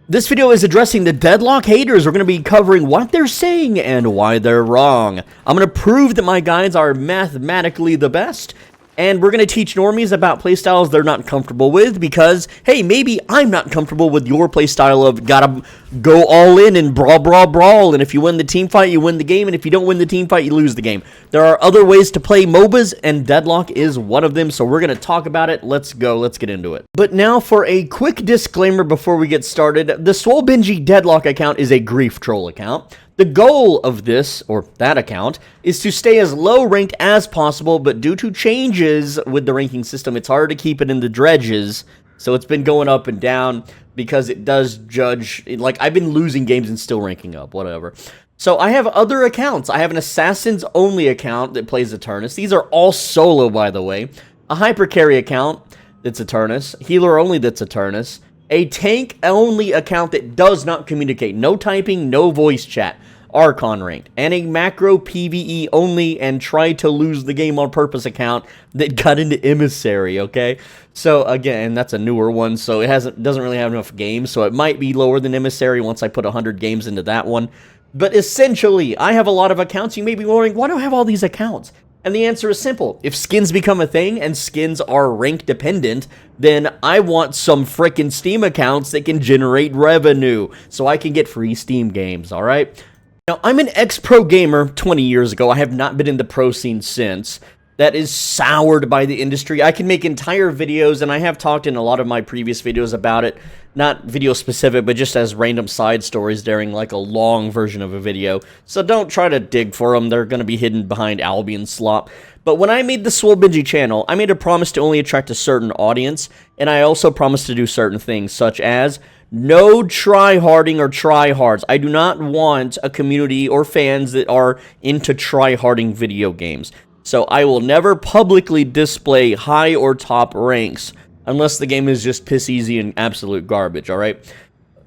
This video is addressing the Deadlock haters. We're going to be covering what they're saying and why they're wrong. I'm going to prove that my guides are mathematically the best. And we're going to teach normies about playstyles they're not comfortable with because, hey, maybe I'm not comfortable with your playstyle of gotta go all in and brawl. And if you win the team fight, you win the game. And if you don't win the team fight, you lose the game. There are other ways to play MOBAs, and Deadlock is one of them. So we're going to talk about it. Let's go. Let's get into it. But now for a quick disclaimer before we get started. The Swolbenji Deadlock account is a grief troll account. The goal of this, or that account, is to stay as low ranked as possible, but due to changes with the ranking system, it's hard to keep it in the dredges, so it's been going up and down, because it does judge, like, I've been losing games and still ranking up, whatever. So I have other accounts. I have an Assassins Only account that plays Eternus. These are all solo, by the way. A Hyper Carry account that's Eternus. Healer Only that's Eternus. A tank-only account that does not communicate. No typing, no voice chat. Archon ranked. And a macro PvE only and try to lose the game on purpose account that got into Emissary, okay? So, again, that's a newer one, so it doesn't really have enough games, so it might be lower than Emissary once I put 100 games into that one. But essentially, I have a lot of accounts. You may be wondering, why do I have all these accounts? And the answer is simple. If skins become a thing and skins are rank dependent, then I want some frickin' Steam accounts that can generate revenue so I can get free Steam games, alright? Now, I'm an ex-pro gamer 20 years ago. I have not been in the pro scene since. That is soured by the industry. I can make entire videos, and I have talked in a lot of my previous videos about it. Not video specific, but just as random side stories during like a long version of a video. So don't try to dig for them. They're going to be hidden behind Albion slop. But when I made the Swolbenji channel, I made a promise to only attract a certain audience, and I also promised to do certain things, such as no tryharding or tryhards. I do not want a community or fans that are into tryharding video games. So I will never publicly display high or top ranks unless the game is just piss easy and absolute garbage, alright?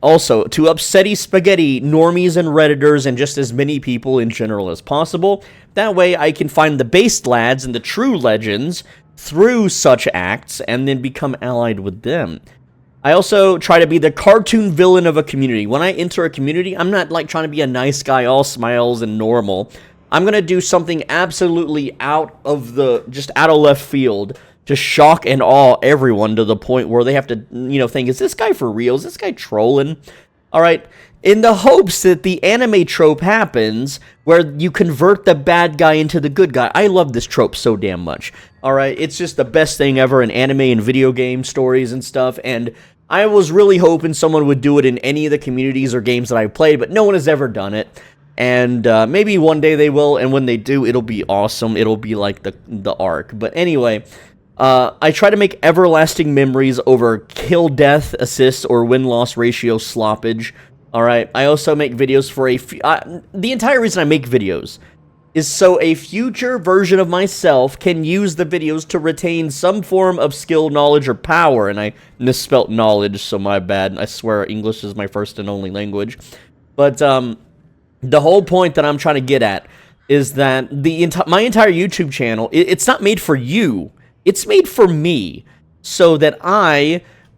Also, to upsetty spaghetti normies and redditors and just as many people in general as possible. That way I can find the based lads and the true legends through such acts and then become allied with them. I also try to be the cartoon villain of a community. When I enter a community, I'm not like trying to be a nice guy, all smiles and normal. I'm going to do something absolutely out of left field to shock and awe everyone to the point where they have to, think, is this guy for real? Is this guy trolling? All right. In the hopes that the anime trope happens where you convert the bad guy into the good guy. I love this trope so damn much. All right. It's just the best thing ever in anime and video game stories and stuff. And I was really hoping someone would do it in any of the communities or games that I played, but no one has ever done it. And maybe one day they will, and when they do, it'll be awesome. It'll be like the Ark. But anyway, I try to make everlasting memories over kill-death assist or win-loss ratio sloppage. Alright, I also make videos for the entire reason I make videos is so a future version of myself can use the videos to retain some form of skill, knowledge, or power. And I misspelt knowledge, so my bad. I swear English is my first and only language. But, the whole point that I'm trying to get at is that my entire YouTube channel, it's not made for you. It's made for me. So that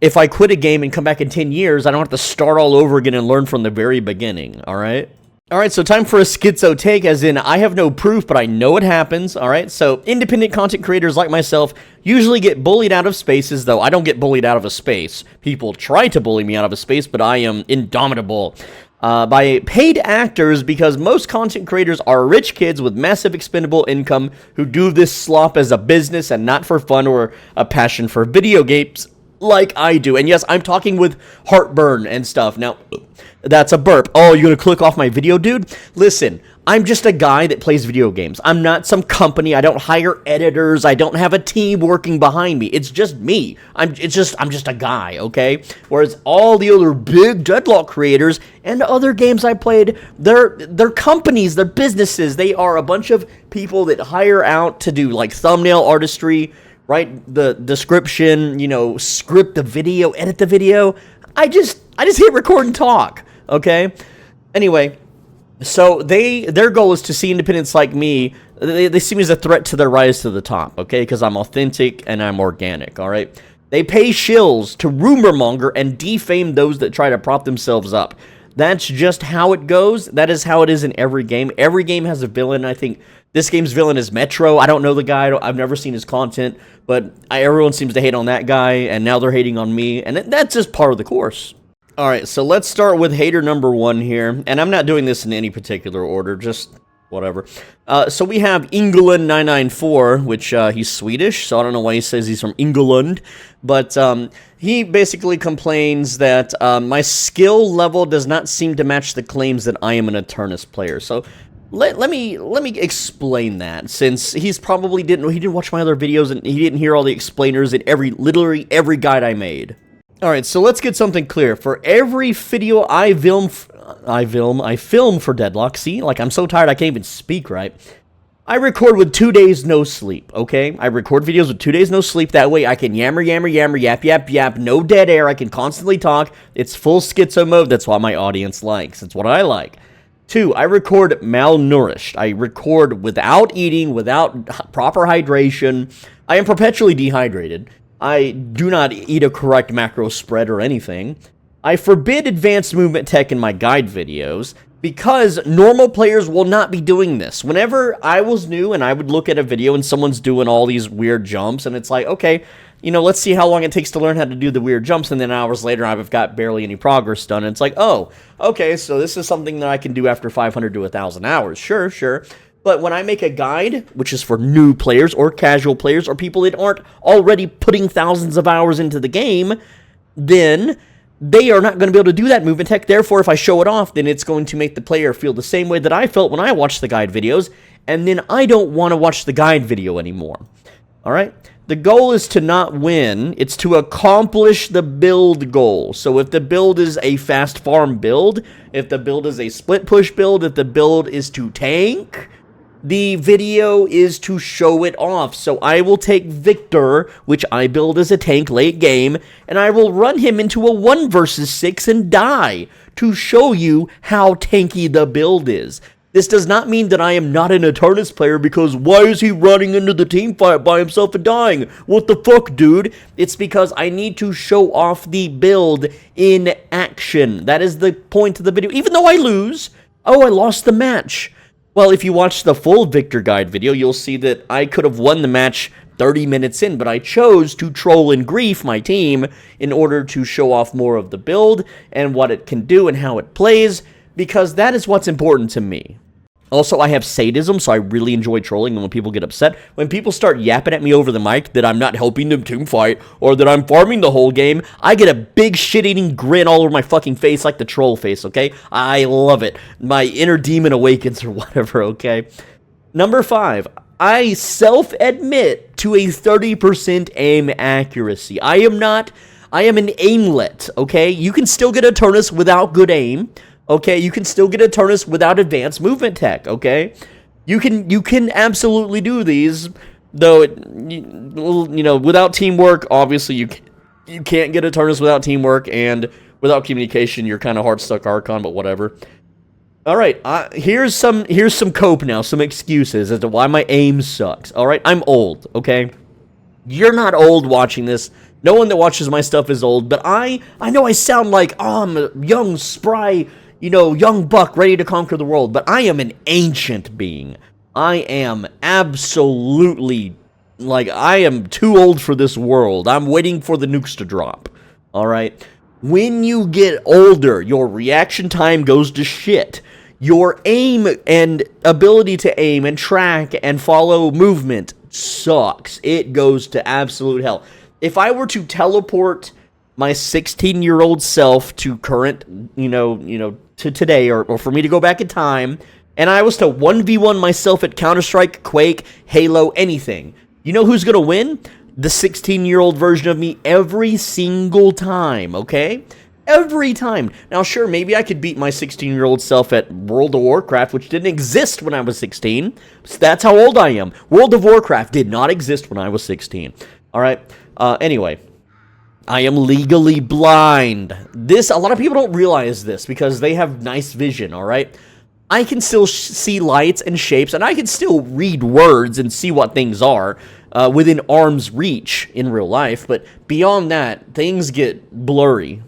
if I quit a game and come back in 10 years, I don't have to start all over again and learn from the very beginning, alright? Alright, so time for a schizo take, as in, I have no proof, but I know it happens, alright? So, independent content creators like myself usually get bullied out of spaces, though I don't get bullied out of a space. People try to bully me out of a space, but I am indomitable. By paid actors, because most content creators are rich kids with massive expendable income who do this slop as a business and not for fun or a passion for video games like I do. And yes, I'm talking with heartburn and stuff. Now, that's a burp. Oh, you're gonna click off my video, dude? Listen, I'm just a guy that plays video games. I'm not some company. I don't hire editors. I don't have a team working behind me. It's just me. I'm just a guy, okay? Whereas all the other big Deadlock creators and other games I played, they're companies, they're businesses. They are a bunch of people that hire out to do like thumbnail artistry, write the description, script the video, edit the video. I just hit record and talk, okay? Anyway, so their goal is to see independents like me. They see me as a threat to their rise to the top, okay? Because I'm authentic and I'm organic, all right? They pay shills to rumor monger and defame those that try to prop themselves up. That's just how it goes. That is how it is in every game. Every game has a villain. I think this game's villain is Metro. I don't know the guy. I've never seen his content, but everyone seems to hate on that guy, and now they're hating on me, and that's just part of the course. All right, so let's start with hater number 1 here, and I'm not doing this in any particular order, just whatever. So we have England994, which he's Swedish, so I don't know why he says he's from England, but he basically complains that my skill level does not seem to match the claims that I am an eternus player. So let me explain that, since he didn't watch my other videos and he didn't hear all the explainers in literally every guide I made. All right, so let's get something clear. For every video I film for Deadlock. See, like, I'm so tired I can't even speak right. I record with 2 days no sleep, okay? I record videos with 2 days no sleep. That way I can yammer, yap, no dead air. I can constantly talk. It's full schizo mode. That's what my audience likes. It's what I like. 2, I record malnourished. I record without eating, without proper hydration. I am perpetually dehydrated. I do not eat a correct macro spread or anything. I forbid advanced movement tech in my guide videos because normal players will not be doing this. Whenever I was new and I would look at a video and someone's doing all these weird jumps, and it's like, okay, you know, let's see how long it takes to learn how to do the weird jumps, and then hours later I've got barely any progress done, and it's like, oh, okay, so this is something that I can do after 500 to 1,000 hours. Sure. But when I make a guide, which is for new players or casual players or people that aren't already putting thousands of hours into the game, then they are not going to be able to do that movement tech. Therefore, if I show it off, then it's going to make the player feel the same way that I felt when I watched the guide videos, and then I don't want to watch the guide video anymore. All right? The goal is to not win. It's to accomplish the build goal. So if the build is a fast farm build, if the build is a split push build, if the build is to tank, the video is to show it off. So I will take Victor, which I build as a tank late game, and I will run him into a 1 versus 6 and die to show you how tanky the build is. This does not mean that I am not an Eternus player, because why is he running into the team fight by himself and dying? What the fuck, dude? It's because I need to show off the build in action. That is the point of the video. Even though I lose, oh, I lost the match. Well, if you watch the full Victor guide video, you'll see that I could have won the match 30 minutes in, but I chose to troll and grief my team in order to show off more of the build and what it can do and how it plays, because that is what's important to me. Also, I have sadism, so I really enjoy trolling, and when people get upset, when people start yapping at me over the mic that I'm not helping them team fight, or that I'm farming the whole game, I get a big shit-eating grin all over my fucking face like the troll face, okay? I love it. My inner demon awakens or whatever, okay? Number 5, I self-admit to a 30% aim accuracy. I am an aimlet, okay? You can still get Eternus without good aim. Okay, you can still get Eternus without advanced movement tech, okay? You can absolutely do these, though, you know, without teamwork, obviously you can't get Eternus without teamwork, and without communication, you're kind of hard-stuck Archon, but whatever. All right, here's some cope now, some excuses as to why my aim sucks, all right? I'm old, okay? You're not old watching this. No one that watches my stuff is old, but I know I sound like, oh, I'm a young, spry, you know, young buck ready to conquer the world, but I am an ancient being. I am absolutely, like, I am too old for this world. I'm waiting for the nukes to drop, all right? When you get older, your reaction time goes to shit. Your aim and ability to aim and track and follow movement sucks. It goes to absolute hell. If I were to teleport my 16-year-old self to current, you know, to today, or for me to go back in time, and I was to 1v1 myself at Counter-Strike, Quake, Halo, anything, you know who's going to win? The 16-year-old version of me every single time, okay? Every time. Now, sure, maybe I could beat my 16-year-old self at World of Warcraft, which didn't exist when I was 16. So that's how old I am. World of Warcraft did not exist when I was 16. All right? Anyway, I am legally blind. A lot of people don't realize this because they have nice vision, all right? I can still see lights and shapes, and I can still read words and see what things are. within arm's reach in real life, but beyond that, things get blurry.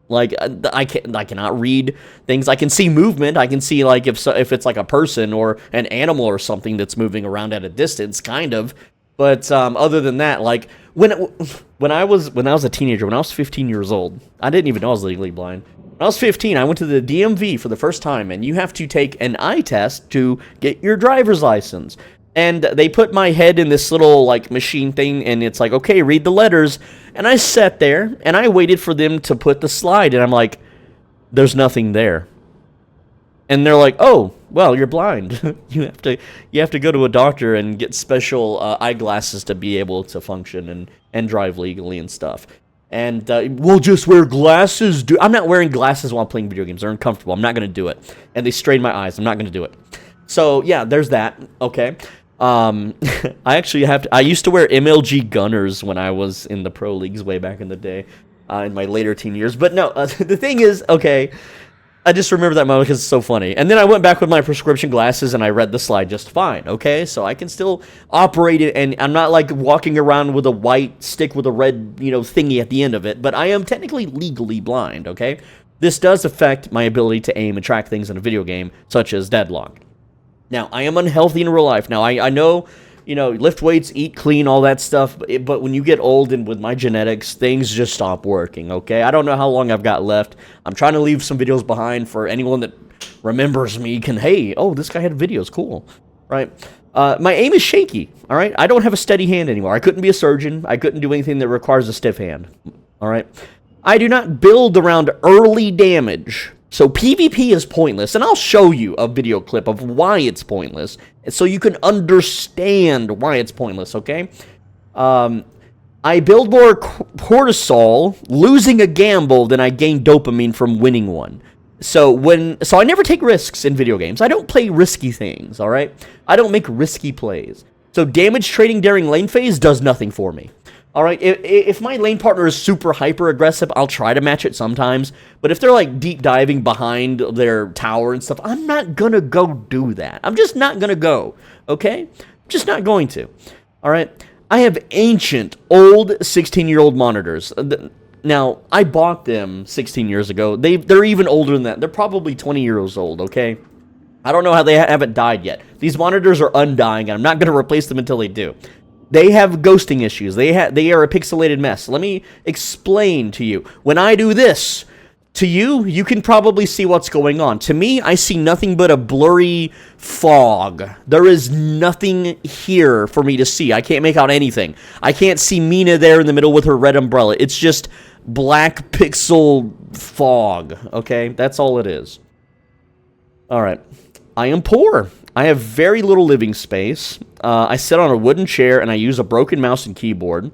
Like, I cannot read things. I can see movement. I can see, like, if it's like a person or an animal or something that's moving around at a distance, kind of. But other than that, like, when I was a teenager, when I was 15 years old, I didn't even know I was legally blind. When I was 15, I went to the DMV for the first time, and you have to take an eye test to get your driver's license. And they put my head in this little, like, machine thing, and it's like, okay, read the letters. And I sat there, and I waited for them to put the slide, and I'm like, there's nothing there. And they're like, oh, well, you're blind. you have to go to a doctor and get special eyeglasses to be able to function and drive legally and stuff. And we'll just wear glasses. I'm not wearing glasses while playing video games. They're uncomfortable. I'm not going to do it. And they strain my eyes. I'm not going to do it. So, yeah, there's that. Okay. I used to wear MLG Gunners when I was in the pro leagues way back in the day, in my later teen years. But no, the thing is, okay, I just remember that moment because it's so funny. And then I went back with my prescription glasses and I read the slide just fine, okay? So I can still operate it, and I'm not like walking around with a white stick with a red, thingy at the end of it, but I am technically legally blind, okay? This does affect my ability to aim and track things in a video game, such as Deadlock. Now, I am unhealthy in real life. Now, I know, lift weights, eat clean, all that stuff, but when you get old and with my genetics, things just stop working, okay? I don't know how long I've got left. I'm trying to leave some videos behind for anyone that remembers me hey, oh, this guy had videos, cool, right? My aim is shaky, all right? I don't have a steady hand anymore. I couldn't be a surgeon. I couldn't do anything that requires a stiff hand, all right? I do not build around early damage. So PvP is pointless, and I'll show you a video clip of why it's pointless, so you can understand why it's pointless, okay? I build more cortisol losing a gamble than I gain dopamine from winning one. So I never take risks in video games. I don't play risky things, all right? I don't make risky plays. So damage trading during lane phase does nothing for me. All right, if my lane partner is super hyper-aggressive, I'll try to match it sometimes. But if they're, like, deep diving behind their tower and stuff, I'm not going to go do that. I'm just not going to go, okay? I'm just not going to, all right? I have ancient, old 16-year-old monitors. Now, I bought them 16 years ago. They're even older than that. They're probably 20 years old, okay? I don't know how they haven't died yet. These monitors are undying, and I'm not going to replace them until they do. They have ghosting issues. They are a pixelated mess. Let me explain to you. When I do this, to you, you can probably see what's going on. To me, I see nothing but a blurry fog. There is nothing here for me to see. I can't make out anything. I can't see Mina there in the middle with her red umbrella. It's just black pixel fog, okay? That's all it is. All right. I am poor. I have very little living space. I sit on a wooden chair, and I use a broken mouse and keyboard.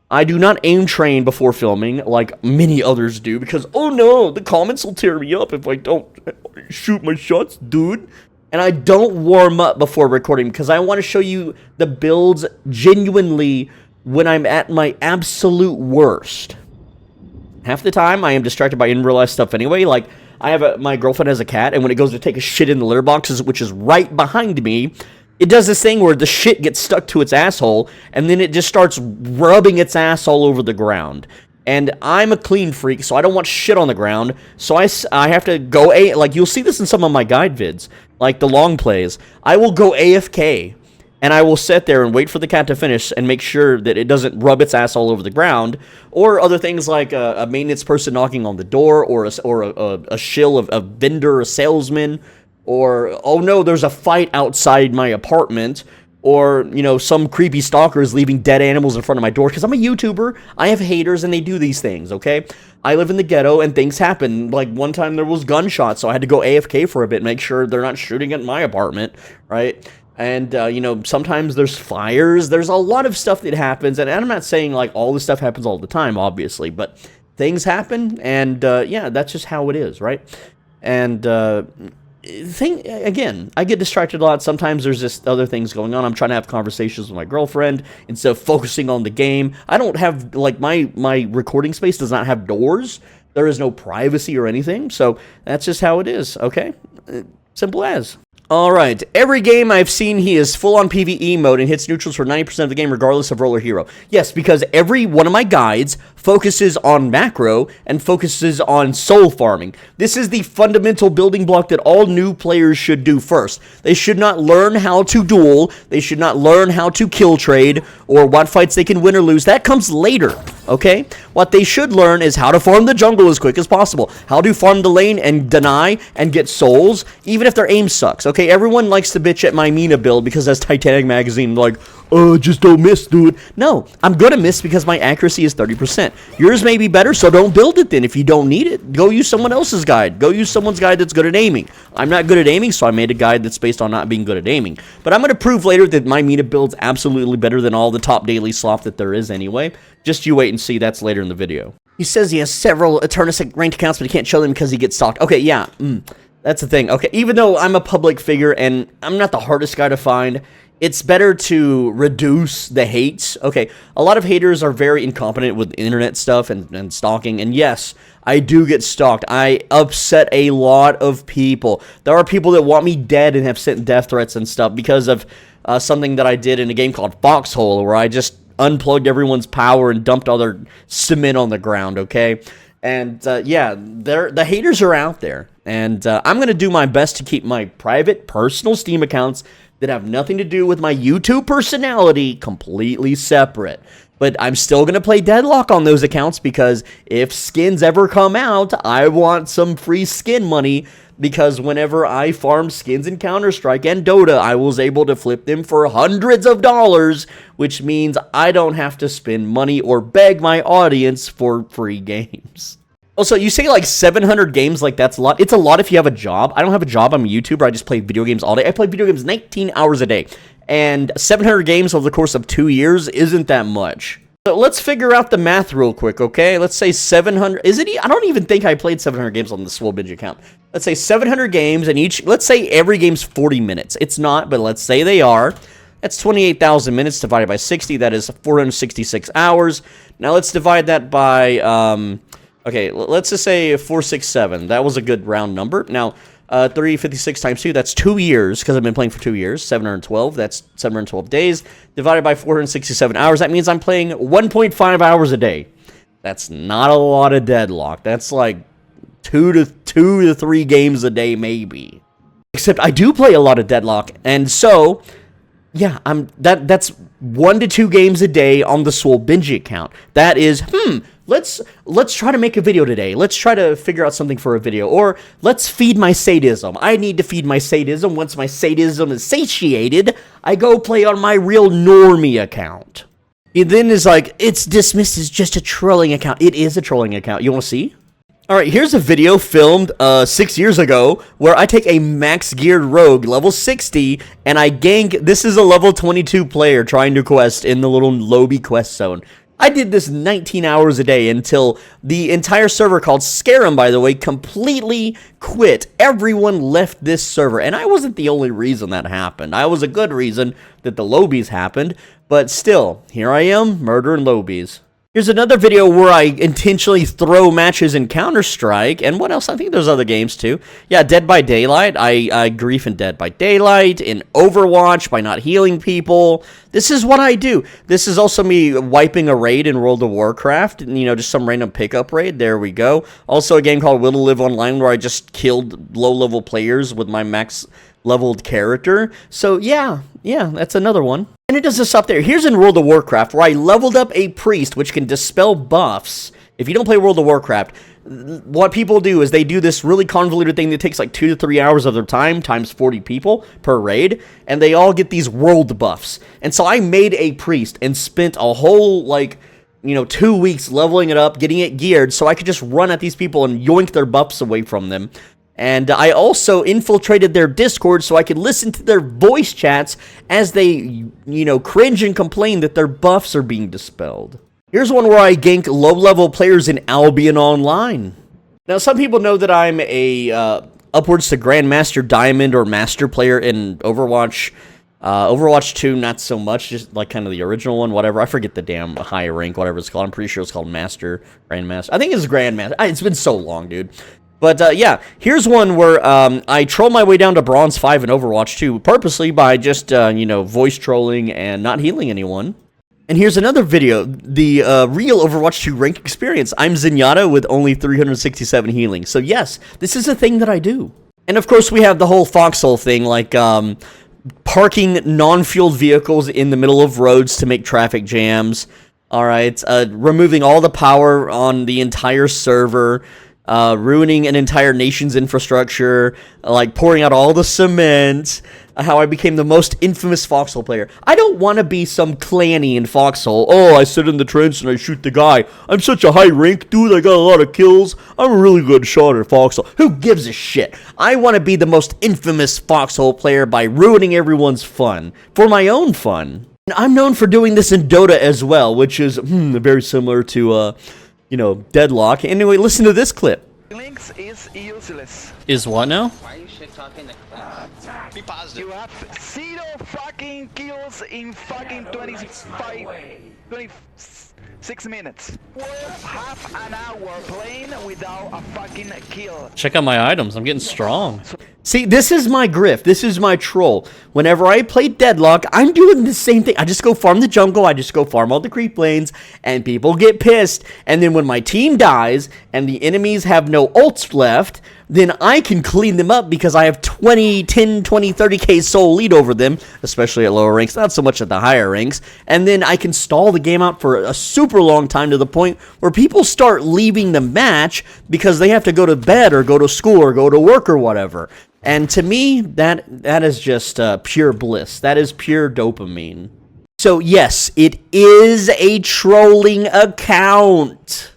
I do not aim train before filming like many others do, because, oh no, the comments will tear me up if I don't shoot my shots, dude. And I don't warm up before recording, because I want to show you the builds genuinely when I'm at my absolute worst. Half the time, I am distracted by in-real-life stuff anyway, like, my girlfriend has a cat, and when it goes to take a shit in the litter boxes, which is right behind me, it does this thing where the shit gets stuck to its asshole, and then it just starts rubbing its ass all over the ground. And I'm a clean freak, so I don't want shit on the ground, so I have to go, like, you'll see this in some of my guide vids, like the long plays. I will go AFK, and I will sit there and wait for the cat to finish and make sure that it doesn't rub its ass all over the ground, or other things like a maintenance person knocking on the door, or a shill of a vendor, a salesman, or, oh no, there's a fight outside my apartment, or, some creepy stalker is leaving dead animals in front of my door, because I'm a YouTuber, I have haters, and they do these things, okay? I live in the ghetto, and things happen. Like, one time there was gunshots, so I had to go AFK for a bit, make sure they're not shooting at my apartment, right? And, sometimes there's fires. There's a lot of stuff that happens. And I'm not saying, like, all this stuff happens all the time, obviously. But things happen. And, yeah, that's just how it is, right? And, again, I get distracted a lot. Sometimes there's just other things going on. I'm trying to have conversations with my girlfriend instead of focusing on the game. I don't have, like, my recording space does not have doors. There is no privacy or anything. So that's just how it is, okay? Simple as. Alright, every game I've seen he is full on PvE mode and hits neutrals for 90% of the game regardless of role or hero. Yes, because every one of my guides focuses on macro and focuses on soul farming. This is the fundamental building block that all new players should do first. They should not learn how to duel, they should not learn how to kill trade, or what fights they can win or lose. That comes later, okay? What they should learn is how to farm the jungle as quick as possible, how to farm the lane and deny and get souls, even if their aim sucks, okay? Everyone likes to bitch at my Mina build because that's Titanic Magazine, like, just don't miss, dude. No, I'm gonna miss because my accuracy is 30%. Yours may be better, so don't build it then. If you don't need it, go use someone else's guide. Go use someone's guide that's good at aiming. I'm not good at aiming, so I made a guide that's based on not being good at aiming. But I'm gonna prove later that my Mina build's absolutely better than all the top daily sloth that there is anyway. Just you wait and see, that's later in the video. He says he has several eternus ranked accounts, but he can't show them because he gets stalked. Okay, yeah, that's the thing. Okay, even though I'm a public figure and I'm not the hardest guy to find, it's better to reduce the hates. Okay, a lot of haters are very incompetent with internet stuff and stalking, and yes, I do get stalked. I upset a lot of people. There are people that want me dead and have sent death threats and stuff because of something that I did in a game called Foxhole, where I just unplugged everyone's power and dumped all their cement on the ground, okay? And yeah, the haters are out there, and I'm going to do my best to keep my private, personal Steam accounts that have nothing to do with my YouTube personality completely separate. But I'm still going to play Deadlock on those accounts because if skins ever come out, I want some free skin money, because whenever I farmed skins in Counter-Strike and Dota, I was able to flip them for hundreds of dollars, which means I don't have to spend money or beg my audience for free games. Also, you say like 700 games, like that's a lot. It's a lot if you have a job. I don't have a job. I'm a YouTuber. I just play video games all day. I play video games 19 hours a day. And 700 games over the course of 2 years isn't that much. So let's figure out the math real quick, okay? Let's say 700. Is it? I don't even think I played 700 games on the Swole Binge account. Let's say 700 games, and let's say every game's 40 minutes. It's not, but let's say they are. That's 28,000 minutes divided by 60. That is 466 hours. Now let's divide that by, okay, let's just say 467. That was a good round number. Now, 356 times 2, that's 2 years, because I've been playing for 2 years. 712, that's 712 days. Divided by 467 hours, that means I'm playing 1.5 hours a day. That's not a lot of Deadlock. That's like 2 to 3 games a day, maybe. Except I do play a lot of Deadlock, and so, yeah, that's 1 to 2 games a day on the Swole Binge account. That is, let's try to make a video today. Let's try to figure out something for a video. Or let's feed my sadism. I need to feed my sadism. Once my sadism is satiated, I go play on my real normie account. It then is like, it's dismissed as just a trolling account. It is a trolling account. You want to see? Alright, here's a video filmed 6 years ago where I take a max geared rogue, level 60, and I gank. This is a level 22 player trying to quest in the little lobby quest zone. I did this 19 hours a day until the entire server, called Scarum, by the way, completely quit. Everyone left this server, and I wasn't the only reason that happened. I was a good reason that the lobbies happened, but still, here I am, murdering lobbies. Here's another video where I intentionally throw matches in Counter-Strike, and what else? I think there's other games too. Yeah, Dead by Daylight. I grief in Dead by Daylight, in Overwatch by not healing people. This is what I do. This is also me wiping a raid in World of Warcraft, you know, just some random pickup raid. There we go. Also a game called Will to Live Online where I just killed low-level players with my max-leveled character. So yeah, that's another one. And it doesn't stop there. Here's in World of Warcraft, where I leveled up a priest, which can dispel buffs. If you don't play World of Warcraft, what people do is they do this really convoluted thing that takes like 2 to 3 hours of their time, times 40 people per raid, and they all get these world buffs. And so I made a priest and spent a whole, 2 weeks leveling it up, getting it geared, so I could just run at these people and yoink their buffs away from them. And I also infiltrated their Discord so I could listen to their voice chats as they, cringe and complain that their buffs are being dispelled. Here's one where I gank low-level players in Albion Online. Now, some people know that I'm a upwards to Grandmaster Diamond or Master player in Overwatch. Overwatch 2, not so much, just like kind of the original one, whatever. I forget the damn high rank, whatever it's called. I'm pretty sure it's called Master, Grandmaster. I think it's Grandmaster. It's been so long, dude. But yeah, here's one where I troll my way down to Bronze 5 in Overwatch 2 purposely by just, voice trolling and not healing anyone. And here's another video, the real Overwatch 2 ranked experience. I'm Zenyatta with only 367 healing. So yes, this is a thing that I do. And of course we have the whole foxhole thing, like parking non-fueled vehicles in the middle of roads to make traffic jams. Alright, removing all the power on the entire server, ruining an entire nation's infrastructure, like pouring out all the cement, how I became the most infamous Foxhole player. I don't want to be some clanny in Foxhole. Oh, I sit in the trench and I shoot the guy. I'm such a high rank dude, I got a lot of kills. I'm a really good shot at Foxhole. Who gives a shit? I want to be the most infamous Foxhole player by ruining everyone's fun, for my own fun. And I'm known for doing this in Dota as well, which is very similar to, Deadlock. Anyway, listen to this clip. Links is useless. Is what now? Why are you shit talking? Be positive. You have 0 fucking kills in fucking 26 minutes. Half an hour playing without a fucking kill. Check out my items. I'm getting strong. See, this is my grift. This is my troll. Whenever I play Deadlock, I'm doing the same thing. I just go farm the jungle. I just go farm all the creep lanes, and people get pissed. And then when my team dies and the enemies have no ults left, then I can clean them up because I have 10, 20, 30k soul lead over them, especially at lower ranks, not so much at the higher ranks. And then I can stall the game out for a super long time to the point where people start leaving the match because they have to go to bed or go to school or go to work or whatever. And to me, that is just pure bliss. That is pure dopamine. So yes, it is a trolling account.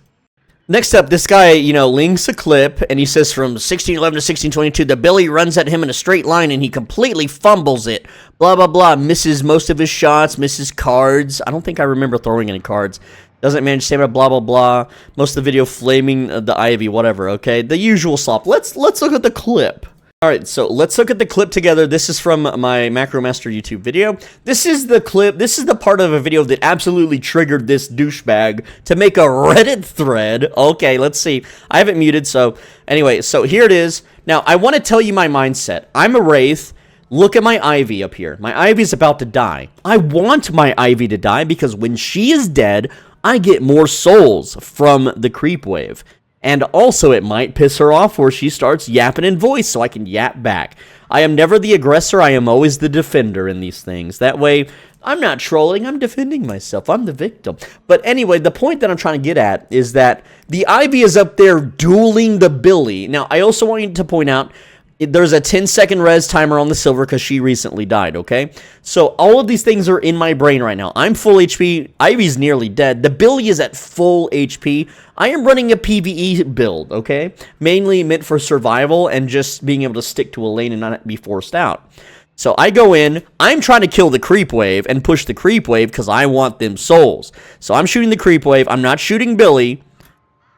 Next up, this guy, links a clip, and he says from 1611 to 1622, the Billy runs at him in a straight line, and he completely fumbles it. Blah, blah, blah. Misses most of his shots, misses cards. I don't think I remember throwing any cards. Doesn't manage to blah, blah, blah. Most of the video flaming the Ivy, whatever, okay? The usual slop. Let's look at the clip. Alright, so let's look at the clip together. This is from my Macromaster YouTube video. This is the clip, this is the part of a video that absolutely triggered this douchebag to make a Reddit thread. Okay, let's see. I have it muted, so anyway, so here it is. Now, I want to tell you my mindset. I'm a Wraith. Look at my Ivy up here. My Ivy's about to die. I want my Ivy to die because when she is dead, I get more souls from the creep wave. And also, it might piss her off where she starts yapping in voice, so I can yap back. I am never the aggressor, I am always the defender in these things. That way, I'm not trolling, I'm defending myself, I'm the victim. But anyway, the point that I'm trying to get at is that the Ivy is up there dueling the Billy. Now, I also want you to point out, there's a 10-second res timer on the silver because she recently died, okay? So all of these things are in my brain right now. I'm full HP. Ivy's nearly dead. The Billy is at full HP. I am running a PvE build, okay? Mainly meant for survival and just being able to stick to a lane and not be forced out. So I go in. I'm trying to kill the creep wave and push the creep wave because I want them souls. So I'm shooting the creep wave. I'm not shooting Billy.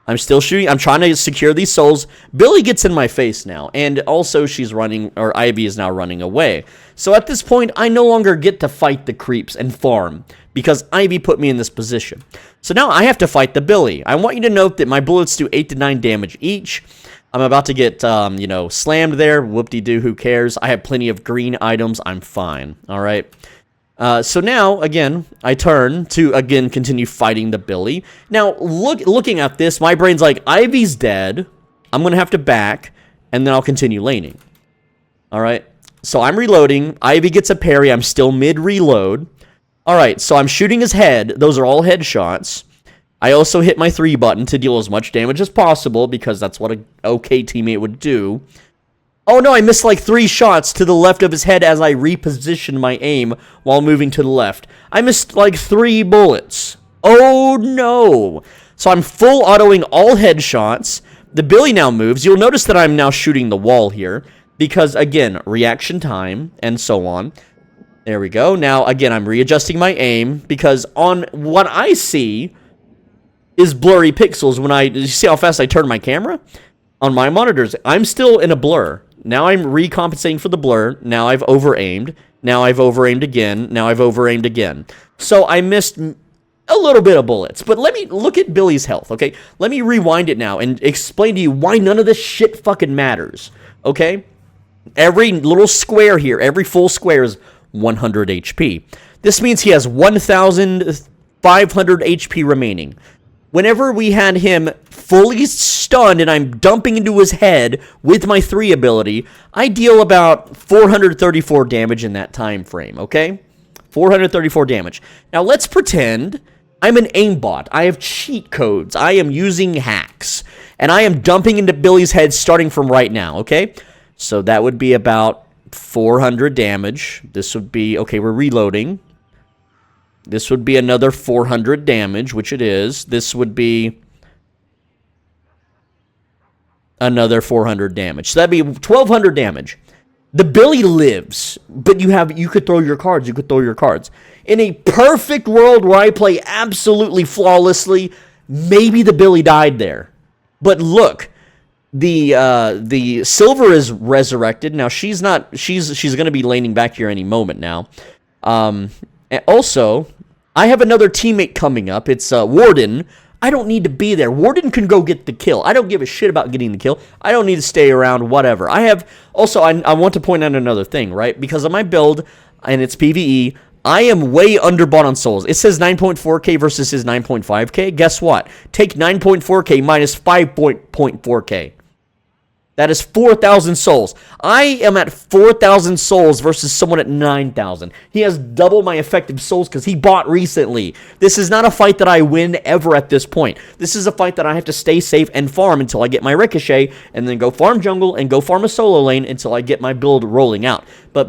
I'm still shooting. I'm trying to secure these souls. Billy gets in my face now. And also she's running, or Ivy is now running away. So at this point, I no longer get to fight the creeps and farm because Ivy put me in this position. So now I have to fight the Billy. I want you to note that my bullets do 8 to 9 damage each. I'm about to get, slammed there. Whoop-de-doo, who cares? I have plenty of green items. I'm fine. All right. So now, again, I turn to, again, continue fighting the Billy. Now, looking at this, my brain's like, Ivy's dead. I'm going to have to back, and then I'll continue laning. Alright, so I'm reloading. Ivy gets a parry. I'm still mid-reload. Alright, so I'm shooting his head. Those are all headshots. I also hit my 3 button to deal as much damage as possible, because that's what an okay teammate would do. Oh no, I missed like 3 shots to the left of his head as I repositioned my aim while moving to the left. I missed like 3 bullets. Oh no! So I'm full autoing all headshots. The Billy now moves. You'll notice that I'm now shooting the wall here because, again, reaction time and so on. There we go. Now, again, I'm readjusting my aim because on what I see is blurry pixels. You see how fast I turn my camera? On my monitors, I'm still in a blur. Now I'm recompensating for the blur. Now I've over-aimed. Now I've over-aimed again. Now I've over-aimed again. So I missed a little bit of bullets. But let me look at Billy's health, okay? Let me rewind it now and explain to you why none of this shit fucking matters, okay? Every little square here, every full square is 100 HP. This means he has 1,500 HP remaining. Whenever we had him fully stunned and I'm dumping into his head with my 3 ability, I deal about 434 damage in that time frame, okay? 434 damage. Now let's pretend I'm an aimbot. I have cheat codes. I am using hacks. And I am dumping into Billy's head starting from right now, okay? So that would be about 400 damage. This would be, okay, we're reloading. This would be another 400 damage, which it is. This would be another 400 damage. So that'd be 1,200 damage. The Billy lives, but you could throw your cards. You could throw your cards. In a perfect world where I play absolutely flawlessly, maybe the Billy died there. But look, the Silver is resurrected. Now she's going to be laning back here any moment now. And also, I have another teammate coming up. It's Warden. I don't need to be there. Warden can go get the kill. I don't give a shit about getting the kill. I don't need to stay around, whatever. I want to point out another thing, right? Because of my build, and it's PvE, I am way underbought on souls. It says 9.4k versus his 9.5k. Guess what? Take 9.4k minus 5.4k. That is 4,000 souls. I am at 4,000 souls versus someone at 9,000. He has double my effective souls because he bought recently. This is not a fight that I win ever at this point. This is a fight that I have to stay safe and farm until I get my ricochet, and then go farm jungle and go farm a solo lane until I get my build rolling out. But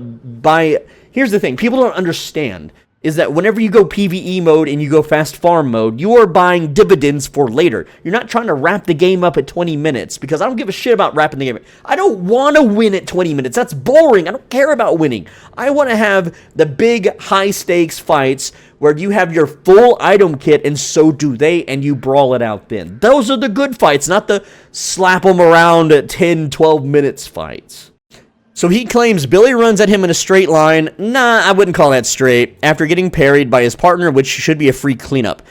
here's the thing. People don't understand is that whenever you go PvE mode and you go fast farm mode, you are buying dividends for later. You're not trying to wrap the game up at 20 minutes, because I don't give a shit about wrapping the game up. I don't want to win at 20 minutes. That's boring. I don't care about winning. I want to have the big high-stakes fights where you have your full item kit, and so do they, and you brawl it out then. Those are the good fights, not the slap them around at 10, 12 minutes fights. So he claims Billy runs at him in a straight line. Nah, I wouldn't call that straight. After getting parried by his partner, which should be a free cleanup.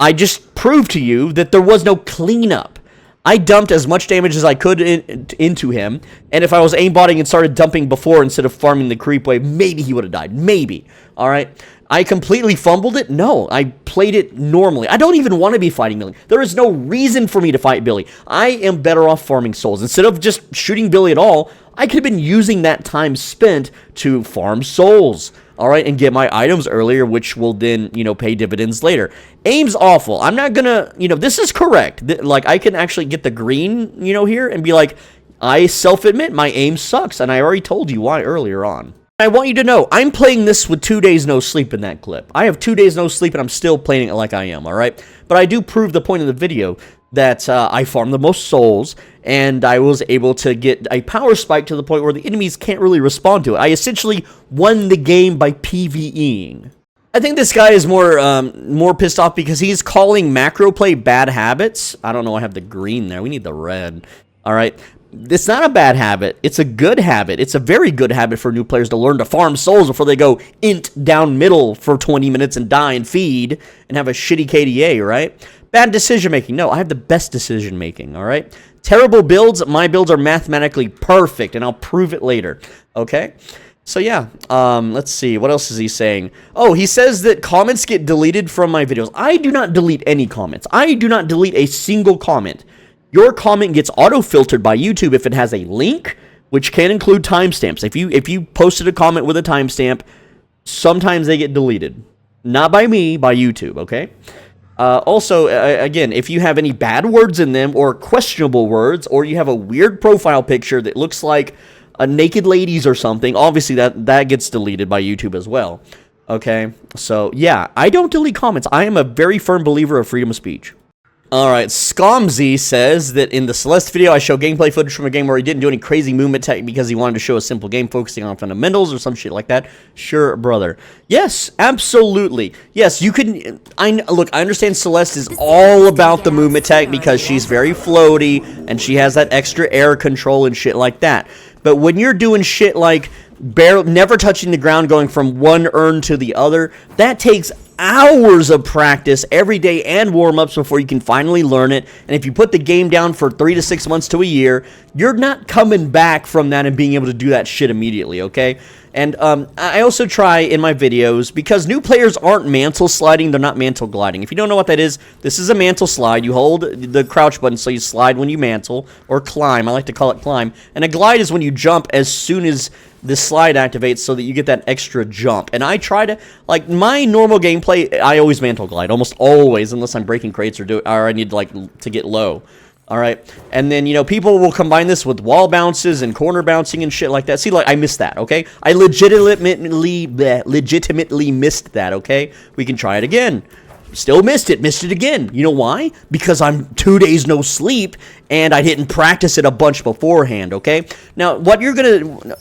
I just proved to you that there was no cleanup. I dumped as much damage as I could into him, and if I was aimbotting and started dumping before instead of farming the creep wave, maybe he would have died. Maybe. Alright? I completely fumbled it? No, I played it normally. I don't even want to be fighting Billy. There is no reason for me to fight Billy. I am better off farming souls. Instead of just shooting Billy at all, I could have been using that time spent to farm souls, all right, and get my items earlier, which will then, pay dividends later. Aim's awful. I'm not gonna, this is correct. Like, I can actually get the green, here and be like, I self-admit my aim sucks, and I already told you why earlier on. I want you to know, I'm playing this with 2 days no sleep in that clip. I have 2 days no sleep, and I'm still playing it like I am, all right? But I do prove the point of the video that I farmed the most souls, and I was able to get a power spike to the point where the enemies can't really respond to it. I essentially won the game by PvEing. I think this guy is more pissed off because he's calling macro play bad habits. I don't know, I have the green there. We need the red. All right. It's not a bad habit. It's a good habit. It's a very good habit for new players to learn to farm souls before they go int down middle for 20 minutes and die and feed and have a shitty KDA, right? Bad decision making. No, I have the best decision making, all right? Terrible builds. My builds are mathematically perfect, and I'll prove it later, okay? So yeah, let's see. What else is he saying? Oh, he says that comments get deleted from my videos. I do not delete any comments. I do not delete a single comment. Your comment gets auto-filtered by YouTube if it has a link, which can include timestamps. If you posted a comment with a timestamp, sometimes they get deleted. Not by me, by YouTube, okay? Also, again, if you have any bad words in them, or questionable words, or you have a weird profile picture that looks like a naked ladies or something, obviously that gets deleted by YouTube as well. Okay? So, yeah, I don't delete comments. I am a very firm believer of freedom of speech. Alright, Scomzy says that in the Celeste video, I show gameplay footage from a game where he didn't do any crazy movement tech because he wanted to show a simple game focusing on fundamentals or some shit like that. Sure, brother. Yes, absolutely. Yes, you can... Look, I understand Celeste is all about the movement tech because she's very floaty and she has that extra air control and shit like that. But when you're doing shit like never touching the ground, going from one urn to the other, that takes hours of practice every day and warm-ups before you can finally learn it. And if you put the game down for 3 to 6 months to a year, you're not coming back from that and being able to do that shit immediately, okay? And I also try in my videos, because new players aren't mantle sliding, they're not mantle gliding. If you don't know what that is, this is a mantle slide. You hold the crouch button so you slide when you mantle, or climb. I like to call it climb. And a glide is when you jump as soon as the slide activates so that you get that extra jump. And I try to, like, my normal gameplay, I always mantle glide, almost always, unless I'm breaking crates or I need, like, to get low. All right, and then, you know, people will combine this with wall bounces and corner bouncing and shit like that. See, like, I missed that, okay? I legitimately missed that, okay? We can try it again. Still missed it again. You know why? Because I'm 2 days no sleep, and I didn't practice it a bunch beforehand, okay? Now, what you're gonna...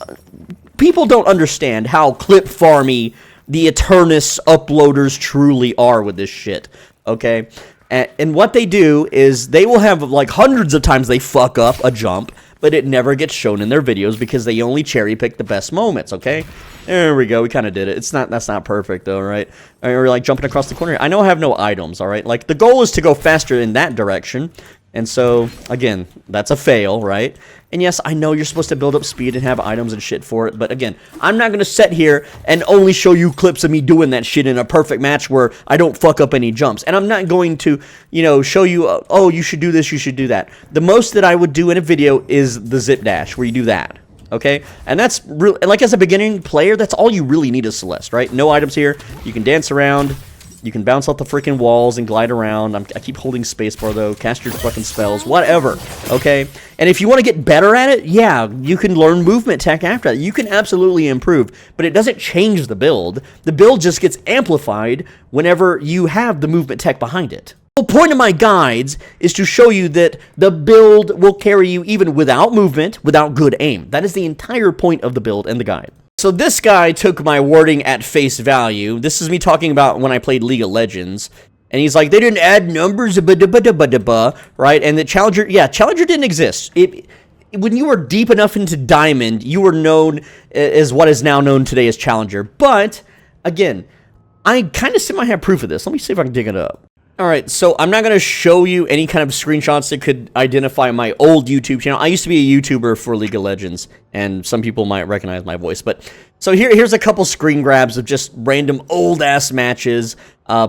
People don't understand how clip farmy the eternus uploaders truly are with this shit, okay? And what they do is they will have, like, hundreds of times they fuck up a jump, but it never gets shown in their videos because they only cherry pick the best moments, okay? There we go, we kind of did it. That's not perfect, though, right? Or, like, jumping across the corner. I know I have no items, all right? Like, the goal is to go faster in that direction. And so, again, that's a fail, right? And yes, I know you're supposed to build up speed and have items and shit for it, but again, I'm not going to sit here and only show you clips of me doing that shit in a perfect match where I don't fuck up any jumps. And I'm not going to, you know, show you, oh, you should do this, you should do that. The most that I would do in a video is the zip dash, where you do that. Okay, and that's really, like, as a beginning player, that's all you really need is Celeste, right? No items here. You can dance around. You can bounce off the freaking walls and glide around. I keep holding spacebar, though. Cast your fucking spells. Whatever. Okay? And if you want to get better at it, yeah, you can learn movement tech after that. You can absolutely improve. But it doesn't change the build. The build just gets amplified whenever you have the movement tech behind it. The point of my guides is to show you that the build will carry you even without movement, without good aim. That is the entire point of the build and the guide. So this guy took my wording at face value. This is me talking about when I played League of Legends. And he's like, they didn't add numbers, right? And the Challenger, yeah, Challenger didn't exist. When you were deep enough into Diamond, you were known as what is now known today as Challenger. But, again, I kind of semi-have proof of this. Let me see if I can dig it up. Alright, so I'm not going to show you any kind of screenshots that could identify my old YouTube channel. I used to be a YouTuber for League of Legends, and some people might recognize my voice. But so here's a couple screen grabs of just random old-ass matches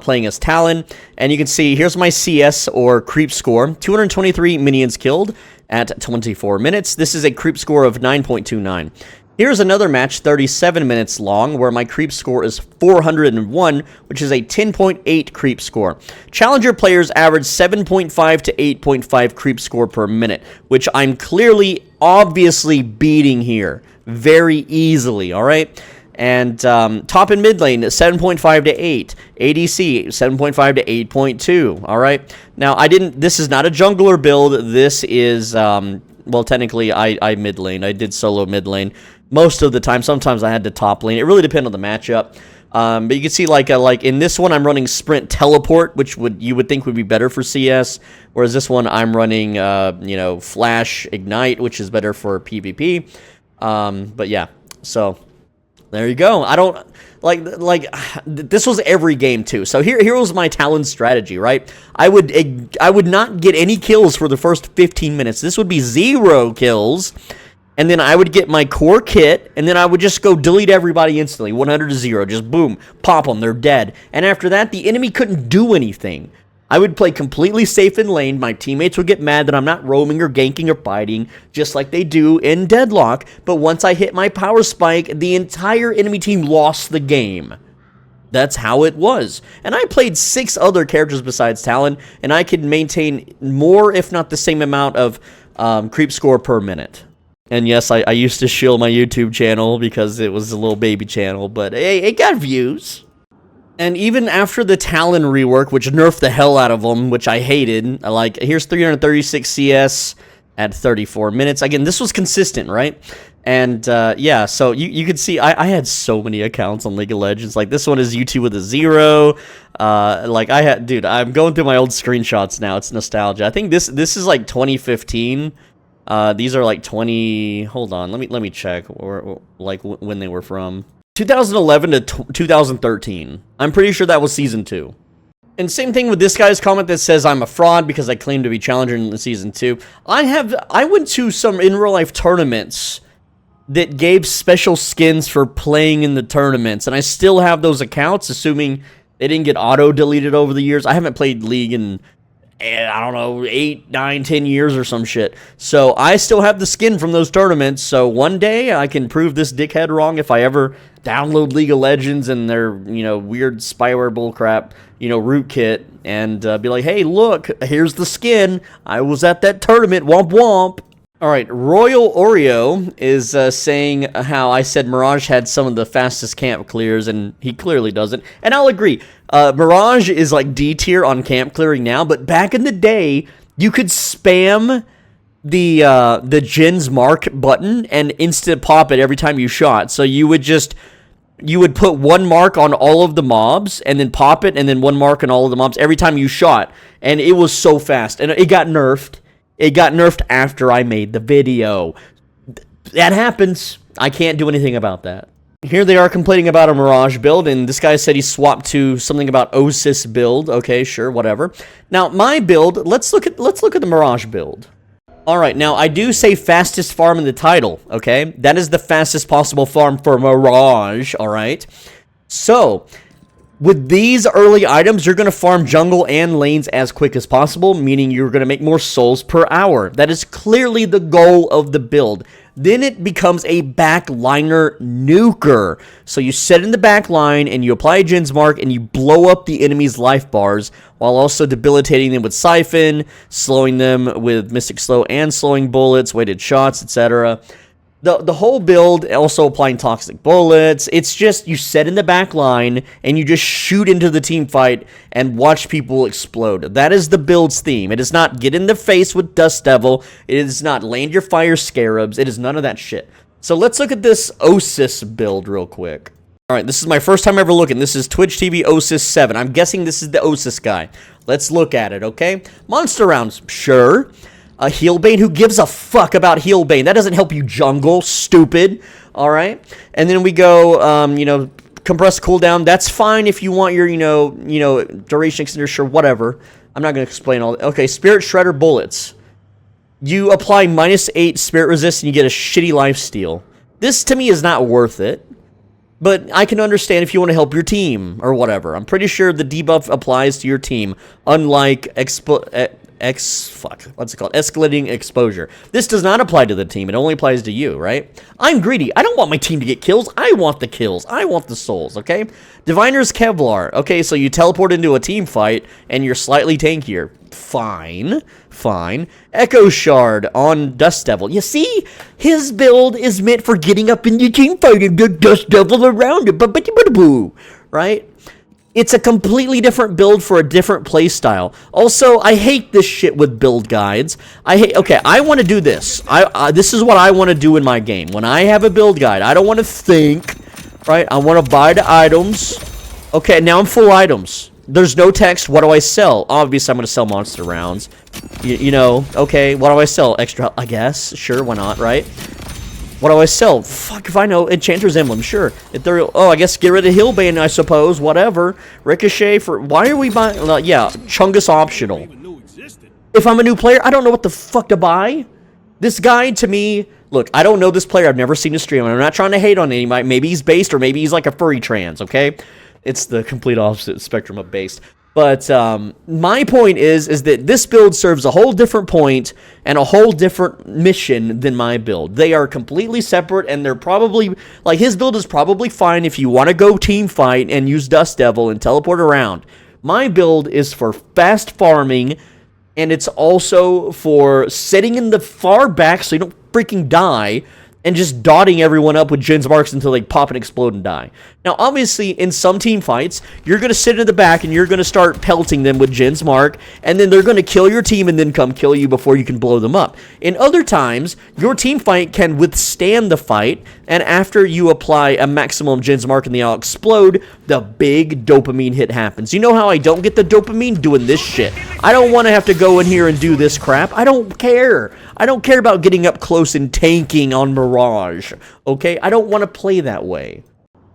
playing as Talon. And you can see, here's my CS, or creep score. 223 minions killed at 24 minutes. This is a creep score of 9.29. Here's another match, 37 minutes long, where my creep score is 401, which is a 10.8 creep score. Challenger players average 7.5 to 8.5 creep score per minute, which I'm clearly, obviously beating here very easily, all right? And top and mid lane, 7.5 to 8. ADC, 7.5 to 8.2, all right? Now, this is not a jungler build. This is, well, technically, I mid lane. I did solo mid lane most of the time. Sometimes I had to top lane. It really depended on the matchup. But you can see, like in this one, I'm running sprint teleport, which you would think would be better for CS. Whereas this one, I'm running, you know, flash ignite, which is better for PvP. But yeah, so there you go. I don't like this was every game too. So here was my Talon strategy, right? I would not get any kills for the first 15 minutes. This would be 0 kills. And then I would get my core kit, and then I would just go delete everybody instantly, 100 to 0, just boom, pop them, they're dead. And after that, the enemy couldn't do anything. I would play completely safe in lane, my teammates would get mad that I'm not roaming or ganking or fighting, just like they do in Deadlock, but once I hit my power spike, the entire enemy team lost the game. That's how it was. And I played 6 other characters besides Talon, and I could maintain more, if not the same amount of creep score per minute. And yes, I used to shill my YouTube channel because it was a little baby channel, but hey, it got views. And even after the Talon rework, which nerfed the hell out of them, which I hated, like, here's 336 CS at 34 minutes. Again, this was consistent, right? And yeah, so you can see I had so many accounts on League of Legends. Like, this one is YouTube with a 0. Like, dude, I'm going through my old screenshots now. It's nostalgia. I think this is like 2015. These are like 20. Hold on, let me check, or like when they were from. 2011 to 2013. I'm pretty sure that was season 2. And same thing with this guy's comment that says I'm a fraud because I claim to be challenger in season 2. I went to some in real life tournaments that gave special skins for playing in the tournaments, and I still have those accounts, assuming they didn't get auto deleted over the years. I haven't played League in, I don't know, 8, 9, 10 years or some shit. So I still have the skin from those tournaments. So one day I can prove this dickhead wrong if I ever download League of Legends and their, weird spyware bullcrap, rootkit, and be like, hey, look, here's the skin. I was at that tournament. Womp womp. All right, Royal Oreo is saying how I said Mirage had some of the fastest camp clears, and he clearly doesn't. And I'll agree. Mirage is like D tier on camp clearing now, but back in the day, you could spam the Jin's mark button and instant pop it every time you shot. So you would put one mark on all of the mobs and then pop it, and then one mark on all of the mobs every time you shot. And it was so fast, and it got nerfed. It got nerfed after I made the video. That happens. I can't do anything about that. Here they are complaining about a Mirage build, and this guy said he swapped to something about Osis build. Okay, sure, whatever. Now, my build, let's look at the Mirage build. All right, now I do say fastest farm in the title, okay? That is the fastest possible farm for Mirage, all right? So, with these early items, you're going to farm jungle and lanes as quick as possible, meaning you're going to make more souls per hour. That is clearly the goal of the build. Then it becomes a backliner nuker. So you set in the back line, and you apply Jin's mark, and you blow up the enemy's life bars, while also debilitating them with Siphon, slowing them with Mystic Slow, and slowing bullets, weighted shots, etc. The whole build, also applying toxic bullets, it's just you set in the back line and you just shoot into the team fight and watch people explode. That is the build's theme. It is not get in the face with Dust Devil. It is not land your fire scarabs. It is none of that shit. So let's look at this Osis build real quick. Alright, this is my first time ever looking. This is Twitch TV Osis 7. I'm guessing this is the Osis guy. Let's look at it, okay? Monster rounds, sure. A Healbane? Who gives a fuck about Healbane? That doesn't help you jungle, stupid. Alright? And then we go, compressed cooldown. That's fine if you want your, duration extender, sure, whatever. I'm not going to explain all that. Okay, Spirit Shredder bullets. You apply -8 spirit resist and you get a shitty lifesteal. This, to me, is not worth it. But I can understand if you want to help your team or whatever. I'm pretty sure the debuff applies to your team, unlike escalating exposure. This does not apply to the team. It only applies to you, right? I'm greedy. I don't want my team to get kills. I want the kills. I want the souls, okay? Diviner's Kevlar. Okay, so you teleport into a team fight and you're slightly tankier. Fine. Fine. Echo Shard on Dust Devil. You see? His build is meant for getting up in your team fight and get Dust Devil around it. Right? It's a completely different build for a different playstyle. Also, I hate this shit with build guides. Okay, I want to do this. This is what I want to do in my game. When I have a build guide, I don't want to think, right? I want to buy the items. Okay, now I'm full items. There's no text. What do I sell? Obviously, I'm going to sell monster rounds. Okay, what do I sell? Extra, I guess. Sure, why not, right? What do I sell? Fuck if I know. Enchanter's Emblem, sure. I guess get rid of Healbane, I suppose. Whatever. Ricochet for... Why are we buying... yeah, Chungus optional. If I'm a new player, I don't know what the fuck to buy. This guy, to me... Look, I don't know this player. I've never seen his stream. I'm not trying to hate on anybody. Maybe he's based, or maybe he's like a furry trans, okay? It's the complete opposite spectrum of based. But my point is that this build serves a whole different point and a whole different mission than my build. They are completely separate, and they're probably... Like, his build is probably fine if you want to go team fight and use Dust Devil and teleport around. My build is for fast farming, and it's also for sitting in the far back so you don't freaking die, and just dotting everyone up with Jin's marks until they pop and explode and die. Now, obviously, in some team fights, you're going to sit in the back and you're going to start pelting them with Jin's mark, and then they're going to kill your team and then come kill you before you can blow them up. In other times, your team fight can withstand the fight, and after you apply a maximum Jin's mark and they all explode, the big dopamine hit happens. You know how I don't get the dopamine? Doing this shit. I don't want to have to go in here and do this crap. I don't care. I don't care about getting up close and tanking on Mirage, okay? I don't want to play that way.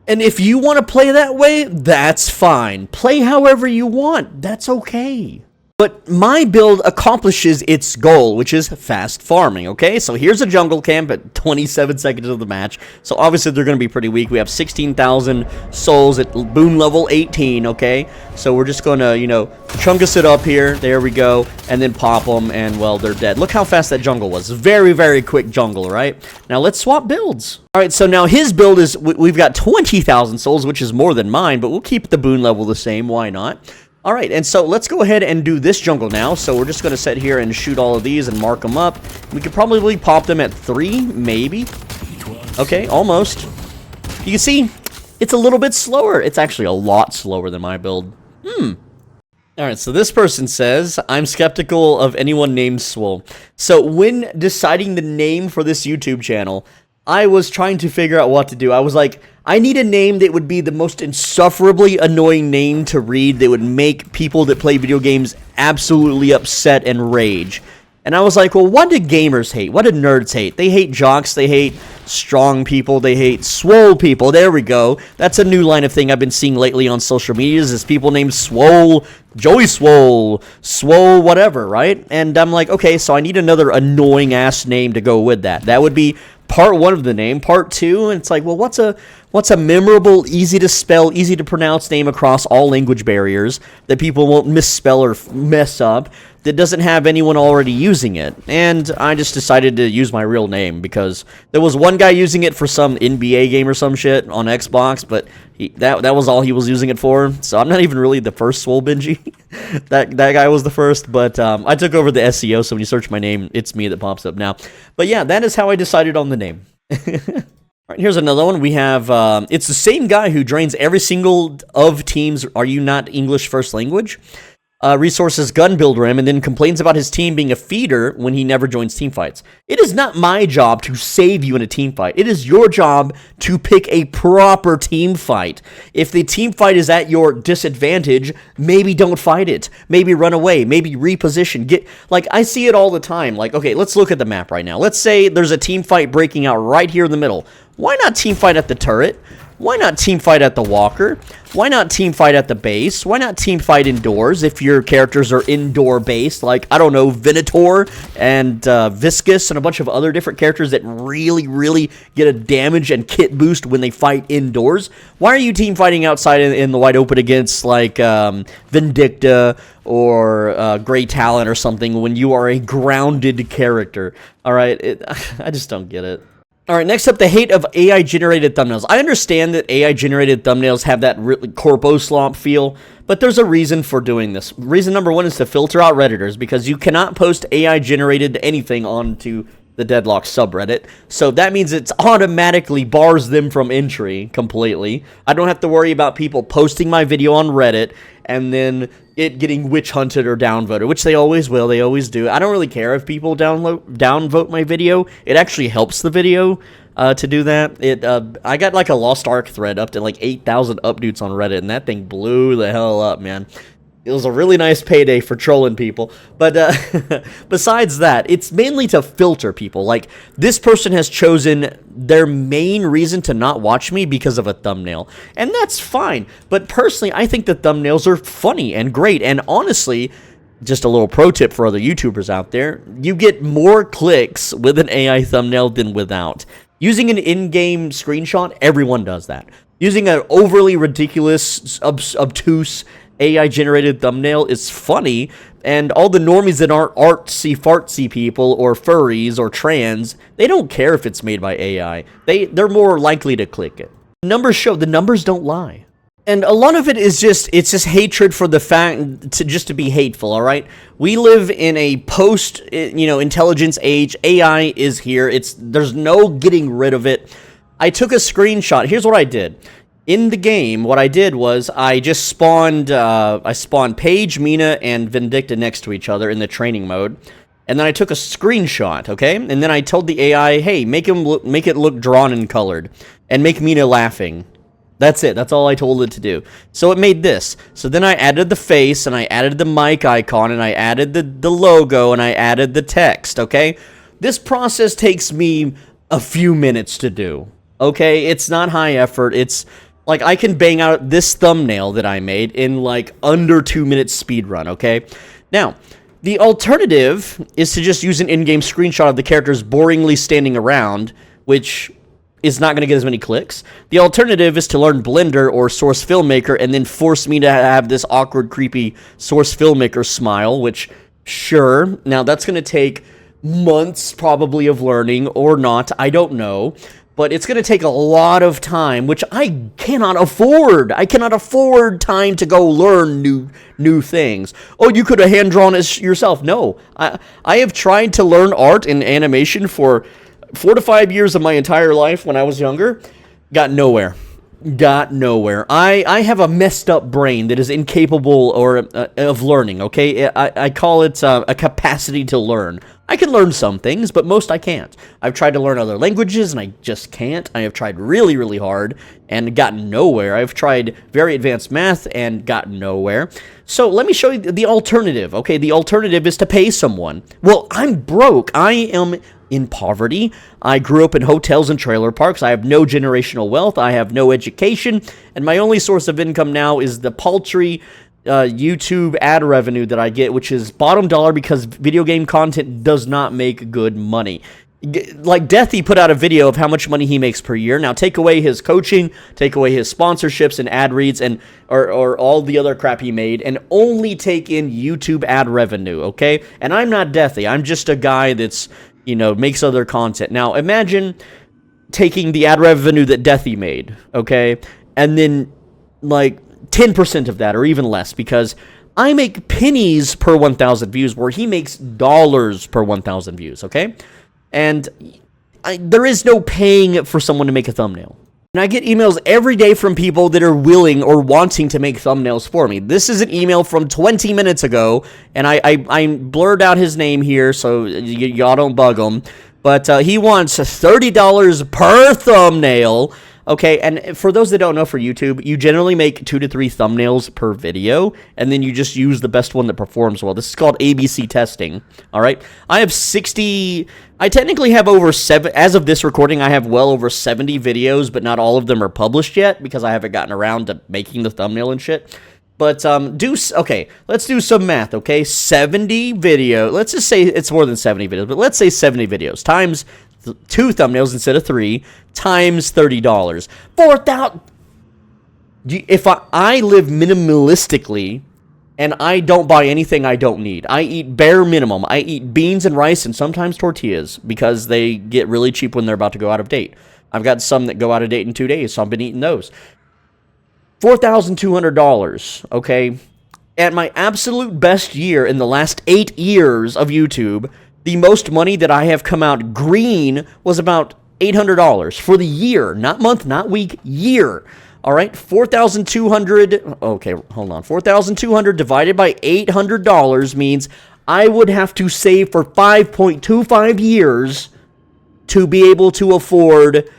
And if you want to play that way, that's fine. Play however you want. That's okay. But my build accomplishes its goal, which is fast farming, okay? So here's a jungle camp at 27 seconds of the match. So obviously they're going to be pretty weak. We have 16,000 souls at boon level 18, okay? So we're just going to, you know, chungus it up here. There we go. And then pop them, and, well, they're dead. Look how fast that jungle was. Very, very quick jungle, right? Now let's swap builds. All right, so now his build is, we've got 20,000 souls, which is more than mine, but we'll keep the boon level the same. Why not? All right, and so let's go ahead and do this jungle now. So we're just going to sit here and shoot all of these and mark them up. We could probably pop them at 3, maybe. Okay, almost. You can see, it's a little bit slower. It's actually a lot slower than my build. All right, so this person says, I'm skeptical of anyone named Swole. So when deciding the name for this YouTube channel, I was trying to figure out what to do. I was like, I need a name that would be the most insufferably annoying name to read that would make people that play video games absolutely upset and rage. And I was like, well, what do gamers hate? What do nerds hate? They hate jocks, they hate strong people, they hate swole people. There we go. That's a new line of thing I've been seeing lately on social medias is people named Swole, Joey Swole, Swole, whatever, right? And I'm like, okay, so I need another annoying-ass name to go with that. That would be part 1 of the name. Part 2, and it's like, well, what's a memorable, easy to spell, easy to pronounce name across all language barriers that people won't misspell or mess up, that doesn't have anyone already using it? And I just decided to use my real name because there was one guy using it for some NBA game or some shit on Xbox, but that was all he was using it for. So I'm not even really the first Swole Benji. that guy was the first, but I took over the SEO, so when you search my name, it's me that pops up now. But yeah, that is how I decided on the name. All right, here's another one. We have, it's the same guy who drains every single of teams. Are you not English first language? Resources gun builder him and then complains about his team being a feeder when he never joins team fights. It is not my job to save you in a team fight. It is your job to pick a proper team fight. If the team fight is at your disadvantage, maybe don't fight it. Maybe run away. Maybe reposition. Like, I see it all the time. Like, okay, let's look at the map right now. Let's say there's a team fight breaking out right here in the middle. Why not team fight at the turret? Why not team fight at the walker? Why not team fight at the base? Why not team fight indoors if your characters are indoor based? Like, I don't know, Venator and Viscous and a bunch of other different characters that really, really get a damage and kit boost when they fight indoors. Why are you team fighting outside in the wide open against, like, Vindicta or Grey Talon or something when you are a grounded character? All right, I just don't get it. All right, next up, the hate of AI-generated thumbnails. I understand that AI-generated thumbnails have that corpo slomp feel, but there's a reason for doing this. Reason number 1 is to filter out Redditors, because you cannot post AI-generated anything onto the Deadlock subreddit, so that means it automatically bars them from entry completely. I don't have to worry about people posting my video on Reddit and then it getting witch hunted or downvoted, which they always will, they always do. I don't really care if people downvote my video. It actually helps the video to do that. I got like a Lost Ark thread up to like 8,000 updates on Reddit, and that thing blew the hell up, man. It was a really nice payday for trolling people. But besides that, it's mainly to filter people. Like, this person has chosen their main reason to not watch me because of a thumbnail. And that's fine. But personally, I think the thumbnails are funny and great. And honestly, just a little pro tip for other YouTubers out there, you get more clicks with an AI thumbnail than without. Using an in-game screenshot, everyone does that. Using an overly ridiculous, obtuse AI-generated thumbnail is funny, and all the normies that aren't artsy-fartsy people or furries or trans, they don't care if it's made by AI. They're more likely to click it. Numbers show, the numbers don't lie. And a lot of it is just hatred for the fact to be hateful, all right? We live in a post, intelligence age. AI is here. There's no getting rid of it. I took a screenshot. Here's what I did. In the game, what I did was I just spawned Paige, Mina, and Vindicta next to each other in the training mode, and then I took a screenshot, okay? And then I told the AI, hey, make it look drawn and colored, and make Mina laughing. That's it. That's all I told it to do. So it made this. So then I added the face, and I added the mic icon, and I added the logo, and I added the text, okay? This process takes me a few minutes to do, okay? It's not high effort. It's Like, I can bang out this thumbnail that I made in, like, under 2 minutes speed run, okay? Now, the alternative is to just use an in-game screenshot of the characters boringly standing around, which is not going to get as many clicks. The alternative is to learn Blender or Source Filmmaker and then force me to have this awkward, creepy Source Filmmaker smile, which, sure, now that's going to take months probably of learning or not, I don't know. But it's going to take a lot of time, which I cannot afford. I cannot afford time to go learn new things. Oh, you could have hand-drawn it yourself. No. I have tried to learn art and animation for 4 to 5 years of my entire life when I was younger. Got nowhere. I have a messed up brain that is incapable of learning, okay? I call it a capacity to learn. I can learn some things, but most I can't. I've tried to learn other languages, and I just can't. I have tried really, really hard and gotten nowhere. I've tried very advanced math and gotten nowhere. So let me show you the alternative, okay? The alternative is to pay someone. Well, I'm broke. I am in poverty. I grew up in hotels and trailer parks. I have no generational wealth. I have no education. And my only source of income now is the paltry YouTube ad revenue that I get, which is bottom dollar because video game content does not make good money. Like Deathy put out a video of how much money he makes per year. Now take away his coaching, take away his sponsorships and ad reads and or all the other crap he made, and only take in YouTube ad revenue, okay? And I'm not Deathy. I'm just a guy that's, you know, makes other content. Now imagine taking the ad revenue that Deathy made, okay? And then like 10% of that, or even less, because I make pennies per 1,000 views, where he makes dollars per 1,000 views, okay? And there is no paying for someone to make a thumbnail. And I get emails every day from people that are willing or wanting to make thumbnails for me. This is an email from 20 minutes ago, and I blurred out his name here, so y'all don't bug him. But he wants $30 per thumbnail. Okay, and for those that don't know, for YouTube, you generally make 2 to 3 thumbnails per video, and then you just use the best one that performs well. This is called ABC testing, all right? I technically have over 7, as of this recording, I have well over 70 videos, but not all of them are published yet, because I haven't gotten around to making the thumbnail and shit. But, okay, let's do some math, okay? 70 video, let's just say it's more than 70 videos, but let's say 70 videos times 2 thumbnails instead of 3 times $30. 4,000. If I live minimalistically and I don't buy anything I don't need, I eat bare minimum. I eat beans and rice and sometimes tortillas because they get really cheap when they're about to go out of date. I've got some that go out of date in 2 days, so I've been eating those. $4,200, okay? At my absolute best year in the last 8 years of YouTube, the most money that I have come out green was about $800 for the year. Not month, not week, year. All right, 4,200. Okay, hold on. 4,200 divided by $800 means I would have to save for 5.25 years to be able to afford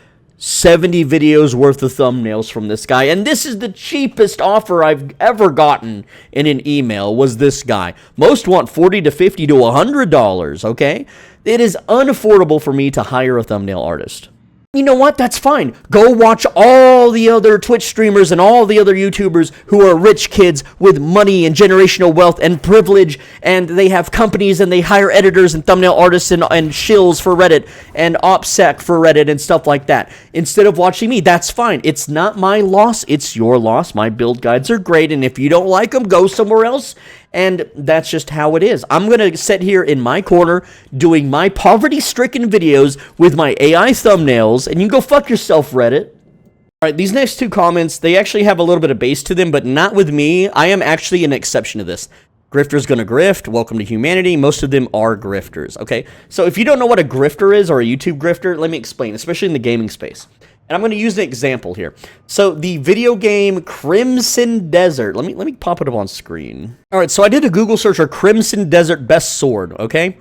70 videos worth of thumbnails from this guy. And this is the cheapest offer I've ever gotten in an email, was this guy. Most want $40 to $50 to $100, okay? It is unaffordable for me to hire a thumbnail artist. You know what? That's fine. Go watch all the other Twitch streamers and all the other YouTubers who are rich kids with money and generational wealth and privilege, and they have companies and they hire editors and thumbnail artists and shills for Reddit and OPSEC for Reddit and stuff like that. Instead of watching me, that's fine. It's not my loss. It's your loss. My build guides are great, and if you don't like them, go somewhere else. And that's just how it is. I'm going to sit here in my corner doing my poverty-stricken videos with my AI thumbnails, and you can go fuck yourself, Reddit. All right, these next 2 comments, they actually have a little bit of base to them, but not with me. I am actually an exception to this. Grifter's gonna grift. Welcome to humanity. Most of them are grifters, okay? So if you don't know what a grifter is, or a YouTube grifter, let me explain, especially in the gaming space. And I'm going to use an example here. So the video game Crimson Desert. Let me pop it up on screen. All right, so I did a Google search for Crimson Desert best sword, okay?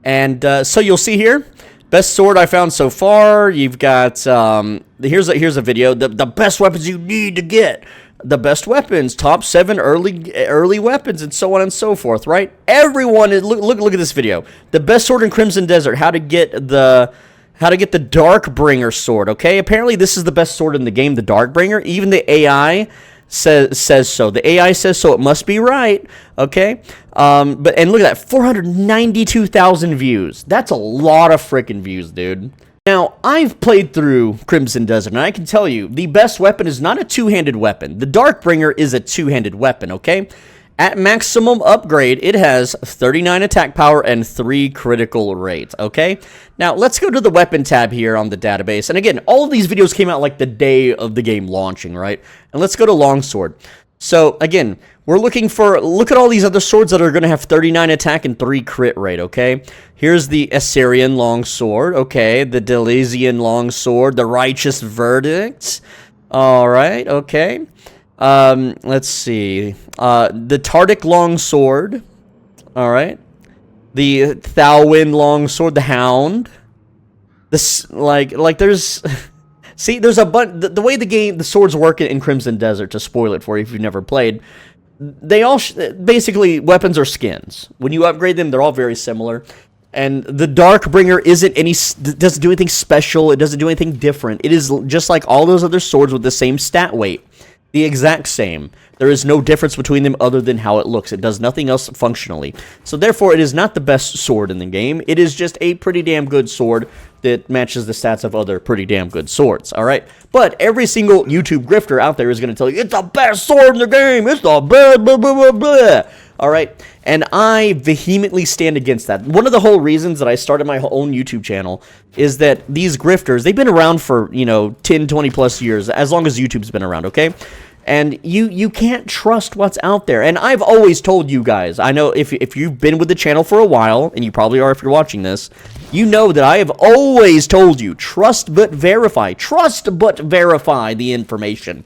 And so you'll see here, best sword I found so far. You've got here's a video. The best weapons you need to get. The best weapons, top 7 early weapons, and so on and so forth, right? Everyone, look at this video. The best sword in Crimson Desert. How to get the how to get the Darkbringer sword, okay? Apparently this is the best sword in the game, the Darkbringer. Even the AI says so. The AI says so, it must be right, okay? And look at that, 492,000 views. That's a lot of freaking views, dude. Now, I've played through Crimson Desert, and I can tell you, the best weapon is not a two-handed weapon. The Darkbringer is a two-handed weapon, okay? At maximum upgrade, it has 39 attack power and 3 critical rate, okay? Now, let's go to the weapon tab here on the database. And again, all of these videos came out like the day of the game launching, right? And let's go to Longsword. So, again, we're looking for, look at all these other swords that are going to have 39 attack and 3 crit rate, okay? Here's the Assyrian Longsword, okay? The Delesian Longsword, the Righteous Verdict. All right, okay. Let's see. The Tardic Longsword. All right. The Thowin Longsword, the Hound. This, like there's... See, there's a bunch... The way the swords work in Crimson Desert, to spoil it for you if you've never played, they all... basically, weapons are skins. When you upgrade them, they're all very similar. And the Darkbringer doesn't do anything special. It doesn't do anything different. It is just like all those other swords with the same stat weight. The exact same. There is no difference between them other than how it looks. It does nothing else functionally. So therefore, it is not the best sword in the game. It is just a pretty damn good sword that matches the stats of other pretty damn good swords, alright? But every single YouTube grifter out there is going to tell you, it's the best sword in the game! It's the best, blah, blah, blah, blah! Alright? And I vehemently stand against that. One of the whole reasons that I started my own YouTube channel is that these grifters, they've been around for, 10, 20 plus years, as long as YouTube's been around, okay? And you can't trust what's out there. And I've always told you guys, I know if you've been with the channel for a while, and you probably are if you're watching this, you know that I have always told you, trust but verify. Trust but verify the information.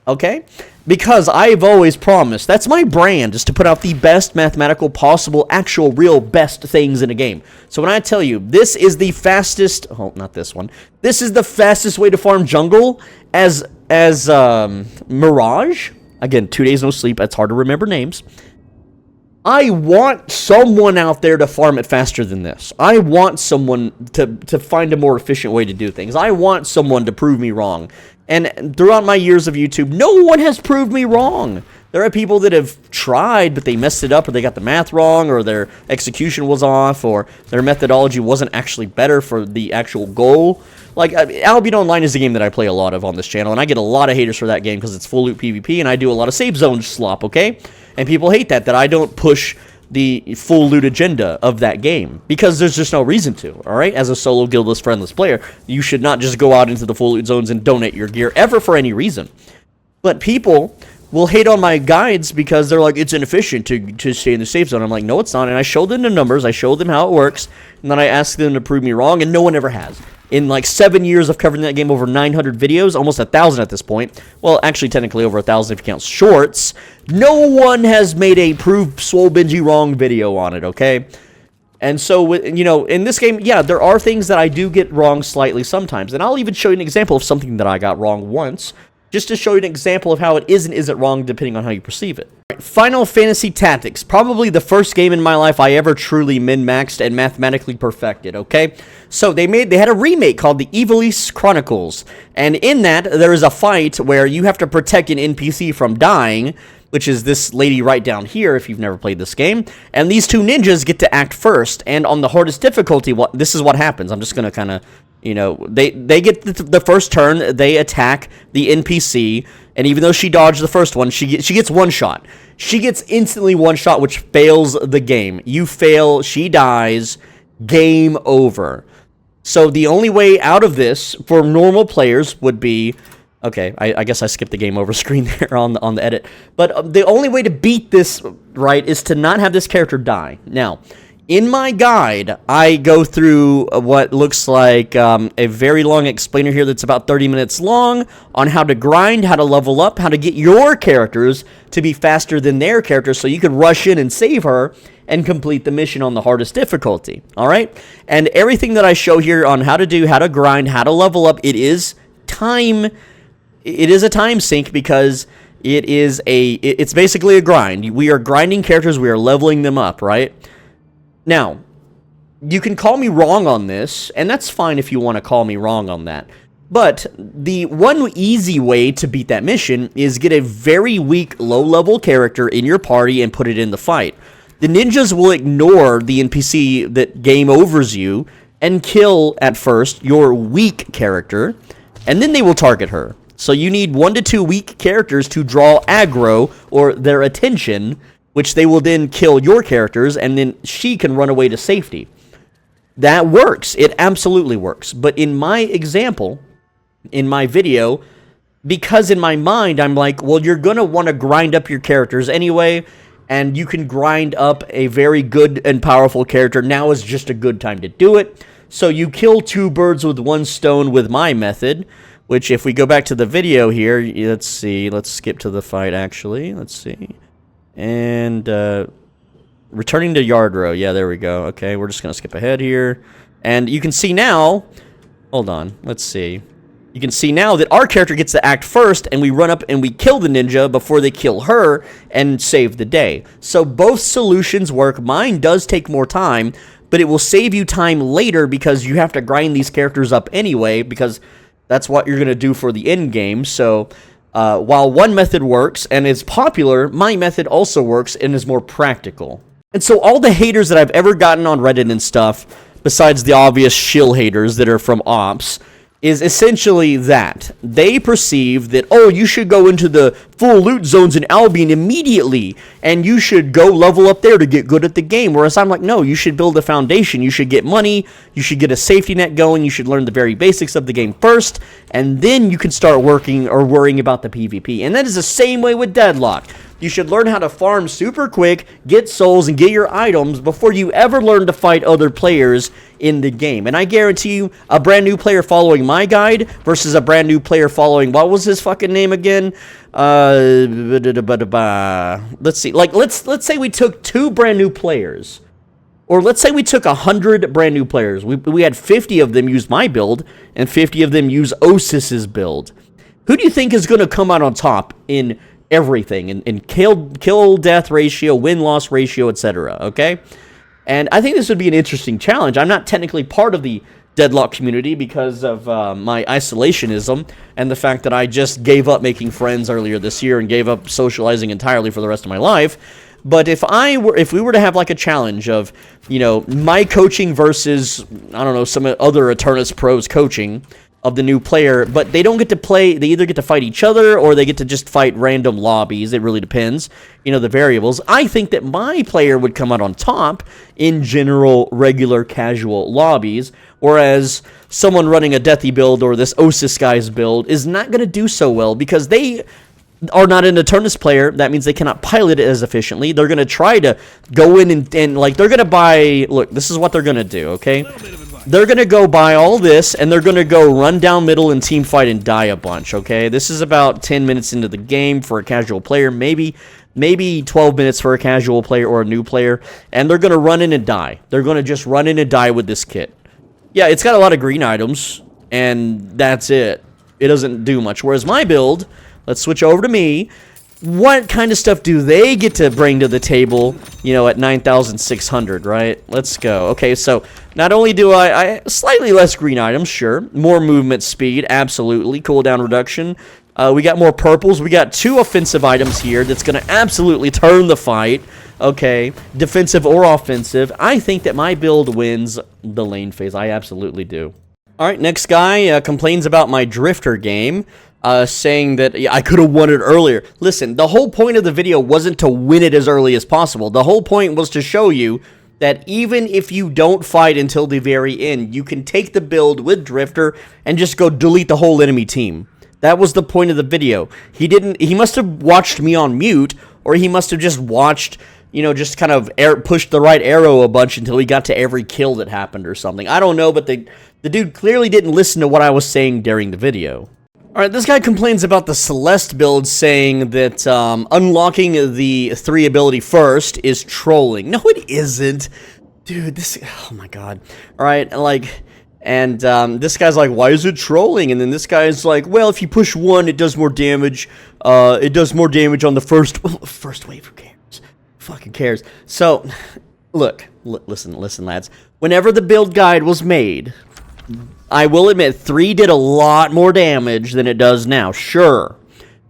Okay? Because I've always promised, that's my brand, is to put out the best mathematical possible, actual, real best things in a game. So when I tell you, this is the fastest, oh, not this one, this is the fastest way to farm jungle as Mirage, again, 2 days no sleep, it's hard to remember names. I want someone out there to farm it faster than this. I want someone to find a more efficient way to do things. I want someone to prove me wrong. And throughout my years of YouTube, no one has proved me wrong. There are people that have tried, but they messed it up, or they got the math wrong, or their execution was off, or their methodology wasn't actually better for the actual goal. Like, Albion Online is a game that I play a lot of on this channel, and I get a lot of haters for that game because it's full loot PvP, and I do a lot of save zone slop, okay? And people hate that I don't push the full loot agenda of that game, because there's just no reason to, alright? As a solo guildless friendless player, you should not just go out into the full loot zones and donate your gear ever for any reason. But people will hate on my guides because they're like, it's inefficient to stay in the safe zone. I'm like, no, it's not. And I show them the numbers, I show them how it works, and then I ask them to prove me wrong, and no one ever has. In like 7 years of covering that game, over 900 videos, almost 1,000 at this point. Well, actually, technically over 1,000 if you count shorts. No one has made a prove Swole Benji wrong video on it, okay? And so, in this game, yeah, there are things that I do get wrong slightly sometimes. And I'll even show you an example of something that I got wrong once, just to show you an example of how it is and isn't wrong depending on how you perceive it. Final Fantasy Tactics, probably the first game in my life I ever truly min-maxed and mathematically perfected, okay? So they had a remake called the Evilise Chronicles, and in that there is a fight where you have to protect an NPC from dying, which is this lady right down here if you've never played this game, and these two ninjas get to act first, and on the hardest difficulty, this is what happens. I'm just going to kind of, they get the first turn, they attack the NPC, and even though she dodged the first one, she gets one shot. She gets instantly one shot, which fails the game. You fail, she dies, game over. So the only way out of this for normal players would be, okay, I guess I skipped the game over screen there on the edit, but the only way to beat this, right, is to not have this character die. Now, in my guide, I go through what looks like a very long explainer here that's about 30 minutes long on how to grind, how to level up, how to get your characters to be faster than their characters so you can rush in and save her and complete the mission on the hardest difficulty, all right? And everything that I show here on how to do, how to grind, how to level up, it is a time sink because it's basically a grind. We are grinding characters, we are leveling them up, right? Now, you can call me wrong on this, and that's fine if you want to call me wrong on that. But the one easy way to beat that mission is get a very weak, low-level character in your party and put it in the fight. The ninjas will ignore the NPC that game overs you and kill, at first, your weak character, and then they will target her. So you need 1 to 2 weak characters to draw aggro, or their attention, which they will then kill your characters, and then she can run away to safety. That works. It absolutely works. But in my example, in my video, because in my mind, I'm like, well, you're going to want to grind up your characters anyway, and you can grind up a very good and powerful character. Now is just a good time to do it. So you kill 2 birds with 1 stone with my method, which if we go back to the video here, let's see, let's skip to the fight actually, let's see. And returning to yard row, yeah, there we go. Okay, we're just going to skip ahead here. And you can see now, hold on, let's see. You can see now that our character gets to act first, and we run up and we kill the ninja before they kill her and save the day. So both solutions work. Mine does take more time, but it will save you time later because you have to grind these characters up anyway, because that's what you're going to do for the end game. So while one method works and is popular, my method also works and is more practical. And so all the haters that I've ever gotten on Reddit and stuff, besides the obvious shill haters that are from ops, is essentially that they perceive that, oh, you should go into the full loot zones in Albion immediately, and you should go level up there to get good at the game. Whereas I'm like, no, you should build a foundation. You should get money. You should get a safety net going. You should learn the very basics of the game first, and then you can start working or worrying about the PvP. And that is the same way with Deadlock. You should learn how to farm super quick, get souls, and get your items before you ever learn to fight other players in the game. And I guarantee you, a brand new player following my guide versus a brand new player following, what was his fucking name again? Let's see. Like, let's say we took 2 brand new players. Or let's say we took 100 brand new players. We had 50 of them use my build, and 50 of them use Osis's build. Who do you think is going to come out on top in everything, in kill death ratio, win-loss ratio, etc., okay? And I think this would be an interesting challenge. I'm not technically part of the Deadlock community because of my isolationism and the fact that I just gave up making friends earlier this year and gave up socializing entirely for the rest of my life. But if we were to have like a challenge of, you know, my coaching versus, I don't know, some other eternus pros coaching of the new player, but they don't get to play, they either get to fight each other or they get to just fight random lobbies. It really depends, you know, the variables. I think that my player would come out on top in general, regular, casual lobbies, whereas someone running a Deathy build or this Osis guy's build is not going to do so well because they are not an Eternus player. That means they cannot pilot it as efficiently. They're going to try to go in and like, they're going to buy, look, this is what they're going to do, okay? They're going to go buy all this, and they're going to go run down middle and team fight and die a bunch, okay? This is about 10 minutes into the game for a casual player, maybe 12 minutes for a casual player or a new player, and they're going to run in and die. They're going to just run in and die with this kit. Yeah, it's got a lot of green items, and that's it. It doesn't do much. Whereas my build, let's switch over to me. What kind of stuff do they get to bring to the table, you know, at 9,600, right? Let's go. Okay, so not only do I slightly less green items, sure. More movement speed, absolutely. Cooldown reduction. We got more purples. We got 2 offensive items here that's going to absolutely turn the fight. Okay, defensive or offensive. I think that my build wins the lane phase. I absolutely do. All right, next guy complains about my drifter game. Saying that I could have won it earlier. Listen, the whole point of the video wasn't to win it as early as possible. The whole point was to show you that even if you don't fight until the very end, you can take the build with Drifter and just go delete the whole enemy team. That was the point of the video. He must have watched me on mute, or he must have just watched, you know, just kind of pushed the right arrow a bunch until he got to every kill that happened or something. I don't know, but the dude clearly didn't listen to what I was saying during the video. Alright, this guy complains about the Celeste build, saying that unlocking the 3 ability first is trolling. No, it isn't. Dude, this... Oh my god. Alright, like... And this guy's like, why is it trolling? And then this guy's like, well, if you push 1, it does more damage. It does more damage on the first wave. Who cares? Fucking cares. So, look, listen, lads. Whenever the build guide was made, I will admit 3 did a lot more damage than it does now, sure.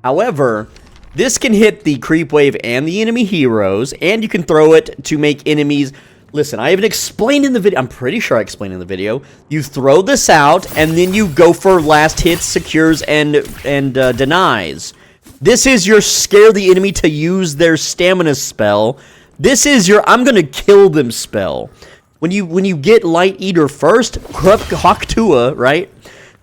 However, this can hit the creep wave and the enemy heroes, and you can throw it to make enemies... Listen, I even explained in the video, I'm pretty sure I explained in the video, you throw this out, and then you go for last hits, secures, and denies. This is your scare the enemy to use their stamina spell. This is your I'm gonna kill them spell. When you get Light Eater first, Haktua, right?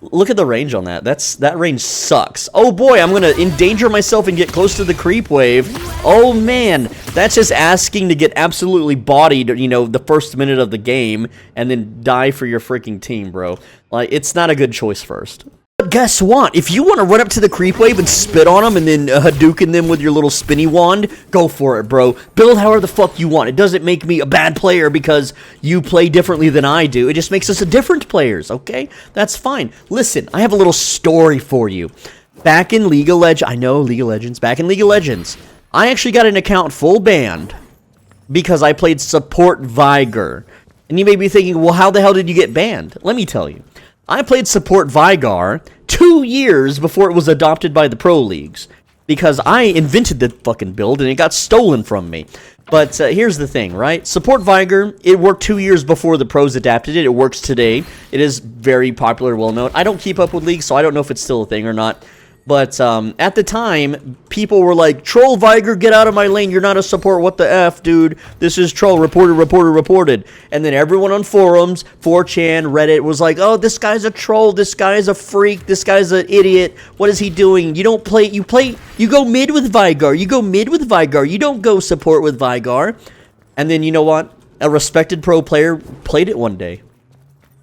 Look at the range on that. That range sucks. Oh boy, I'm gonna endanger myself and get close to the creep wave. Oh man, that's just asking to get absolutely bodied, you know, the first minute of the game and then die for your freaking team, bro. Like, it's not a good choice first. But guess what? If you want to run up to the creep wave and spit on them and then Hadouken them with your little spinny wand, go for it, bro. Build however the fuck you want. It doesn't make me a bad player because you play differently than I do. It just makes us a different players, okay? That's fine. Listen, I have a little story for you. Back in League of Legends, I know League of Legends, back in League of Legends, I actually got an account full banned because I played support Viger. And you may be thinking, well, how the hell did you get banned? Let me tell you. I played support Vigar 2 years before it was adopted by the pro leagues because I invented the fucking build and it got stolen from me. But here's the thing, right? Support Vigar, it worked 2 years before the pros adapted it. It works today. It is very popular, well known. I don't keep up with leagues, so I don't know if it's still a thing or not. But at the time, people were like, Troll Vigar, get out of my lane. You're not a support. What the F, dude? This is troll. Reported. And then everyone on forums, 4chan, Reddit, was like, oh, this guy's a troll. This guy's a freak. This guy's an idiot. What is he doing? You don't play. You go mid with Vigar. You don't go support with Vigar. And then you know what? A respected pro player played it one day.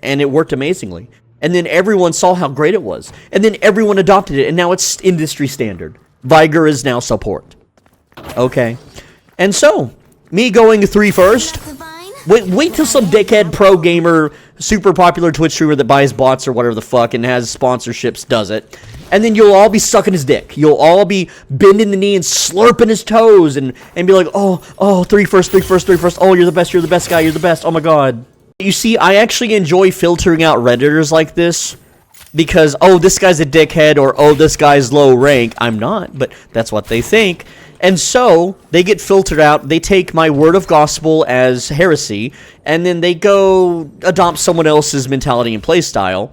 And it worked amazingly. And then everyone saw how great it was. And then everyone adopted it, and now it's industry standard. Vigar is now support. Okay. And so, me going 3 first. Wait till some dickhead pro gamer, super popular Twitch streamer that buys bots or whatever the fuck and has sponsorships does it. And then you'll all be sucking his dick. You'll all be bending the knee and slurping his toes and be like, oh, 3 first. Oh, you're the best guy, you're the best. Oh my god. You see, I actually enjoy filtering out Redditors like this because, oh, this guy's a dickhead or, oh, this guy's low rank. I'm not, but that's what they think. And so, they get filtered out, they take my word of gospel as heresy, and then they go adopt someone else's mentality and playstyle,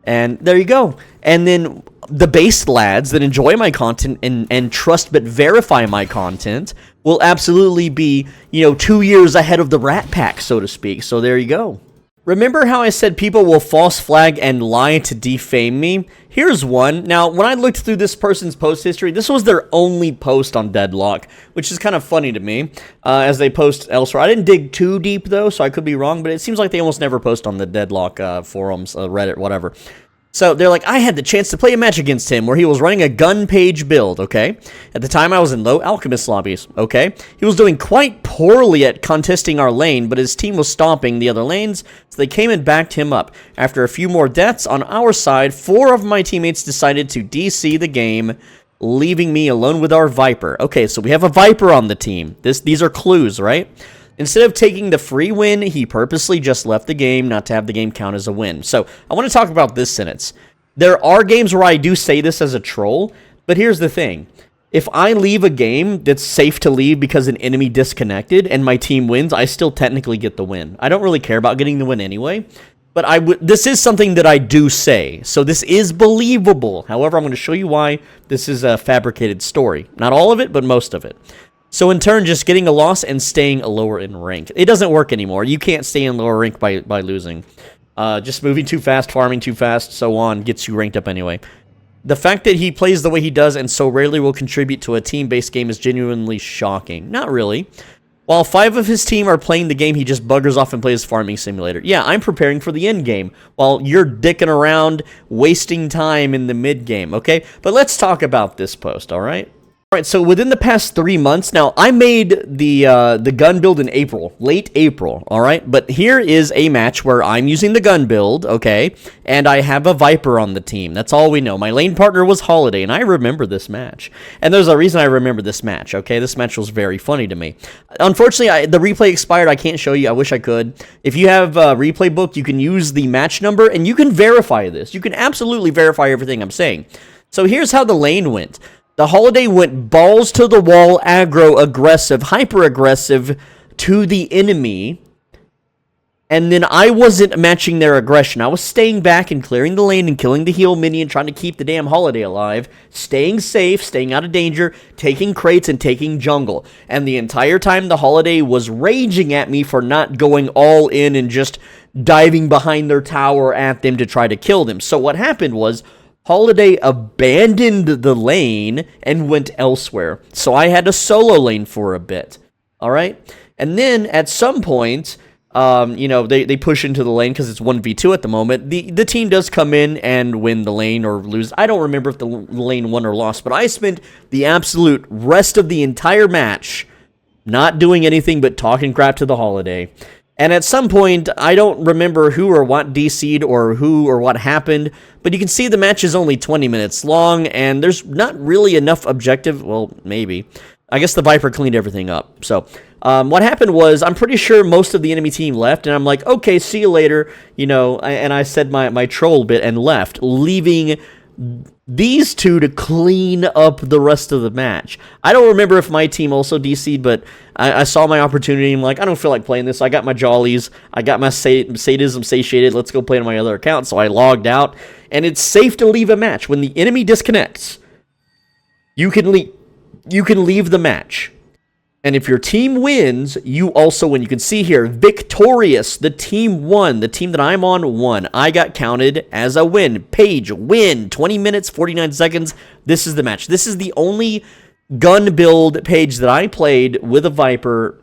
and there you go. And then the base lads that enjoy my content and trust but verify my content will absolutely be, 2 years ahead of the Rat Pack, so to speak. So there you go. Remember how I said people will false flag and lie to defame me? Here's one. Now, when I looked through this person's post history, this was their only post on Deadlock, which is kind of funny to me, as they post elsewhere. I didn't dig too deep, though, so I could be wrong, but it seems like they almost never post on the Deadlock forums, Reddit, whatever. So they're like, I had the chance to play a match against him where he was running a gun page build, okay? At the time, I was in low alchemist lobbies, okay? He was doing quite poorly at contesting our lane, but his team was stomping the other lanes, so they came and backed him up. After a few more deaths on our side, 4 of my teammates decided to DC the game, leaving me alone with our Viper. Okay, so we have a Viper on the team. These are clues, right? Instead of taking the free win, he purposely just left the game, not to have the game count as a win. So, I want to talk about this sentence. There are games where I do say this as a troll, but here's the thing. If I leave a game that's safe to leave because an enemy disconnected and my team wins, I still technically get the win. I don't really care about getting the win anyway, but this is something that I do say, so this is believable. However, I'm going to show you why this is a fabricated story. Not all of it, but most of it. So in turn, just getting a loss and staying lower in rank. It doesn't work anymore. You can't stay in lower rank by losing. Just moving too fast, farming too fast, so on, gets you ranked up anyway. The fact that he plays the way he does and so rarely will contribute to a team-based game is genuinely shocking. Not really. While 5 of his team are playing the game, he just buggers off and plays Farming Simulator. Yeah, I'm preparing for the end game, while you're dicking around, wasting time in the mid-game, okay? But let's talk about this post, alright? All right, so within the past 3 months, now I made the gun build in April, late April, all right? But here is a match where I'm using the gun build, okay? And I have a Viper on the team. That's all we know. My lane partner was Holiday, and I remember this match. And there's a reason I remember this match, okay? This match was very funny to me. Unfortunately, the replay expired. I can't show you. I wish I could. If you have a replay book, you can use the match number, and you can verify this. You can absolutely verify everything I'm saying. So here's how the lane went. The Holiday went balls to the wall, aggro, aggressive, hyper-aggressive to the enemy. And then I wasn't matching their aggression. I was staying back and clearing the lane and killing the heal minion, trying to keep the damn Holiday alive, staying safe, staying out of danger, taking crates, and taking jungle. And the entire time, the Holiday was raging at me for not going all in and just diving behind their tower at them to try to kill them. So what happened was, Holiday abandoned the lane and went elsewhere. So I had a solo lane for a bit. All right? And then at some point, you know, they push into the lane because it's 1v2 at the moment. The team does come in and win the lane or lose. I don't remember if the lane won or lost, but I spent the absolute rest of the entire match not doing anything but talking crap to the Holiday. And at some point, I don't remember who or what DC'd or who or what happened, but you can see the match is only 20 minutes long, and there's not really enough objective. Well, maybe. I guess the Viper cleaned everything up. So, what happened was, I'm pretty sure most of the enemy team left, and I'm like, okay, see you later, you know, and I said my troll bit and left, leaving these two to clean up the rest of the match. I don't remember if my team also DC'd, but I saw my opportunity. I'm like, I don't feel like playing this. I got my jollies. I got my sadism satiated. Let's go play on my other account. So I logged out, and it's safe to leave a match. When the enemy disconnects, you can leave the match. And if your team wins, you also win. You can see here, victorious. The team won. The team that I'm on won. I got counted as a win. Page, win. 20 minutes, 49 seconds. This is the match. This is the only gun build page that I played with a Viper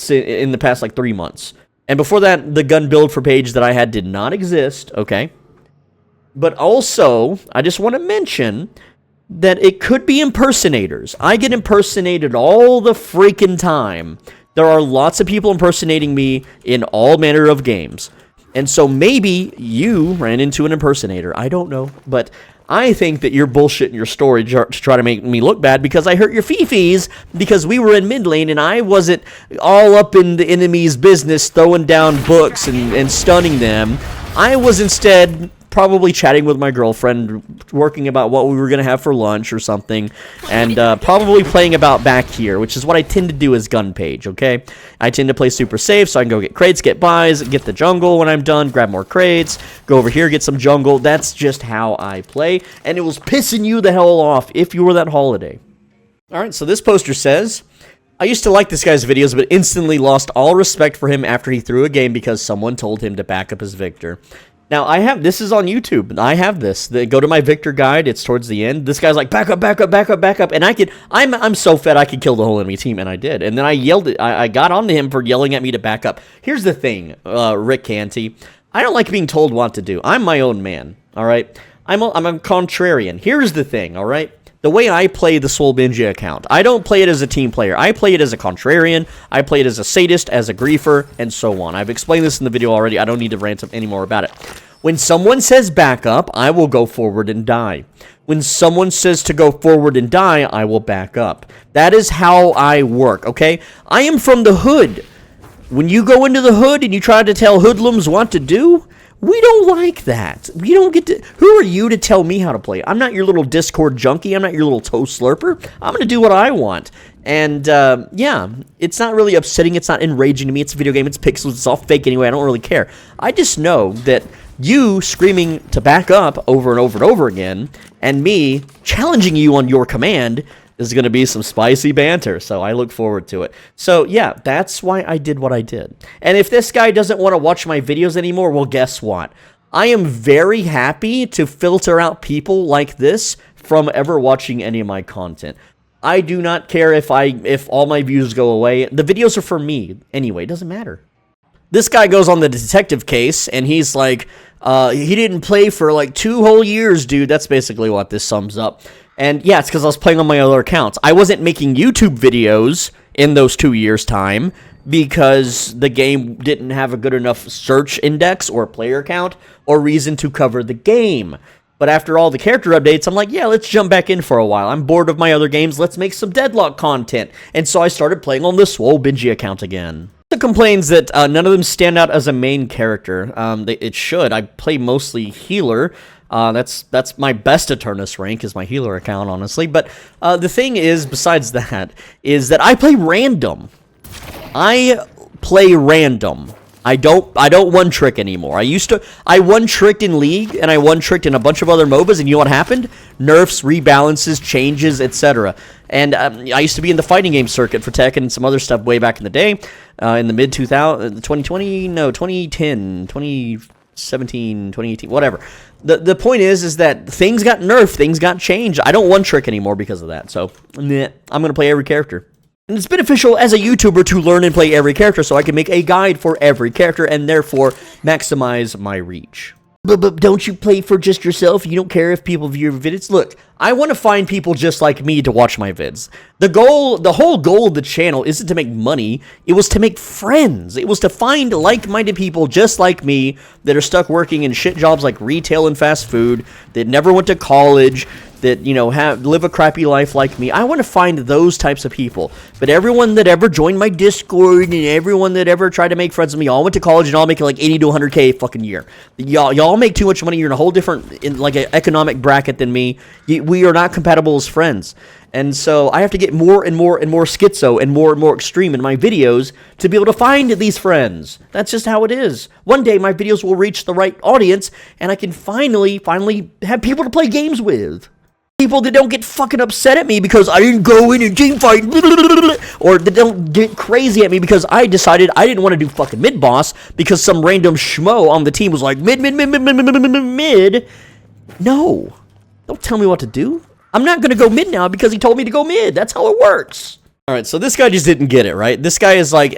in the past, like, 3 months. And before that, the gun build for page that I had did not exist, okay? But also, I just want to mention that it could be impersonators. I get impersonated all the freaking time. There are lots of people impersonating me in all manner of games. And so maybe you ran into an impersonator. I don't know. But I think that you're bullshitting your story to try to make me look bad because I hurt your fifis because we were in mid lane and I wasn't all up in the enemy's business throwing down books and stunning them. I was instead probably chatting with my girlfriend, working about what we were going to have for lunch or something, and probably playing about back here, which is what I tend to do as gun page, okay? I tend to play super safe, so I can go get crates, get buys, get the jungle when I'm done, grab more crates, go over here, get some jungle. That's just how I play, and it was pissing you the hell off if you were that Holiday. Alright, so this poster says, I used to like this guy's videos, but instantly lost all respect for him after he threw a game because someone told him to back up his Victor. Now, this is on YouTube. I have this. Go to my Victor guide. It's towards the end. This guy's like, back up, back up, back up, back up. And I'm so fed I could kill the whole enemy team, and I did. And then I yelled it. I got onto him for yelling at me to back up. Here's the thing, Rick Canty. I don't like being told what to do. I'm my own man, all right? I'm a contrarian. Here's the thing, all right? The way I play the Soul Benji account, I don't play it as a team player. I play it as a contrarian. I play it as a sadist, as a griefer, and so on. I've explained this in the video already. I don't need to rant any more about it. When someone says back up, I will go forward and die. When someone says to go forward and die, I will back up. That is how I work, okay? I am from the hood. When you go into the hood and you try to tell hoodlums what to do, we don't like that. We don't get to... Who are you to tell me how to play? I'm not your little Discord junkie. I'm not your little toe slurper. I'm going to do what I want. And, yeah, it's not really upsetting. It's not enraging to me. It's a video game. It's pixels. It's all fake anyway. I don't really care. I just know that you screaming to back up over and over and over again, and me challenging you on your command is going to be some spicy banter, so I look forward to it. So, yeah, that's why I did what I did. And if this guy doesn't want to watch my videos anymore, well, guess what? I am very happy to filter out people like this from ever watching any of my content. I do not care if all my views go away. The videos are for me anyway. It doesn't matter. This guy goes on the detective case, and he's like, He didn't play for like 2 whole years, dude. That's basically what this sums up. And yeah, it's because I was playing on my other accounts. I wasn't making YouTube videos in those 2 years' time because the game didn't have a good enough search index or player count or reason to cover the game. But after all the character updates, I'm like, yeah, let's jump back in for a while. I'm bored of my other games. Let's make some Deadlock content. And so I started playing on the Swole Benji account again. It complains that none of them stand out as a main character. It should. I play mostly healer. That's my best Eternus rank is my healer account, honestly. But the thing is, besides that, is that I play random. I play random. I don't one trick anymore. I one tricked in League and I one tricked in a bunch of other MOBAs, and you know what happened? Nerfs, rebalances, changes, etc. And I used to be in the fighting game circuit for Tekken and some other stuff way back in the day, in the mid 2017, 2018, whatever. The point is that things got nerfed, things got changed. I don't one trick anymore because of that. So I'm gonna play every character. And it's beneficial as a YouTuber to learn and play every character so I can make a guide for every character and therefore maximize my reach. But don't you play for just yourself? You don't care if people view your vids? Look, I want to find people just like me to watch my vids. The whole goal of the channel isn't to make money. It was to make friends. It was to find like-minded people just like me that are stuck working in shit jobs like retail and fast food, that never went to college, that, you know, live a crappy life like me. I want to find those types of people. But everyone that ever joined my Discord and everyone that ever tried to make friends with me all went to college and all making like 80 to 100K a fucking year. Y'all make too much money. You're in a whole different, like, an economic bracket than me. We are not compatible as friends. And so I have to get more and more and more schizo and more extreme in my videos to be able to find these friends. That's just how it is. One day my videos will reach the right audience and I can finally have people to play games with. People that don't get fucking upset at me because I didn't go in and team fight, or that don't get crazy at me because I decided I didn't want to do fucking mid boss because some random schmo on the team was like mid. No, don't tell me what to do. I'm not gonna go mid now because he told me to go mid. That's how it works. All right, so this guy just didn't get it, right? This guy is like,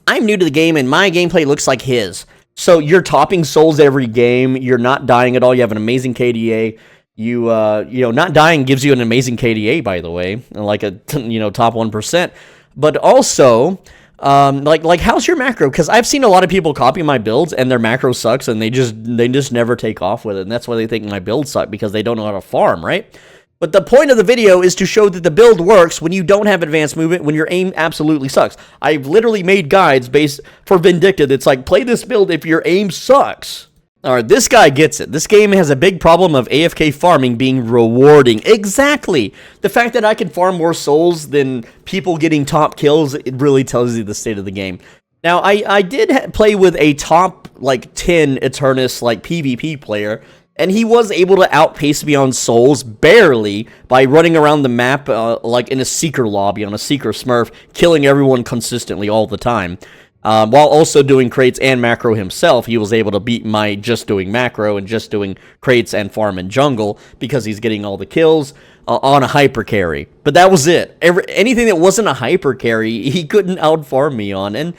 I'm new to the game and my gameplay looks like his. So you're topping souls every game. You're not dying at all. You have an amazing KDA. You know, not dying gives you an amazing KDA, by the way, like a, top 1%. But also, like how's your macro? Because I've seen a lot of people copy my builds and their macro sucks, and they just never take off with it, and that's why they think my builds suck because they don't know how to farm, right? But the point of the video is to show that the build works when you don't have advanced movement, when your aim absolutely sucks. I've literally made guides based for Vindicta that's like, play this build if your aim sucks. Alright, this guy gets it. This game has a big problem of AFK farming being rewarding. Exactly! The fact that I can farm more souls than people getting top kills, it really tells you the state of the game. Now, I did play with a top, 10 Eternus, PvP player, and he was able to outpace me on souls, barely, by running around the map, in a Seeker lobby, on a Seeker Smurf, killing everyone consistently all the time. While also doing crates and macro himself, he was able to beat my just doing macro and just doing crates and farm and jungle because he's getting all the kills on a hyper carry. But that was it. Anything that wasn't a hyper carry, he couldn't outfarm me on. And,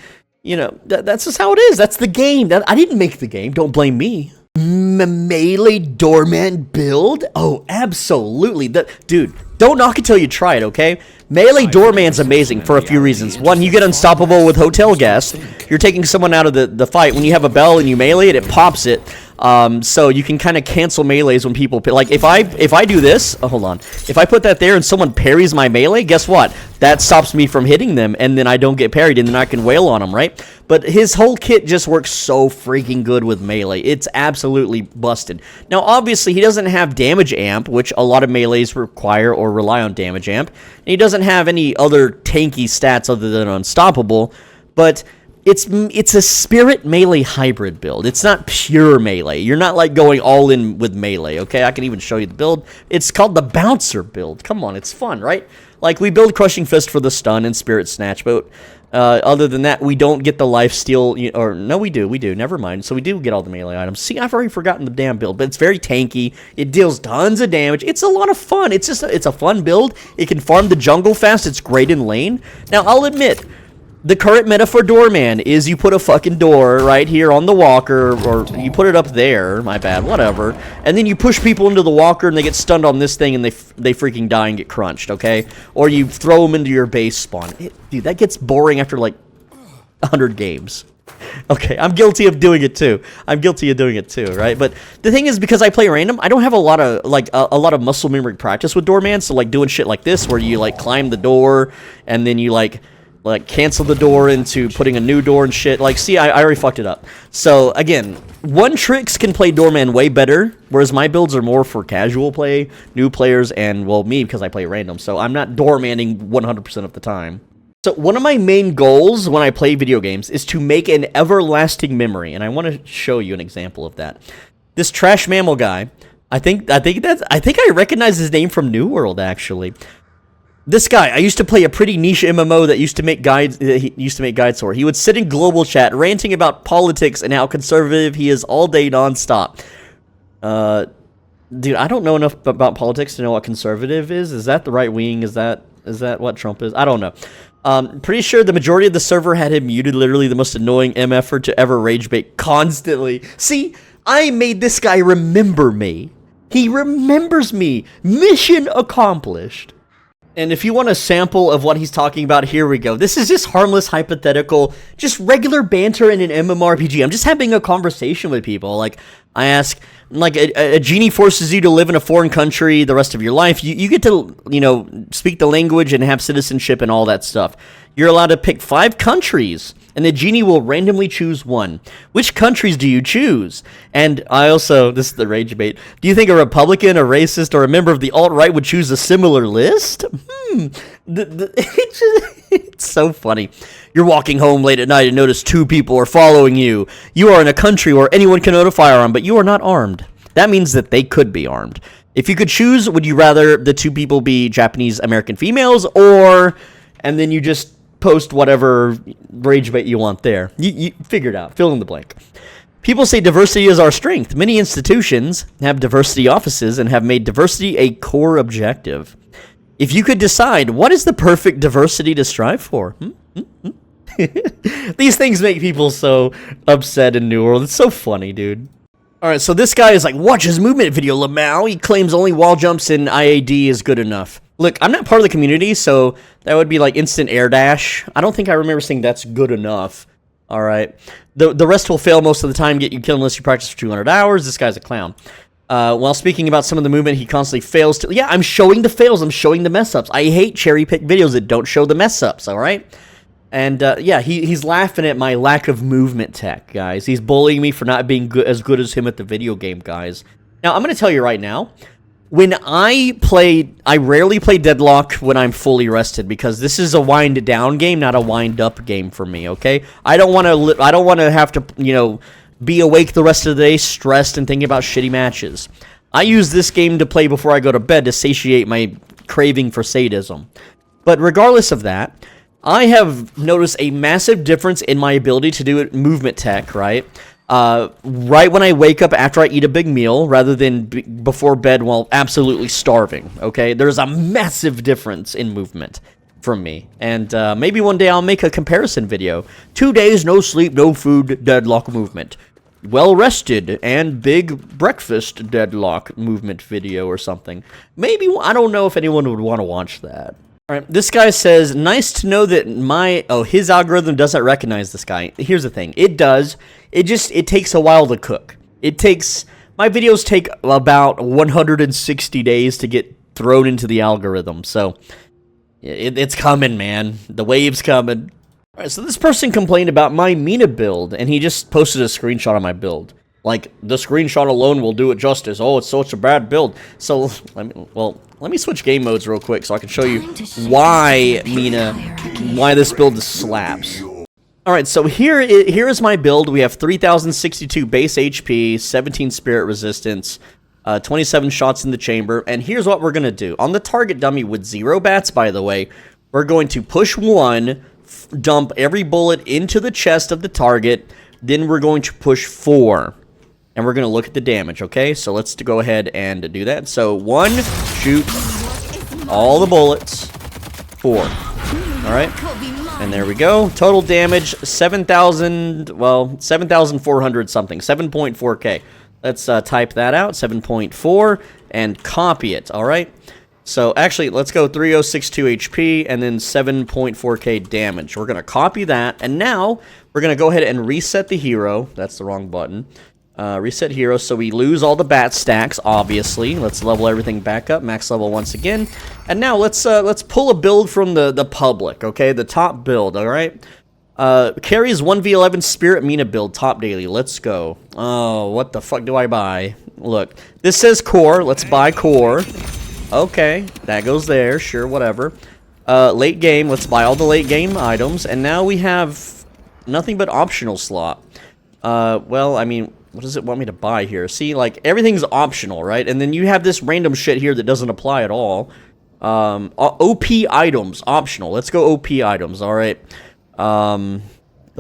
that's just how it is. That's the game. I didn't make the game. Don't blame me. Melee doorman build? Oh, absolutely. Dude, don't knock it till you try it, okay? Melee doorman's amazing for a few reasons. One, you get unstoppable with hotel guest. You're taking someone out of the fight. When you have a bell and you melee it, it pops it. So you can kind of cancel melees when people... Like, if I do this... Oh, hold on. If I put that there and someone parries my melee, guess what? That stops me from hitting them, and then I don't get parried, and then I can wail on them, right? But his whole kit just works so freaking good with melee. It's absolutely busted. Now, obviously, he doesn't have damage amp, which a lot of melees require or rely on damage amp. And he doesn't have any other tanky stats other than unstoppable, but... It's a spirit melee hybrid build. It's not pure melee. You're not going all in with melee, okay? I can even show you the build. It's called the bouncer build. Come on, it's fun, right? We build Crushing Fist for the stun and Spirit Snatch, but other than that, we don't get the lifesteal, or no, we do, never mind. So we do get all the melee items. See, I've already forgotten the damn build, but it's very tanky. It deals tons of damage. It's a lot of fun. It's a fun build. It can farm the jungle fast. It's great in lane. Now, I'll admit, The current meta for doorman is you put a fucking door right here on the walker, or you put it up there, my bad, whatever, and then you push people into the walker and they get stunned on this thing and they freaking die and get crunched, okay? Or you throw them into your base spawn. Dude, that gets boring after like 100 games. Okay, I'm guilty of doing it too. Right? But the thing is, because I play random, I don't have a lot of a lot of muscle memory practice with doorman, so like doing shit like this where you like climb the door and then you like cancel the door into putting a new door and shit. Like, see, I already fucked it up. So, again, one tricks can play doorman way better, whereas my builds are more for casual play, new players, and, well, me, because I play random. So I'm not doormanning 100% of the time. So one of my main goals when I play video games is to make an everlasting memory, and I want to show you an example of that. This trash mammal guy, I think I recognize his name from New World, actually. This guy, I used to play a pretty niche MMO that used to make guides. He used to make guides for. He would sit in global chat ranting about politics and how conservative he is all day nonstop. Dude, I don't know enough about politics to know what conservative is. Is that the right wing? Is that what Trump is? I don't know. Pretty sure the majority of the server had him muted. Literally the most annoying MFer to ever rage bait constantly. See, I made this guy remember me. He remembers me. Mission accomplished. And if you want a sample of what he's talking about, here we go. This is just harmless, hypothetical, just regular banter in an MMORPG. I'm just having a conversation with people. Like, I ask, like, a genie forces you to live in a foreign country the rest of your life. You get to, you know, speak the language and have citizenship and all that stuff. You're allowed to pick 5 countries, and the genie will randomly choose one. Which countries do you choose? And I also, this is the rage bait, do you think a Republican, a racist, or a member of the alt-right would choose a similar list? It's so funny. You're walking home late at night and notice 2 people are following you. You are in a country where anyone can own a firearm, but you are not armed. That means that they could be armed. If you could choose, would you rather the 2 people be Japanese American females, or, and then you just post whatever rage bait you want there. You figure it out. Fill in the blank. People say diversity is our strength. Many institutions have diversity offices and have made diversity a core objective. If you could decide, what is the perfect diversity to strive for? These things make people so upset in New World. It's so funny, dude. Alright, so this guy is like, watch his movement video, Lamau. He claims only wall jumps and IAD is good enough. Look, I'm not part of the community, so that would be like instant air dash. I don't think I remember saying that's good enough. Alright. The rest will fail most of the time, get you killed unless you practice for 200 hours. This guy's a clown. While speaking about some of the movement, he constantly fails to... Yeah, I'm showing the fails. I'm showing the mess-ups. I hate cherry-picked videos that don't show the mess-ups, alright? And, yeah, he's laughing at my lack of movement tech, guys. He's bullying me for not being as good as him at the video game, guys. Now, I'm going to tell you right now, when I rarely play Deadlock when I'm fully rested, because this is a wind-down game, not a wind-up game for me, okay? I don't want to have to, you know, be awake the rest of the day, stressed and thinking about shitty matches. I use this game to play before I go to bed to satiate my craving for sadism. But regardless of that, I have noticed a massive difference in my ability to do movement tech, right? Right when I wake up after I eat a big meal, rather than before bed while absolutely starving, okay? There's a massive difference in movement from me. And maybe one day I'll make a comparison video. 2 days, no sleep, no food, Deadlock movement. Well rested and big breakfast Deadlock movement video or something. Maybe, I don't know if anyone would want to watch that. Alright, this guy says, nice to know that his algorithm doesn't recognize this guy. Here's the thing, it does, it takes a while to cook. My videos take about 160 days to get thrown into the algorithm, so it's coming, man. The wave's coming. Alright, so this person complained about my Mina build, and he just posted a screenshot of my build. Like, the screenshot alone will do it justice. Oh, it's such a bad build. So, let me switch game modes real quick so I can show you why this build slaps. Alright, so here is my build. We have 3062 base HP, 17 spirit resistance, 27 shots in the chamber, and here's what we're going to do. On the target dummy with 0 bats, by the way, we're going to push 1, dump every bullet into the chest of the target, then we're going to push 4. And we're going to look at the damage, okay? So let's go ahead and do that. So 1, shoot all the bullets. 4. Alright? And there we go. Total damage, 7,000, well, 7,400 something, 7.4k. Let's type that out, 7.4, and copy it, all right? So actually, let's go 3062 HP and then 7.4k damage. We're going to copy that, and now we're going to go ahead and reset the hero. That's the wrong button. Reset hero, so we lose all the bat stacks, obviously. Let's level everything back up, max level once again. And now let's pull a build from the public, okay? The top build, all right? Carries 1v11 Spirit Mina build, top daily. Let's go. Oh, what the fuck do I buy? Look, this says core. Let's buy core. Okay, that goes there. Sure, whatever. Late game. Let's buy all the late game items. And now we have nothing but optional slot. Well, I mean, what does it want me to buy here? See, like, everything's optional, right? And then you have this random shit here that doesn't apply at all. OP items, optional. Let's go OP items, all right? The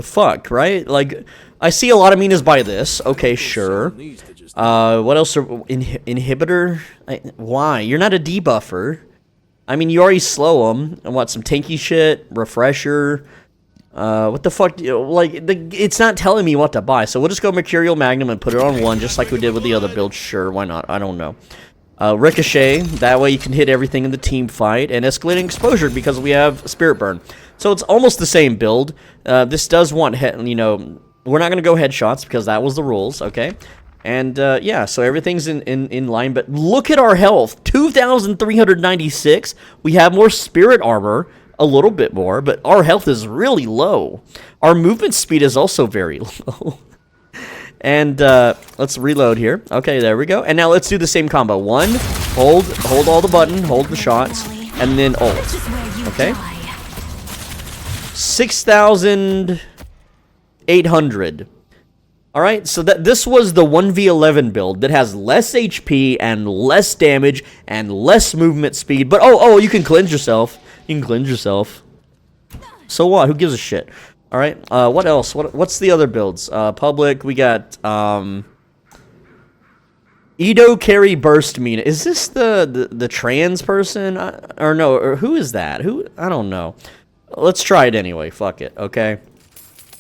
fuck, right? Like, I see a lot of Minas buy this. Okay, sure. What else are... inhibitor? Why? You're not a debuffer. I mean, you already slow them. And what, some tanky shit? Refresher? What the fuck? Like, it's not telling me what to buy. So we'll just go Mercurial Magnum and put it on 1, just like we did with the other build. Sure, why not? I don't know. Ricochet. That way you can hit everything in the team fight. And Escalating Exposure because we have Spirit Burn. So it's almost the same build. This does want, you know, we're not going to go headshots because that was the rules, okay? And, yeah, so everything's in line. But look at our health. 2,396. We have more Spirit Armor. A little bit more, but our health is really low. Our movement speed is also very low. And let's reload here. Okay, there we go. And now let's do the same combo. 1, hold all the button, hold the shots, and then ult. Okay. 6,800. All right, so this was the 1v11 build that has less HP and less damage and less movement speed. But oh, you can cleanse yourself. You can cleanse yourself. So what? Who gives a shit? All right. What else? What's the other builds? Public. We got Edo carry burst Mina. Is this the trans person? Or no? Or who is that? Who? I don't know. Let's try it anyway. Fuck it. Okay.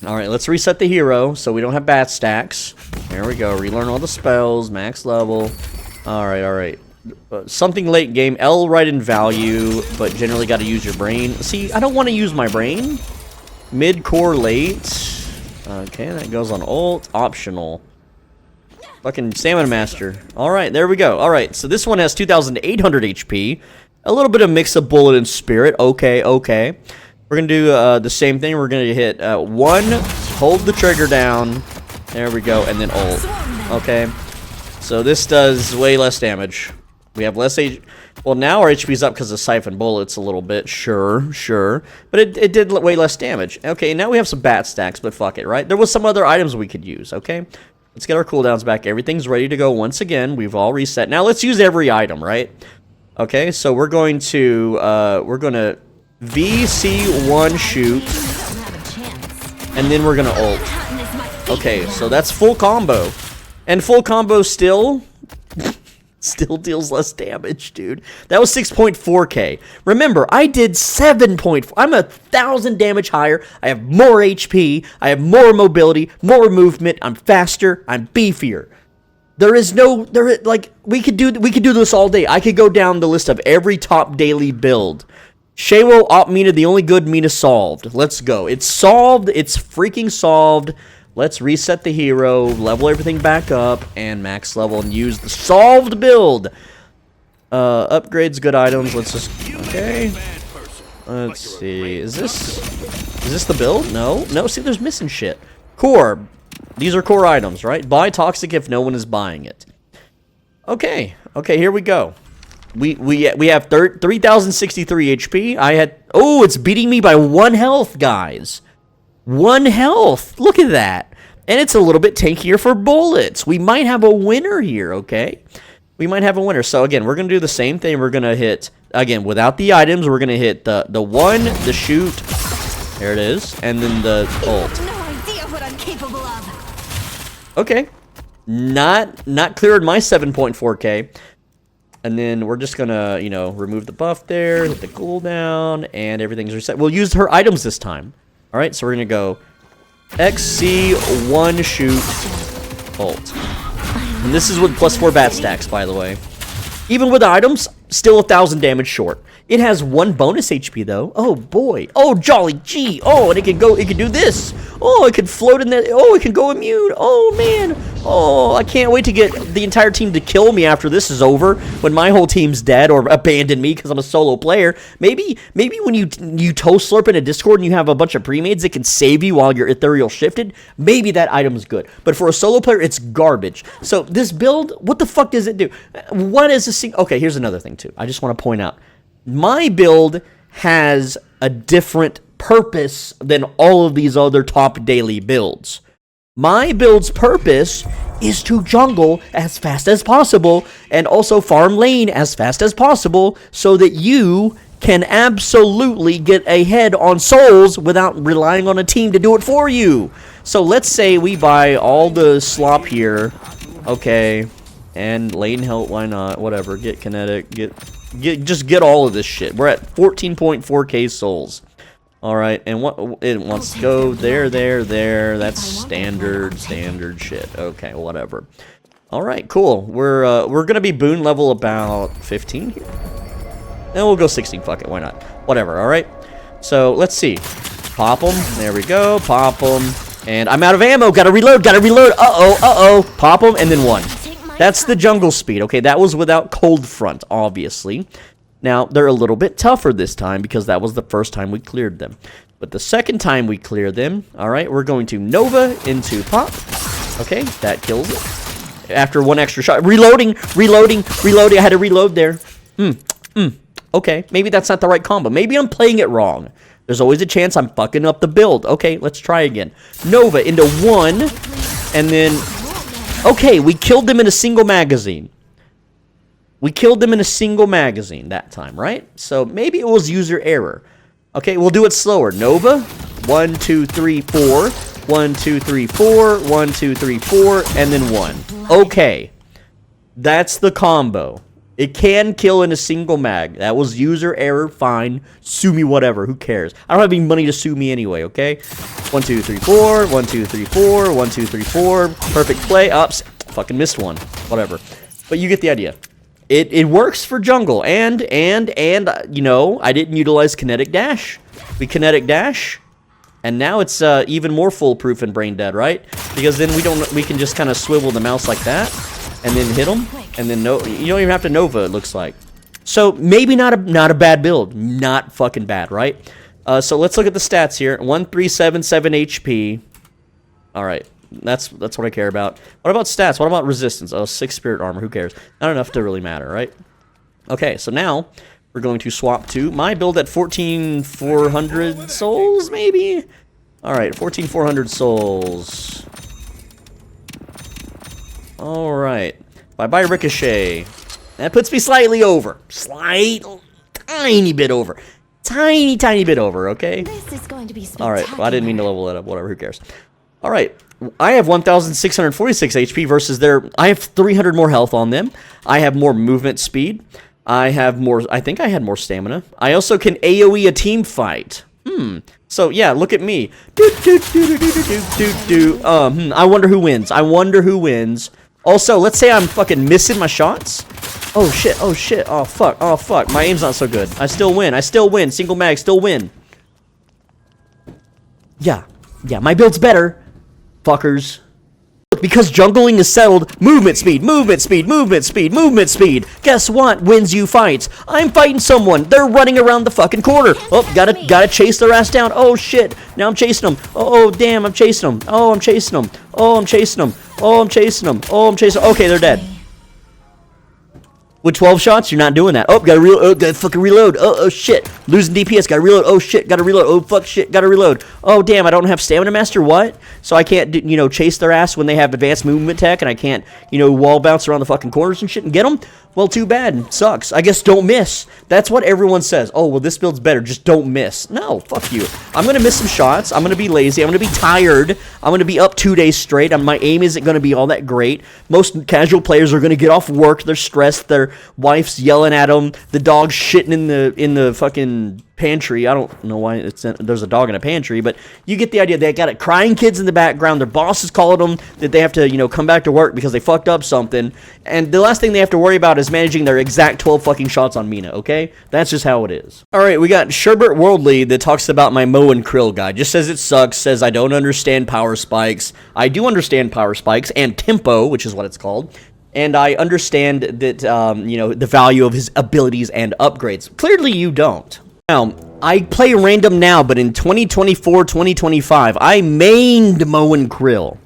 All right. Let's reset the hero so we don't have bat stacks. There we go. Relearn all the spells. Max level. All right. All right. Something late game, L right in value, but generally got to use your brain. See, I don't want to use my brain. Mid-core late. Okay, that goes on ult. Optional. Fucking Stamina Master. Alright, there we go. Alright, so this one has 2,800 HP. A little bit of mix of bullet and spirit. Okay, okay. We're going to do the same thing. We're going to hit 1, hold the trigger down. There we go, and then ult. Okay. So this does way less damage. We have less HP. Well, now our HP's up because of Siphon Bullets a little bit. Sure, sure. But it did way less damage. Okay, now we have some bat stacks, but fuck it, right? There was some other items we could use, okay? Let's get our cooldowns back. Everything's ready to go once again. We've all reset. Now let's use every item, right? Okay, so we're going to VC1 shoot. And then we're going to ult. Okay, so that's full combo. And full combo still deals less damage, dude. That was 6.4k. Remember, I did 7.4. I'm 1,000 damage higher. I have more HP. I have more mobility, more movement. I'm faster. I'm beefier. We could do this all day. I could go down the list of every top daily build. Shawo Op Mina, the only good Mina solved. Let's go. It's solved. It's freaking solved. Let's reset the hero, level everything back up, and max level, and use the solved build. Upgrades, good items. Let's just... Okay. Let's see. Is this the build? No. No, see, there's missing shit. Core. These are core items, right? Buy Toxic if no one is buying it. Okay. Okay, here we go. We have 3,063 HP. I had... Oh, it's beating me by 1 health, guys. 1 health. Look at that. And it's a little bit tankier for bullets. We might have a winner here, okay? We might have a winner. So, again, we're going to do the same thing. We're going to hit, again, without the items, we're going to hit the 1, the shoot. There it is. And then the ult. No idea what I'm capable of. Okay. Not cleared my 7.4k. And then we're just gonna, you know, remove the buff there, hit the cooldown, and everything's reset. We'll use her items this time. All right, so we're gonna go XC, 1 shoot, ult. And this is with +4 bat stacks, by the way. Even with the items, still 1,000 damage short. It has 1 bonus HP though. Oh boy. Oh jolly gee. Oh, and it can do this. Oh, it can float in there. Oh, it can go immune. Oh man. Oh, I can't wait to get the entire team to kill me after this is over. When my whole team's dead or abandon me because I'm a solo player. Maybe when you toe slurp in a Discord and you have a bunch of pre-mades that can save you while you're ethereal shifted, maybe that item's good. But for a solo player, it's garbage. So this build, what the fuck does it do? What is a okay, here's another thing too. I just want to point out. My build has a different purpose than all of these other top daily builds. My build's purpose is to jungle as fast as possible and also farm lane as fast as possible so that you can absolutely get ahead on souls without relying on a team to do it for you. So let's say we buy all the slop here. Okay. And lane health, why not? Whatever. Get kinetic, just get all of this shit. We're at 14.4k souls. All right, and what it wants to go there. That's standard shit. Okay, whatever. All right, cool. We're gonna be boon level about 15 here. And we'll go 16. Fuck it, why not? Whatever. All right. So let's see. Pop them. There we go. Pop them. And I'm out of ammo. Gotta reload. Uh-oh. Pop them and then 1. That's the jungle speed. Okay, that was without cold front, obviously. Now, they're a little bit tougher this time because that was the first time we cleared them. But the second time we clear them, all right, we're going to Nova into pop. Okay, that kills it. After 1 extra shot. Reloading. I had to reload there. Okay, maybe that's not the right combo. Maybe I'm playing it wrong. There's always a chance I'm fucking up the build. Okay, let's try again. Nova into 1, and then... Okay, we killed them in a single magazine. We killed them in a single magazine that time, right? So maybe it was user error. Okay, we'll do it slower. Nova, 1, 2, 3, 4. 1, 2, 3, 4. 1, 2, 3, 4, and then 1. Okay, that's the combo. It can kill in a single mag. That was user error, fine. Sue me, whatever, who cares? I don't have any money to sue me anyway, okay? 1, 2, 3, 4, 1, 2, 3, 4, 1, 2, 3, 4. Perfect play. Ups. Fucking missed one. Whatever. But you get the idea. It works for jungle. And, you know, I didn't utilize kinetic dash. We kinetic dash. And now it's even more foolproof and brain dead, right? Because then we can just kind of swivel the mouse like that. And then hit them. And then you don't even have to Nova, it looks like. So maybe not a bad build. Not fucking bad, right? So let's look at the stats here. 1377 HP. All right, that's what I care about. What about stats? What about resistance? Oh, 6 spirit armor. Who cares? Not enough to really matter, right? Okay, so now we're going to swap to my build at 14,400 souls, maybe. All right, 14,400 souls. All right. Bye-bye, Ricochet. That puts me slightly over. Tiny bit over. Tiny bit over, okay? This is going to be all right. Well, I didn't mean to level it up. Whatever, who cares? All right. I have 1,646 HP versus I have 300 more health on them. I have more movement speed. I think I had more stamina. I also can AoE a team fight. So, yeah, look at me. I wonder who wins. Also, let's say I'm fucking missing my shots. Oh shit, oh fuck, my aim's not so good. I still win, single mag, still win. Yeah, my build's better, fuckers. Because jungling is settled, movement speed. Guess what wins you fights? I'm fighting someone, they're running around the fucking corner. Oh, gotta chase their ass down. Oh shit, now I'm chasing them. Oh damn, I'm chasing them. I'm chasing them. Okay, they're dead. With 12 shots, you're not doing that. Oh, gotta fucking reload. Oh shit. Losing DPS, gotta reload. Oh shit, gotta reload. Oh fuck shit, gotta reload. Oh damn, I don't have stamina master. What? So I can't, you know, chase their ass when they have advanced movement tech, and I can't, you know, wall bounce around the fucking corners and shit and get them. Well, too bad. Sucks. I guess don't miss. That's what everyone says. Oh, well, this build's better. Just don't miss. No, fuck you. I'm going to miss some shots. I'm going to be lazy. I'm going to be tired. I'm going to be up 2 days straight. My aim isn't going to be all that great. Most casual players are going to get off work. They're stressed. Their wife's yelling at them. The dog's shitting in the fucking pantry. I don't know why there's a dog in a pantry, but you get the idea. They got crying kids in the background. Their boss is calling them that they have to, you know, come back to work because they fucked up something. And the last thing they have to worry about is managing their exact 12 fucking shots on Mina, okay? That's just how it is. Alright, we got Sherbert Worldly that talks about my Moe and Krill guide. Just says it sucks, says I don't understand power spikes. I do understand power spikes and tempo, which is what it's called. And I understand that, you know, the value of his abilities and upgrades. Clearly you don't. Now, I play random now, but in 2024, 2025, I mained Moe and Krill.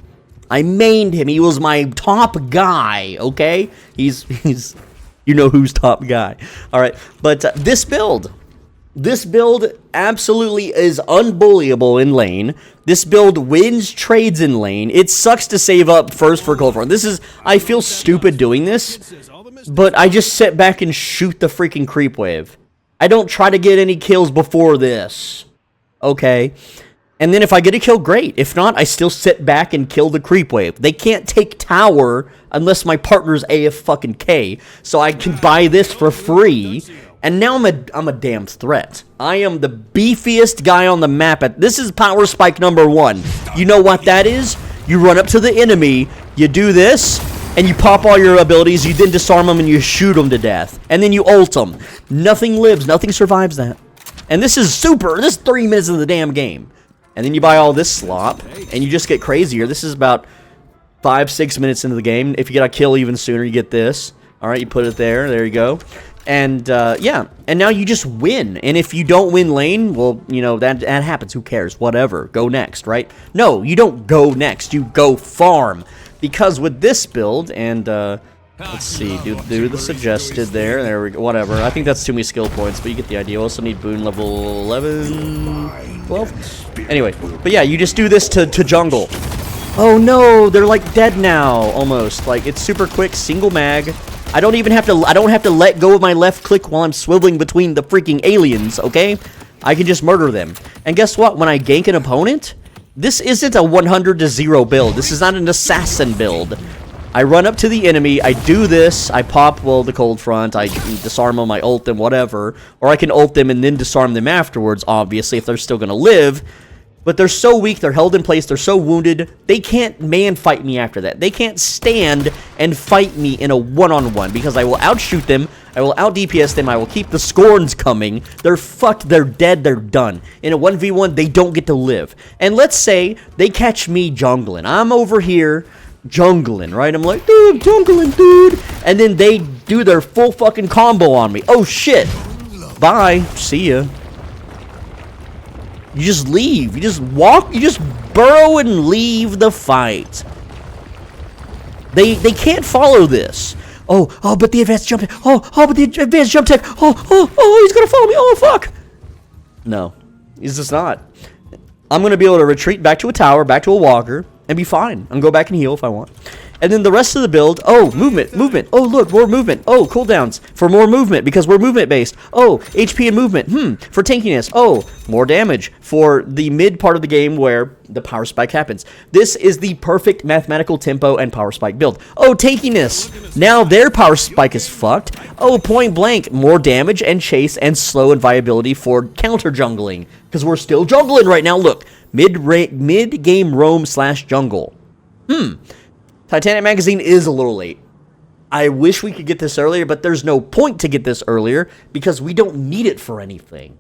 I mained him. He was my top guy, okay? He's you know who's top guy. All right, but this build absolutely is unbullyable in lane. This build wins trades in lane. It sucks to save up first for Cold Front. I feel stupid doing this, but I just sit back and shoot the freaking creep wave. I don't try to get any kills before this, okay? And then if I get a kill, great. If not, I still sit back and kill the creep wave. They can't take tower unless my partner's AF fucking K, so I can buy this for free. And now I'm a damn threat. I am the beefiest guy on the map. This is power spike number 1. You know what that is? You run up to the enemy, you do this, and you pop all your abilities, you then disarm them and you shoot them to death. And then you ult them. Nothing lives, nothing survives that. And this is 3 minutes of the damn game. And then you buy all this slop, and you just get crazier. This is about 5-6 minutes into the game. If you get a kill even sooner, you get this. Alright, you put it there you go. And, yeah, and now you just win. And if you don't win lane, well, you know, that happens. Who cares? Whatever. Go next, right? No, you don't go next. You go farm. Because with this build, and, let's see, do the suggested there we go, whatever. I think that's too many skill points, but you get the idea. We also need boon level 11, 12? Anyway, but yeah, you just do this to jungle. Oh no, they're like dead now, almost. Like, it's super quick, single mag. I don't have to let go of my left click while I'm swiveling between the freaking aliens, okay? I can just murder them. And guess what? When I gank an opponent, this isn't a 100-0 build. This is not an assassin build. I run up to the enemy, I do this, I pop, well, the cold front, I disarm them, I ult them, whatever. Or I can ult them and then disarm them afterwards, obviously, if they're still gonna live. But they're so weak, they're held in place, they're so wounded, they can't man-fight me after that. They can't stand and fight me in a one-on-one, because I will outshoot them, I will out-DPS them, I will keep the scorns coming. They're fucked, they're dead, they're done. In a 1v1, they don't get to live. And let's say they catch me jungling. I'm over here jungling, right? I'm like, dude, jungling, dude. And then they do their full fucking combo on me. Oh, shit. Bye. See ya. You just leave. You just walk. You just burrow and leave the fight. They can't follow this. Oh, but the advanced jump tech. Oh, but the advanced jump tech. Oh, he's gonna follow me. Oh, fuck. No, he's just not. I'm gonna be able to retreat back to a tower, back to a walker, and be fine. I'm gonna go back and heal if I want. And then the rest of the build, oh, movement. Oh, look, more movement. Oh, cooldowns for more movement because we're movement-based. Oh, HP and movement, for tankiness. Oh, more damage for the mid part of the game where the power spike happens. This is the perfect mathematical tempo and power spike build. Oh, tankiness. Now their power spike is fucked. Oh, point blank. More damage and chase and slow and viability for counter jungling because we're still jungling right now. Look, mid-game roam / jungle. Titanic Magazine is a little late. I wish we could get this earlier, but there's no point to get this earlier because we don't need it for anything.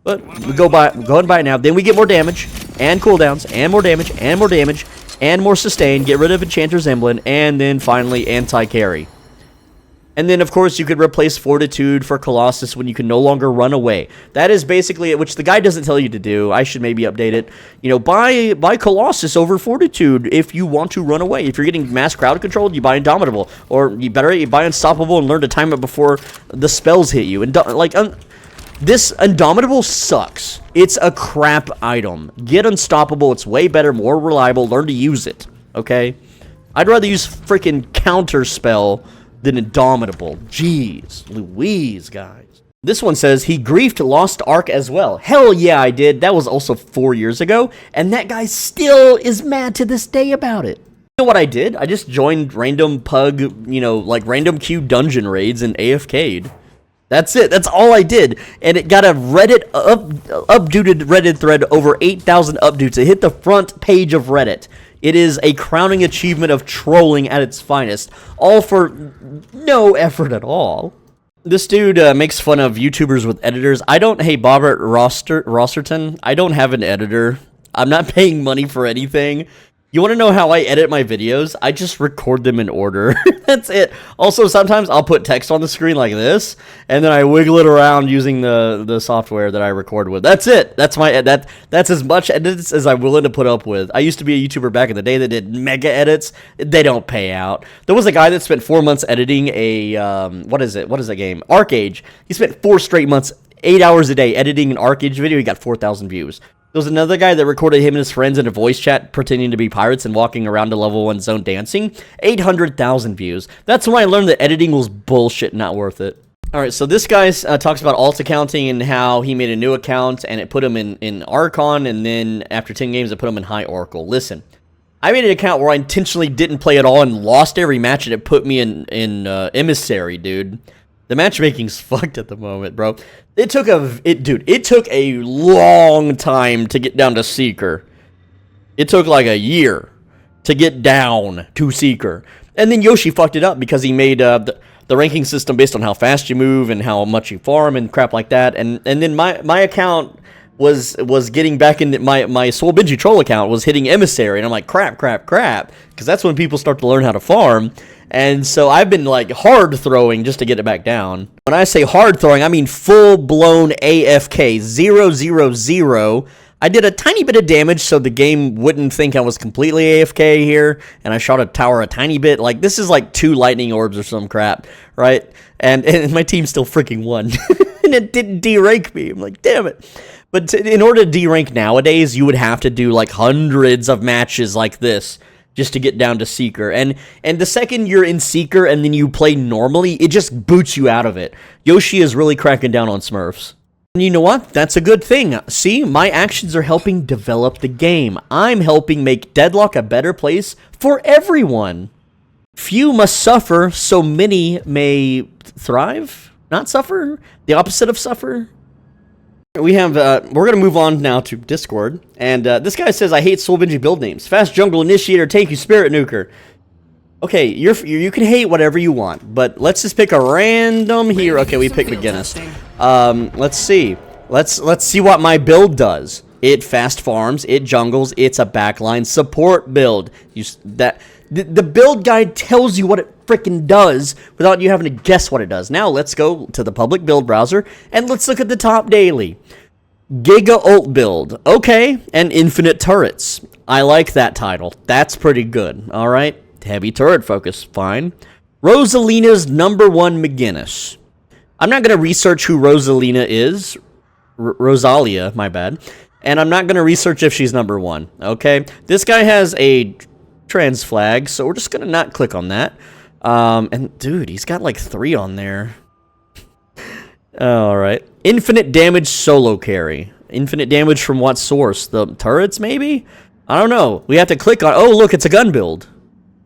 But we go ahead and buy it now. Then we get more damage and cooldowns and more damage and more damage and more sustain. Get rid of Enchanter's Emblem and then finally anti-carry. And then, of course, you could replace Fortitude for Colossus when you can no longer run away. That is basically it, which the guy doesn't tell you to do. I should maybe update it. You know, buy Colossus over Fortitude if you want to run away. If you're getting mass crowd controlled, you buy Indomitable. Or you buy Unstoppable and learn to time it before the spells hit you. And This Indomitable sucks. It's a crap item. Get Unstoppable. It's way better, more reliable. Learn to use it, okay? I'd rather use freaking Counterspell than Indomitable. Jeez Louise, guys. This one says, he griefed Lost Ark as well. Hell yeah, I did. That was also 4 years ago, and that guy still is mad to this day about it. You know what I did? I just joined random pug, you know, like random queue dungeon raids and AFK'd. That's it. That's all I did. And it got a Reddit, updated Reddit thread, over 8,000 updates. It hit the front page of Reddit. It is a crowning achievement of trolling at its finest. All for no effort at all. This dude makes fun of YouTubers with editors. Hey, Bobbert Rosterton, I don't have an editor. I'm not paying money for anything. You want to know how I edit my videos? I just record them in order. That's it. Also, sometimes I'll put text on the screen like this, and then I wiggle it around using the software that I record with. That's it. That's as much edits as I'm willing to put up with. I used to be a YouTuber back in the day that did mega edits. They don't pay out. There was a guy that spent 4 months editing a what is that game? Arcade. He spent 4 straight months, 8 hours a day editing an Arcade video. He got 4,000 views. There was another guy that recorded him and his friends in a voice chat pretending to be pirates and walking around a level 1 zone dancing. 800,000 views. That's when I learned that editing was bullshit, not worth it. Alright, so this guy talks about alt accounting and how he made a new account and it put him in Archon, and then after 10 games it put him in High Oracle. Listen, I made an account where I intentionally didn't play at all and lost every match, and it put me in Emissary, dude. The matchmaking's fucked at the moment, bro. It took a long time to get down to Seeker. It took like a year to get down to Seeker. And then Yoshi fucked it up because he made the ranking system based on how fast you move and how much you farm and crap like that. And then my account was getting back into my Soul Benji troll account was hitting Emissary, and I'm like, crap, because that's when people start to learn how to farm. And so I've been like hard throwing just to get it back down. When I say hard throwing, I mean full-blown AFK, 0-0-0. I did a tiny bit of damage so the game wouldn't think I was completely AFK here, and I shot a tower a tiny bit. Like, this is like 2 lightning orbs or some crap, right? And my team still freaking won. And it didn't D-rank me. I'm like, damn it. But in order to D-rank nowadays, you would have to do like hundreds of matches like this just to get down to Seeker. And the second you're in Seeker and then you play normally, it just boots you out of it. Yoshi is really cracking down on Smurfs. And you know what? That's a good thing. See, my actions are helping develop the game. I'm helping make Deadlock a better place for everyone. Few must suffer, so many may thrive? Not suffer? The opposite of suffer? We have, we're going to move on now to Discord, and this guy says, I hate Soul Benji build names. Fast Jungle Initiator, Tanky Spirit Nuker. Okay, you can hate whatever you want, but let's just pick a random hero. Okay, we pick McGinnis. Let's see. Let's see what my build does. It fast farms, it jungles, it's a backline support build. The build guide tells you what it freaking does without you having to guess what it does. Now let's go to the public build browser and let's look at the top daily. Giga ult build. Okay, and infinite turrets. I like that title. That's pretty good. All right, heavy turret focus. Fine. Rosalina's #1 McGinnis. I'm not going to research who Rosalina is. Rosalia, my bad. And I'm not going to research if she's #1. Okay, this guy has a trans flag, so we're just going to not click on that. And dude, he's got like 3 on there. Alright. Infinite damage solo carry. Infinite damage from what source? The turrets, maybe? I don't know. We have to click on... Oh, look, it's a gun build.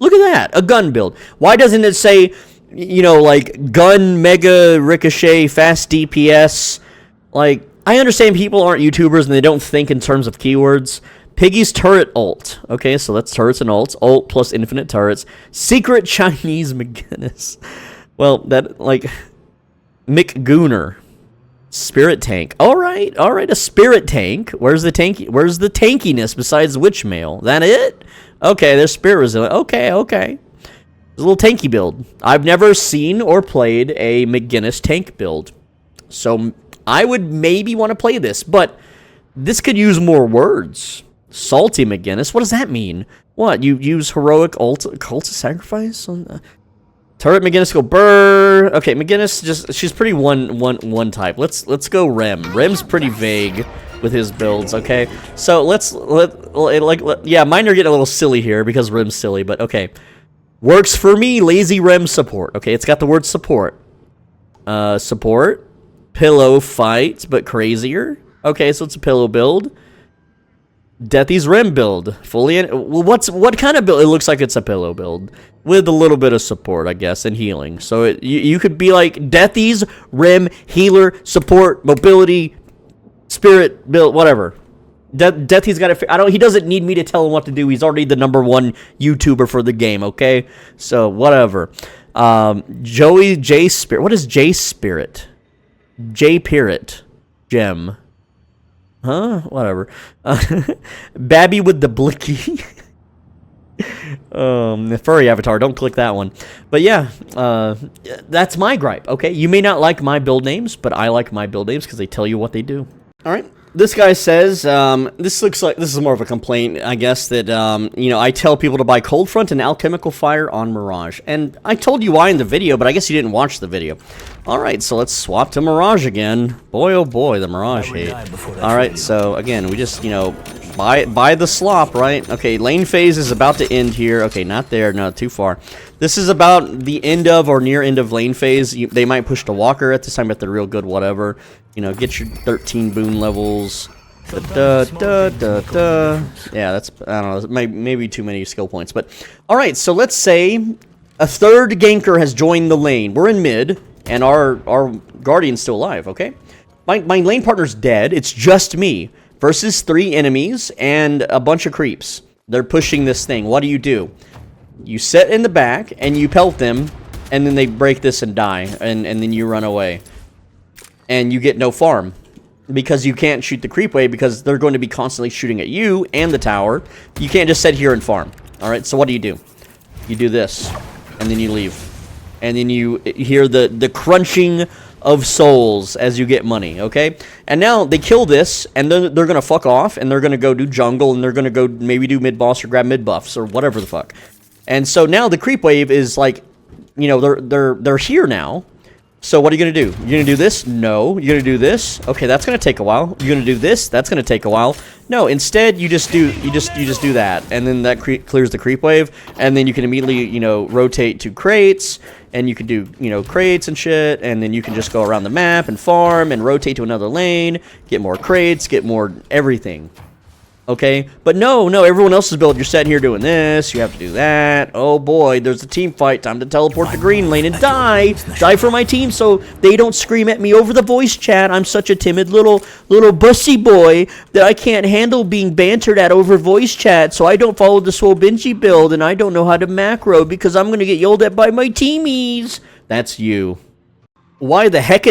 Look at that. A gun build. Why doesn't it say, you know, like, gun, mega, ricochet, fast DPS? Like, I understand people aren't YouTubers and they don't think in terms of keywords. Piggy's turret ult. Okay, so that's turrets and ults. Ult plus infinite turrets. Secret Chinese McGinnis. Well, that, like... McGooner. Spirit tank. Alright, a spirit tank. Where's the tankiness besides Witchmail? That it? Okay, there's spirit resilient. Okay. It's a little tanky build. I've never seen or played a McGinnis tank build. So I would maybe want to play this, but this could use more words. Salty McGinnis. What does that mean? What? You use heroic cult of sacrifice? Turret, McGinnis, go Burr. Okay, McGinnis she's pretty one type. Let's go Rem. Rem's pretty vague with his builds. Okay, so yeah, mine are getting a little silly here because Rem's silly, but okay. Works for me. Lazy Rem support. Okay, it's got the word support. Support. Pillow fight, but crazier. Okay, so it's a pillow build. Deathy's Rem build. Well, what kind of build? It looks like it's a pillow build with a little bit of support, I guess, and healing. So you could be like Deathy's Rem healer support mobility spirit build, whatever. Deathy's got to. He doesn't need me to tell him what to do. He's already the #1 YouTuber for the game. Okay, so whatever. Joey J Spirit. What is J Spirit? J Pirate Gem. Huh? Whatever. Babby with the blicky. The furry avatar. Don't click that one. But yeah, that's my gripe. Okay, you may not like my build names, but I like my build names because they tell you what they do. All right. This guy says, this looks like, this is more of a complaint, I guess, that, I tell people to buy Cold Front and Alchemical Fire on Mirage. And I told you why in the video, but I guess you didn't watch the video. Alright, so let's swap to Mirage again. Boy, oh boy, the Mirage hate. Alright, so again, we just, buy the slop, right? Okay, lane phase is about to end here. Okay, not there, no, too far. This is about the end of or near end of lane phase. They might push the Walker at this time, but they're real good, whatever. Get your 13 boon levels. Yeah, that's, I don't know, maybe too many skill points. But, alright, so let's say a third ganker has joined the lane. We're in mid, and our Guardian's still alive, okay? My lane partner's dead. It's just me versus 3 enemies and a bunch of creeps. They're pushing this thing. What do? You sit in the back, and you pelt them, and then they break this and die, and then you run away. And you get no farm. Because you can't shoot the creep wave, because they're going to be constantly shooting at you and the tower. You can't just sit here and farm. Alright, so what do? You do this, and then you leave. And then you hear the crunching of souls as you get money, okay? And now they kill this, and they're going to fuck off, and they're going to go do jungle, and they're going to go maybe do mid-boss or grab mid-buffs, or whatever the fuck. And so now the creep wave is like, they're here now. So what are you going to do? You're going to do this? No. You're going to do this? Okay, that's going to take a while. You're going to do this? That's going to take a while. No, instead you just do that, and then that clears the creep wave, and then you can immediately, rotate to crates, and you can do, crates and shit, and then you can just go around the map and farm and rotate to another lane, get more crates, get more everything. Okay, but no, everyone else's build, you're sitting here doing this, you have to do that. Oh boy, there's a team fight, time to teleport to green lane and die for my team so they don't scream at me over the voice chat. I'm such a timid little bussy boy that I can't handle being bantered at over voice chat, so I don't follow the Swolbenji build, and I don't know how to macro because I'm gonna get yelled at by my teamies. That's you. Why the heck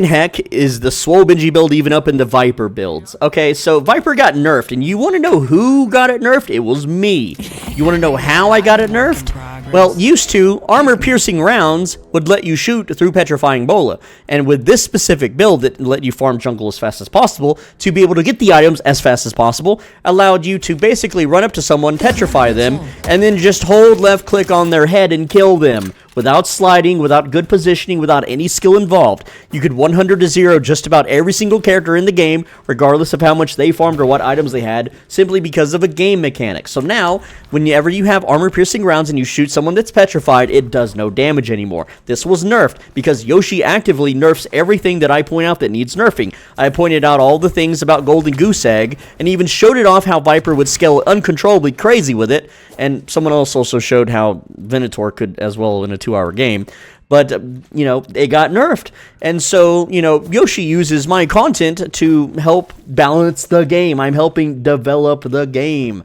is the Swolbenji build even up in the Viper builds? Okay, so Viper got nerfed, and you want to know who got it nerfed? It was me. You want to know how I got it nerfed? Well, used to, armor-piercing rounds would let you shoot through petrifying bola, and with this specific build that let you farm jungle as fast as possible, to be able to get the items as fast as possible, allowed you to basically run up to someone, petrify them, and then just hold left-click on their head and kill them. Without sliding, without good positioning, without any skill involved. You could 100-0 just about every single character in the game, regardless of how much they farmed or what items they had, simply because of a game mechanic. So now, whenever you have armor-piercing rounds and you shoot someone that's petrified, it does no damage anymore. This was nerfed, because Yoshi actively nerfs everything that I point out that needs nerfing. I pointed out all the things about Golden Goose Egg, and even showed it off how Viper would scale uncontrollably crazy with it, and someone else also showed how Venator could as well in a 2-hour game. But, it got nerfed. And so, Yoshi uses my content to help balance the game. I'm helping develop the game.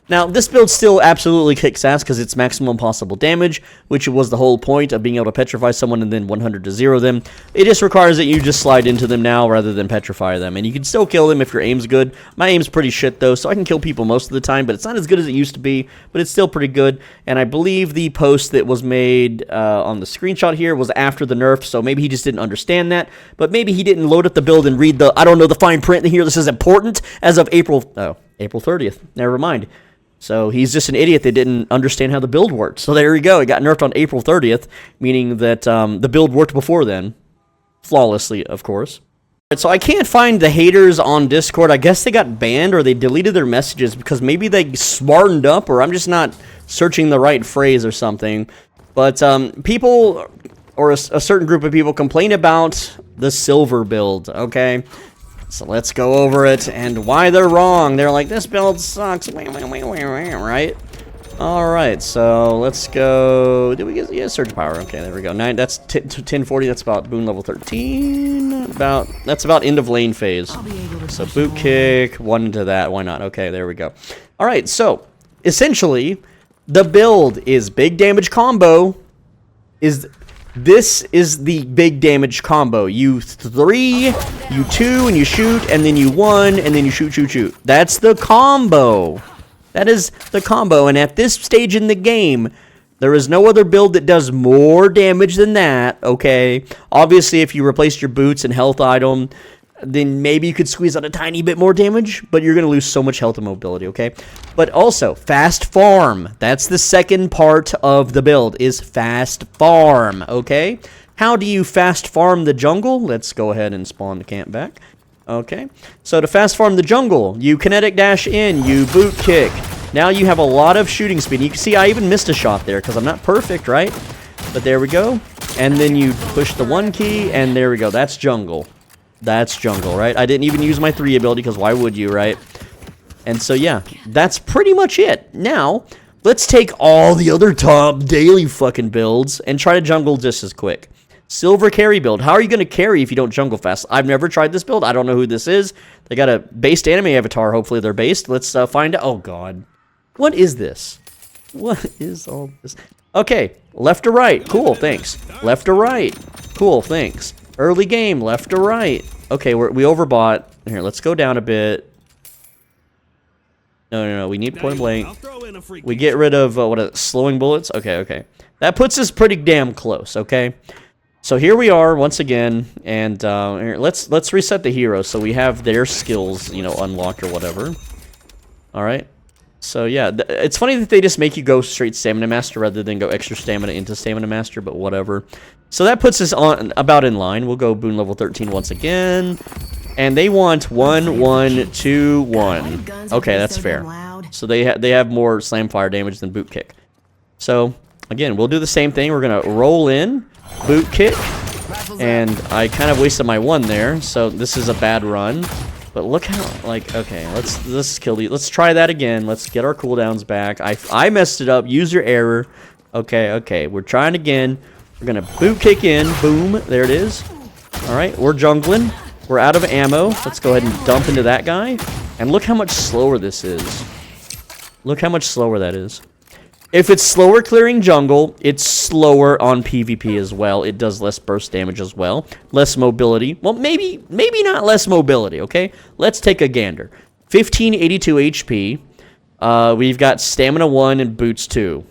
Now, this build still absolutely kicks ass because it's maximum possible damage, which was the whole point of being able to petrify someone and then 100-0 them. It just requires that you just slide into them now rather than petrify them, and you can still kill them if your aim's good. My aim's pretty shit, though, so I can kill people most of the time, but it's not as good as it used to be, but it's still pretty good, and I believe the post that was made on the screenshot here was after the nerf, so maybe he just didn't understand that, but maybe he didn't load up the build and read the, I don't know, the fine print here. This is important as of April 30th. Never mind. So he's just an idiot that didn't understand how the build worked. So there you go. It got nerfed on April 30th, meaning that the build worked before then. Flawlessly, of course. So I can't find the haters on Discord. I guess they got banned or they deleted their messages because maybe they smartened up, or I'm just not searching the right phrase or something. But people, or a certain group of people, complain about the silver build, okay? So let's go over it and why they're wrong. They're like, this build sucks, right? Alright, so let's go. Did we get, yeah, surge power. Okay, there we go. 9, that's 1040, that's about boon level 13. That's about end of lane phase. So boot kick, 1 into that, why not? Okay, there we go. Alright, so essentially, the build is big damage combo. This is the big damage combo. You 3, you 2, and you shoot, and then you 1, and then you shoot. That's the combo. That is the combo, and at this stage in the game, there is no other build that does more damage than that, okay? Obviously, if you replace your boots and health item, then maybe you could squeeze out a tiny bit more damage, but you're going to lose so much health and mobility, okay? But also, fast farm. That's the second part of the build, is fast farm, okay? How do you fast farm the jungle? Let's go ahead and spawn the camp back. Okay, so to fast farm the jungle, you kinetic dash in, you boot kick. Now you have a lot of shooting speed. You can see I even missed a shot there because I'm not perfect, right? But there we go. And then you push the 1 key, and there we go. That's jungle. That's jungle, right? I didn't even use my 3 ability because why would you, right? And so, yeah, that's pretty much it. Now, let's take all the other top daily fucking builds and try to jungle just as quick. Silver carry build. How are you going to carry if you don't jungle fast? I've never tried this build. I don't know who this is. They got a based anime avatar. Hopefully they're based. Let's find out. Oh, God. What is this? What is all this? Okay. Left to right. Cool. Thanks. Left to right. Cool. Thanks. Early game. Left to right. Okay. We overbought. Here, let's go down a bit. No. We need point blank. We get rid of, slowing bullets? Okay. That puts us pretty damn close, okay? So here we are once again, and here, let's reset the heroes so we have their skills, unlocked or whatever. All right. So yeah, it's funny that they just make you go straight stamina master rather than go extra stamina into stamina master, but whatever. So that puts us on about in line. We'll go boon level 13 once again, and they want 1, 1, 2, 1. Okay, that's fair. So they have more slam fire damage than boot kick. So again, we'll do the same thing. We're gonna roll in. Boot kick, and I kind of wasted my 1 there, so this is a bad run. But look how, okay, let's kill you. Let's try that again. Let's get our cooldowns back. I messed it up. Use your error. Okay. We're trying again. We're gonna boot kick in. Boom. There it is. All right, we're jungling. We're out of ammo. Let's go ahead and dump into that guy. And look how much slower this is. Look how much slower that is. If it's slower clearing jungle, it's slower on PvP as well. It does less burst damage as well. Less mobility. Well, maybe not less mobility, okay? Let's take a gander. 1582 HP. We've got stamina 1 and boots 2.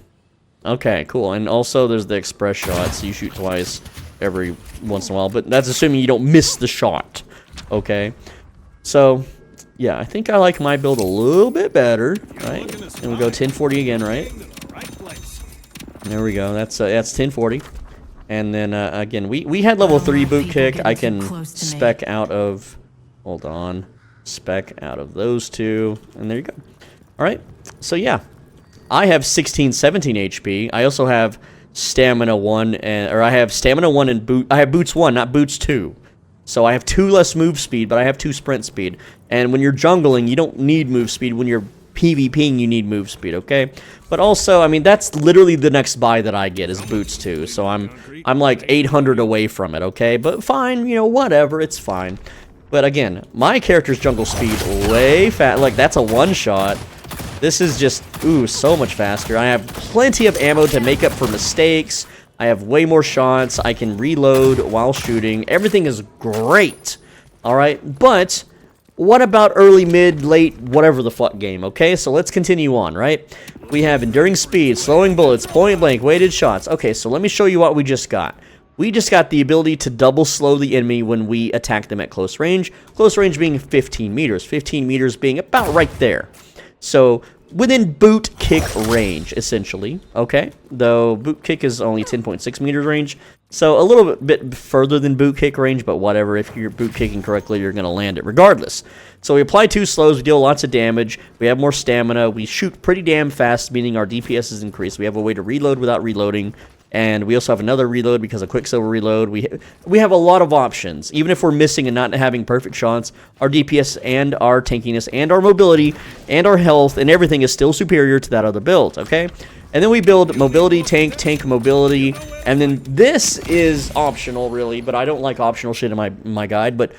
Okay, cool. And also there's the express shot, so you shoot twice every once in a while. But that's assuming you don't miss the shot, okay? So, yeah, I think I like my build a little bit better, right? And we go 1040 again, right? There we go. That's 1040. And then again, we had level 3 boot kick. I can spec out of. Hold on, spec out of those 2, and there you go. All right. So yeah, I have 17 HP. I also have stamina 1, I have stamina 1 and boot. I have boots 1, not boots 2. So I have 2 less move speed, but I have 2 sprint speed. And when you're jungling, you don't need move speed. When you're PvPing, you need move speed, okay? But also, I mean, that's literally the next buy that I get is boots too. So I'm like 800 away from it, okay? But fine, whatever, it's fine. But again, my character's jungle speed way fast. Like, that's a one-shot. This is just, so much faster. I have plenty of ammo to make up for mistakes. I have way more shots. I can reload while shooting. Everything is great, all right? But what about early, mid, late, whatever the fuck game, okay? So let's continue on, right? We have enduring speed, slowing bullets, point blank, weighted shots. Okay, so let me show you what we just got. We just got the ability to double slow the enemy when we attack them at close range. Close range being 15 meters. 15 meters being about right there. So within boot kick range, essentially, okay? Though boot kick is only 10.6 meters range, so a little bit further than boot kick range, but whatever. If you're boot kicking correctly, you're going to land it regardless. So we apply 2 slows, we deal lots of damage, we have more stamina, we shoot pretty damn fast, meaning our DPS is increased. We have a way to reload without reloading, and we also have another reload because of Quicksilver reload. We have a lot of options. Even if we're missing and not having perfect shots, our DPS and our tankiness and our mobility and our health and everything is still superior to that other build, okay? And then we build mobility, tank mobility, and then this is optional, really, but I don't like optional shit in my guide, but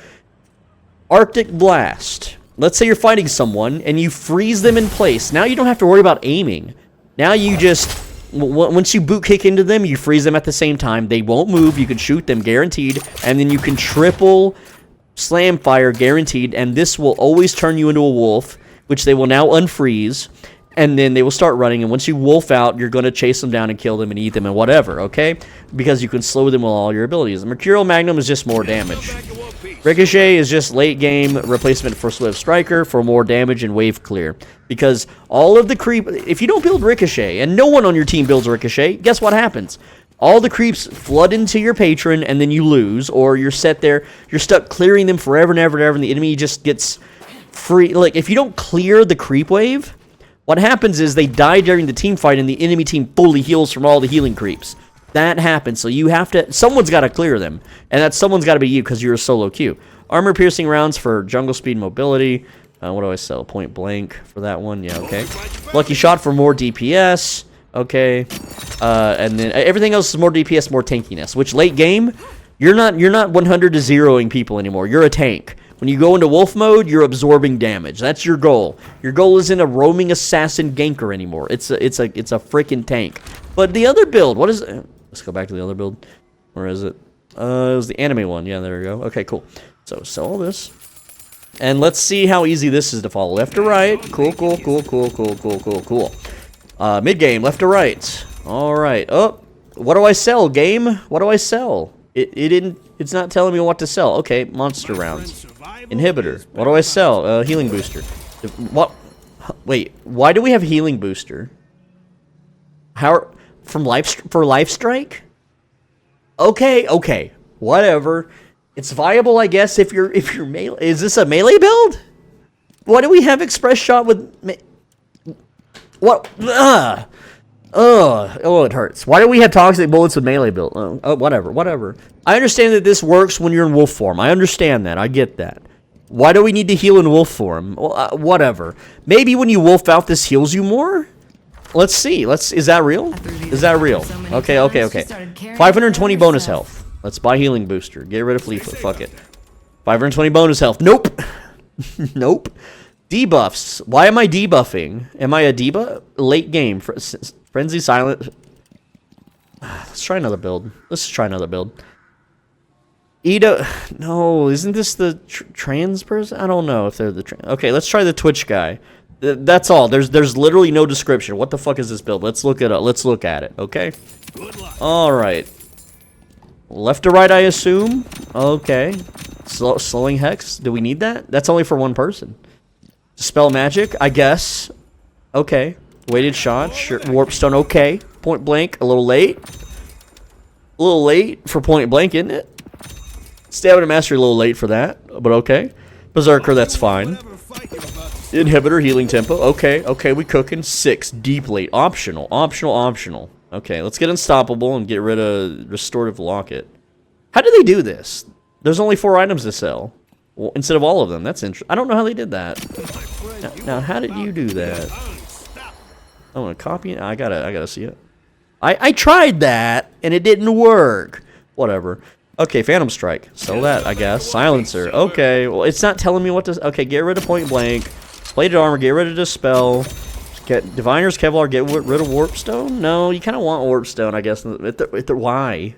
Arctic Blast. Let's say you're fighting someone, and you freeze them in place. Now you don't have to worry about aiming. Now you just, once you boot kick into them, you freeze them at the same time. They won't move, you can shoot them, guaranteed, and then you can triple slam fire, guaranteed, and this will always turn you into a wolf, which they will now unfreeze. And then they will start running, and once you wolf out, you're going to chase them down and kill them and eat them and whatever, okay? Because you can slow them with all your abilities. The Mercurial Magnum is just more damage. Ricochet is just late game replacement for Swift Striker for more damage and wave clear. Because all of the creep... If you don't build Ricochet, and no one on your team builds Ricochet, guess what happens? All the creeps flood into your patron, and then you lose, or you're set there, you're stuck clearing them forever and ever and ever, and the enemy just gets free... Like, if you don't clear the creep wave... What happens is they die during the team fight and the enemy team fully heals from all the healing creeps. That happens, so you have to... Someone's got to clear them, and that someone's got to be you because you're a solo queue. Armor-piercing rounds for jungle speed mobility. What do I sell? Point blank for that one? Yeah, okay. Lucky shot for more DPS. Okay. And then everything else is more DPS, more tankiness. Which late game, you're not 100 to 0ing people anymore. You're a tank. When you go into wolf mode, you're absorbing damage. That's your goal. Your goal isn't a roaming assassin ganker anymore. It's a freaking tank. But the other build, what is it? Let's go back to the other build. Where is it? It was the anime one. Yeah, there we go. Okay, cool. So sell all this. And let's see how easy this is to follow. Left to right. Cool. Mid game, left to right. All right. Oh, what do I sell, game? What do I sell? It's not telling me what to sell. Okay, monster rounds. Inhibitor. What do I sell? Healing booster. What? Wait, why do we have healing booster? How for life strike? Okay. Whatever. It's viable, I guess, if you're melee. Is this a melee build? Why do we have express shot with what? Oh, it hurts. Why do we have toxic bullets with melee build? Oh, whatever. I understand that this works when you're in wolf form. I understand that. I get that. Why do we need to heal in wolf form? Well, whatever. Maybe when you wolf out, this heals you more? Let's see. Is that real? Is that real? Okay. 520 bonus health. Let's buy healing booster. Get rid of Fleetfoot. Fuck it. 520 bonus health. Nope. Nope. Debuffs. Why am I debuffing? Am I a debuff? Late game. Frenzy silent. Let's try another build. Ida. No, isn't this the trans person? I don't know if they're the okay, let's try the Twitch guy. That's all. There's literally no description. What the fuck is this build? Let's look it up. Let's look at it, okay? All right. Left to right, I assume. Okay. Slowing hex. Do we need that? That's only for one person. Spell magic, I guess. Okay. Weighted shot. Sure. Warp stone. Okay. Point blank. A little late. A little late for point blank, isn't it? Stamina mastery a little late for that, but okay. Berserker, that's fine. Inhibitor, healing tempo. Okay, we cooking. 6, deep late. Optional. Okay, let's get unstoppable and get rid of restorative locket. How do they do this? There's only 4 items to sell. Well, instead of all of them. That's interesting. I don't know how they did that. Now, how did you do that? I want to copy it. I gotta see it. I tried that and it didn't work. Whatever. Okay, Phantom Strike. Sell that, I guess. Silencer. Okay, well, it's not telling me what to... Okay, get rid of Point Blank. Plated Armor, get rid of Dispel. Get Diviner's Kevlar, get rid of Warp Stone? No, you kind of want Warp Stone, I guess. Why?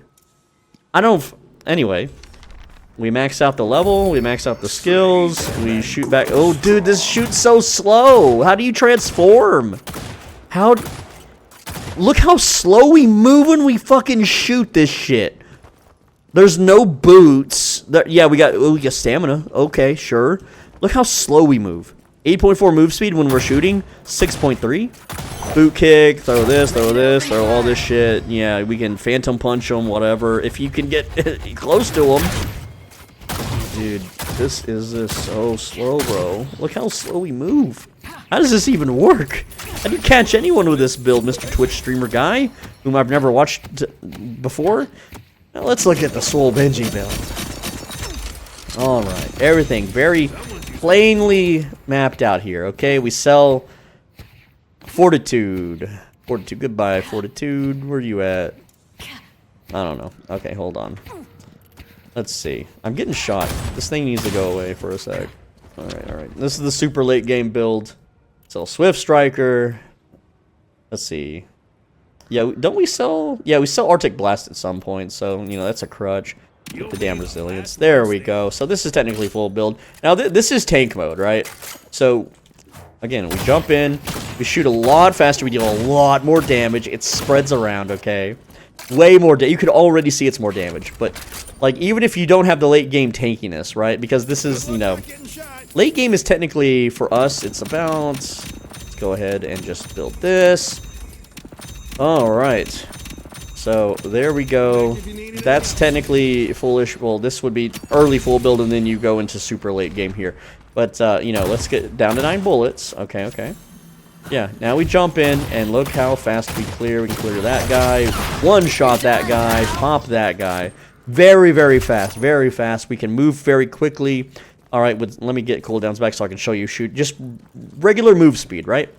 I don't... Anyway. We max out the level. We max out the skills. We shoot back... Oh, dude, this shoots so slow. How do you transform? How... Look how slow we move when we fucking shoot this shit. There's no boots. Yeah, we got stamina. Okay, sure. Look how slow we move. 8.4 move speed when we're shooting. 6.3. Boot kick, throw this, throw all this shit. Yeah, we can phantom punch them, whatever. If you can get close to them. Dude, this is so slow, bro. Look how slow we move. How does this even work? How do you catch anyone with this build, Mr. Twitch streamer guy, whom I've never watched before? Now let's look at the Soul Benji build. Alright, everything very plainly mapped out here, okay? We sell Fortitude. Fortitude, goodbye, Fortitude. Where are you at? I don't know. Okay, hold on. Let's see. I'm getting shot. This thing needs to go away for a sec. Alright. This is the super late game build. Sell Swift Striker. Let's see. Yeah, don't we sell... Yeah, we sell Arctic Blast at some point, so, you know, that's a crutch. Get the damn resilience. There we go. So this is technically full build. Now, this is tank mode, right? So, again, we jump in. We shoot a lot faster. We deal a lot more damage. It spreads around, okay? Way more you could already see it's more damage, but like even if you don't have the late game tankiness, right? Because this is, you know, late game is technically for us, it's about, let's go ahead and just build this. All right. So there we go. That's technically fullish. Well, this would be early full build and then you go into super late game here. But you know, let's get down to 9 bullets. Okay. Yeah, now we jump in, and look how fast we clear. We can clear that guy, one-shot that guy, pop that guy. Very, very fast, very fast. We can move very quickly. All right, let me get cooldowns back so I can show you shoot. Just regular move speed, right?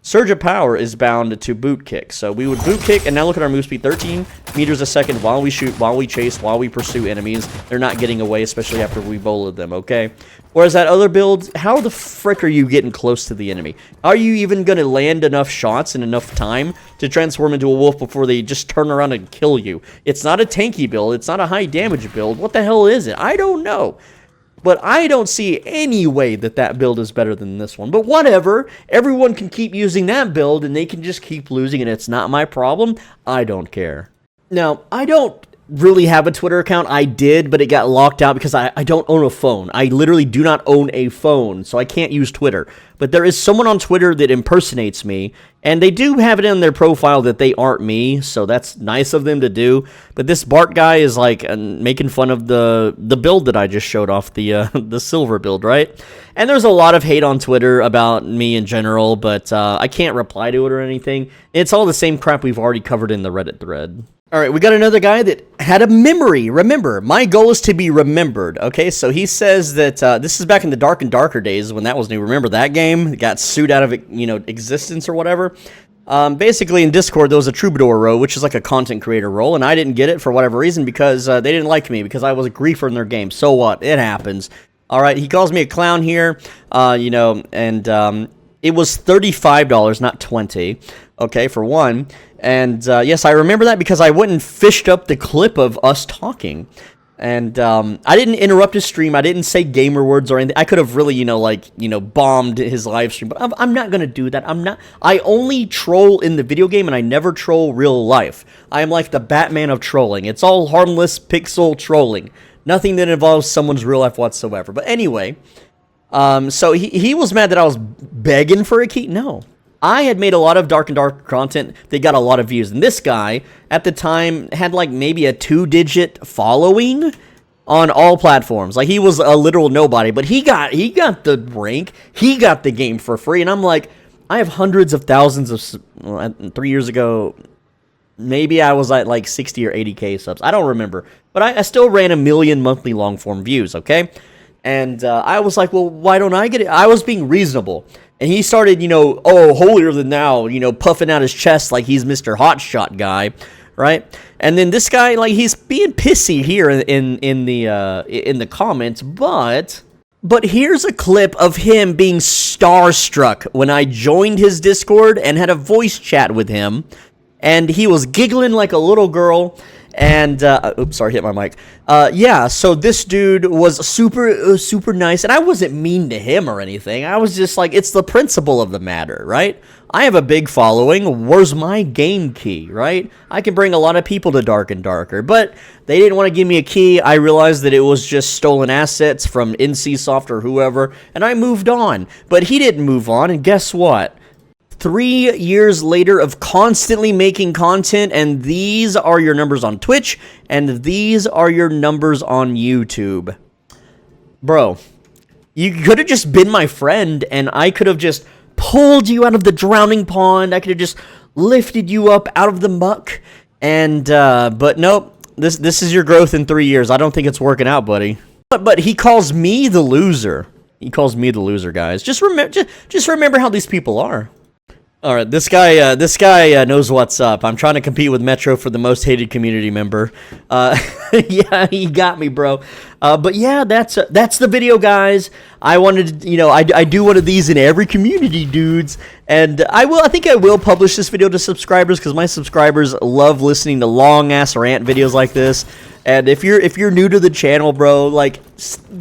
Surge of Power is bound to boot kick. So we would boot kick, and now look at our move speed, 13 meters a second while we shoot, while we chase, while we pursue enemies. They're not getting away, especially after we bullet them, okay? Whereas that other build, how the frick are you getting close to the enemy? Are you even going to land enough shots in enough time to transform into a wolf before they just turn around and kill you? It's not a tanky build. It's not a high damage build. What the hell is it? I don't know. But I don't see any way that that build is better than this one. But whatever. Everyone can keep using that build, and they can just keep losing, and it's not my problem. I don't care. Now, I don't really have a Twitter account. I did, but it got locked out because I don't own a phone. I literally do not own a phone, so I can't use Twitter. But there is someone on Twitter that impersonates me, and they do have it in their profile that they aren't me, so that's nice of them to do. But this Bart guy is like making fun of the build that I just showed off, the silver build, right? And there's a lot of hate on Twitter about me in general, but I can't reply to it or anything. It's all the same crap we've already covered in the Reddit thread. All right, we got another guy that had a memory. Remember, my goal is to be remembered, okay? So he says that this is back in the Dark and Darker days when that was new. Remember that game? It got sued out of, existence or whatever. Basically, in Discord, there was a Troubadour role, which is like a content creator role, and I didn't get it for whatever reason because they didn't like me because I was a griefer in their game. So what? It happens. All right, he calls me a clown here, and it was $35, not $20, okay, for one. And yes, I remember that because I went and fished up the clip of us talking. And I didn't interrupt his stream. I didn't say gamer words or anything. I could have really, bombed his live stream. But I'm not going to do that. I only troll in the video game, and I never troll real life. I am like the Batman of trolling. It's all harmless pixel trolling. Nothing that involves someone's real life whatsoever. But anyway, so he was mad that I was begging for a key. No. I had made a lot of Dark and Dark content that got a lot of views. And this guy, at the time, had like maybe a 2-digit following on all platforms. Like, he was a literal nobody. But he got the rank. He got the game for free. And I'm like, I have hundreds of thousands of... 3 years ago, maybe I was at like 60 or 80K subs. I don't remember. But I still ran 1 million monthly long-form views, okay? And I was like, well, why don't I get it? I was being reasonable. And he started, holier than thou, puffing out his chest like he's Mr. Hotshot guy, right? And then this guy, like, he's being pissy here in the comments, but here's a clip of him being starstruck when I joined his Discord and had a voice chat with him, and he was giggling like a little girl. And, oops, sorry, hit my mic. Yeah, so this dude was super nice, and I wasn't mean to him or anything. I was just like, it's the principle of the matter, right? I have a big following. Where's my game key, right? I can bring a lot of people to Dark and Darker, but they didn't want to give me a key. I realized that it was just stolen assets from NCSoft or whoever, and I moved on. But he didn't move on, and guess what? 3 years later of constantly making content, and these are your numbers on Twitch, and these are your numbers on YouTube. Bro, you could have just been my friend, and I could have just pulled you out of the drowning pond. I could have just lifted you up out of the muck. And, but nope, this is your growth in 3 years. I don't think it's working out, buddy. But he calls me the loser. He calls me the loser, guys. Just remember how these people are. All right, this guy knows what's up. I'm trying to compete with Metro for the most hated community member. Yeah, he got me, bro. But yeah, that's the video, guys. I wanted to, I do one of these in every community, dudes. And I think I will publish this video to subscribers because my subscribers love listening to long ass rant videos like this. And if you're new to the channel, bro, like,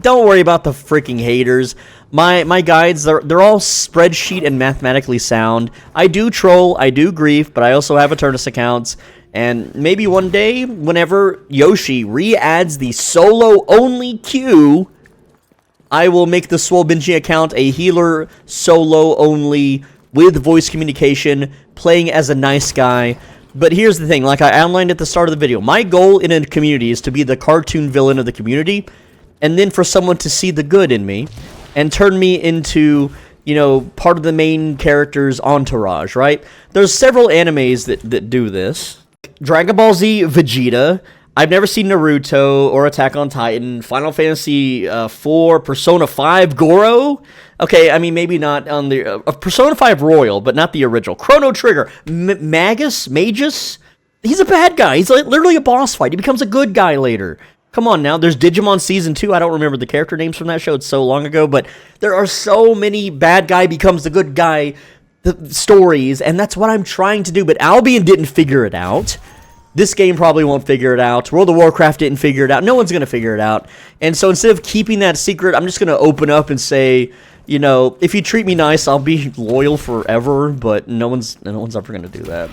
don't worry about the freaking haters. My guides, they're all spreadsheet and mathematically sound. I do troll, I do grief, but I also have eternus accounts. And maybe one day, whenever Yoshi re-adds the solo-only queue, I will make the Swolbenji account a healer solo-only with voice communication, playing as a nice guy. But here's the thing, like I outlined at the start of the video, my goal in a community is to be the cartoon villain of the community, and then for someone to see the good in me, and turn me into, part of the main character's entourage, right? There's several animes that do this. Dragon Ball Z Vegeta. I've never seen Naruto or Attack on Titan. Final Fantasy 4, Persona 5 Goro. Okay, I mean, maybe not on the... Persona 5 Royal, but not the original. Chrono Trigger. Magus? He's a bad guy. He's literally a boss fight. He becomes a good guy later. Come on now, there's Digimon Season 2. I don't remember the character names from that show. It's so long ago, but there are so many bad guy becomes the good guy stories, and that's what I'm trying to do. But Albion didn't figure it out. This game probably won't figure it out. World of Warcraft didn't figure it out. No one's going to figure it out. And so instead of keeping that secret, I'm just going to open up and say, if you treat me nice, I'll be loyal forever, but no one's ever going to do that.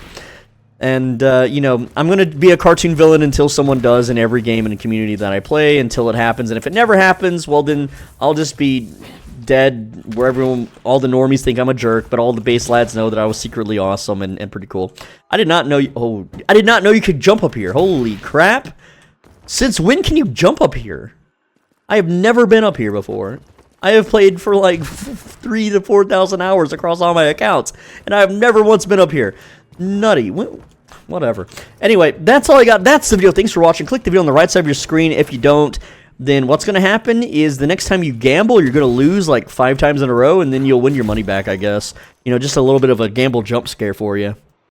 And, I'm going to be a cartoon villain until someone does in every game in a community that I play, until it happens. And if it never happens, well, then I'll just be dead where all the normies think I'm a jerk, but all the base lads know that I was secretly awesome and pretty cool. I did not know you could jump up here. Holy crap. Since when can you jump up here? I have never been up here before. I have played for like 3,000 to 4,000 hours across all my accounts, and I have never once been up here. Nutty. Whatever. Anyway, that's all I got. That's the video. Thanks for watching. Click the video on the right side of your screen. If you don't, then what's going to happen is the next time you gamble, you're going to lose like 5 times in a row, and then you'll win your money back, I guess. Just a little bit of a gamble jump scare for you.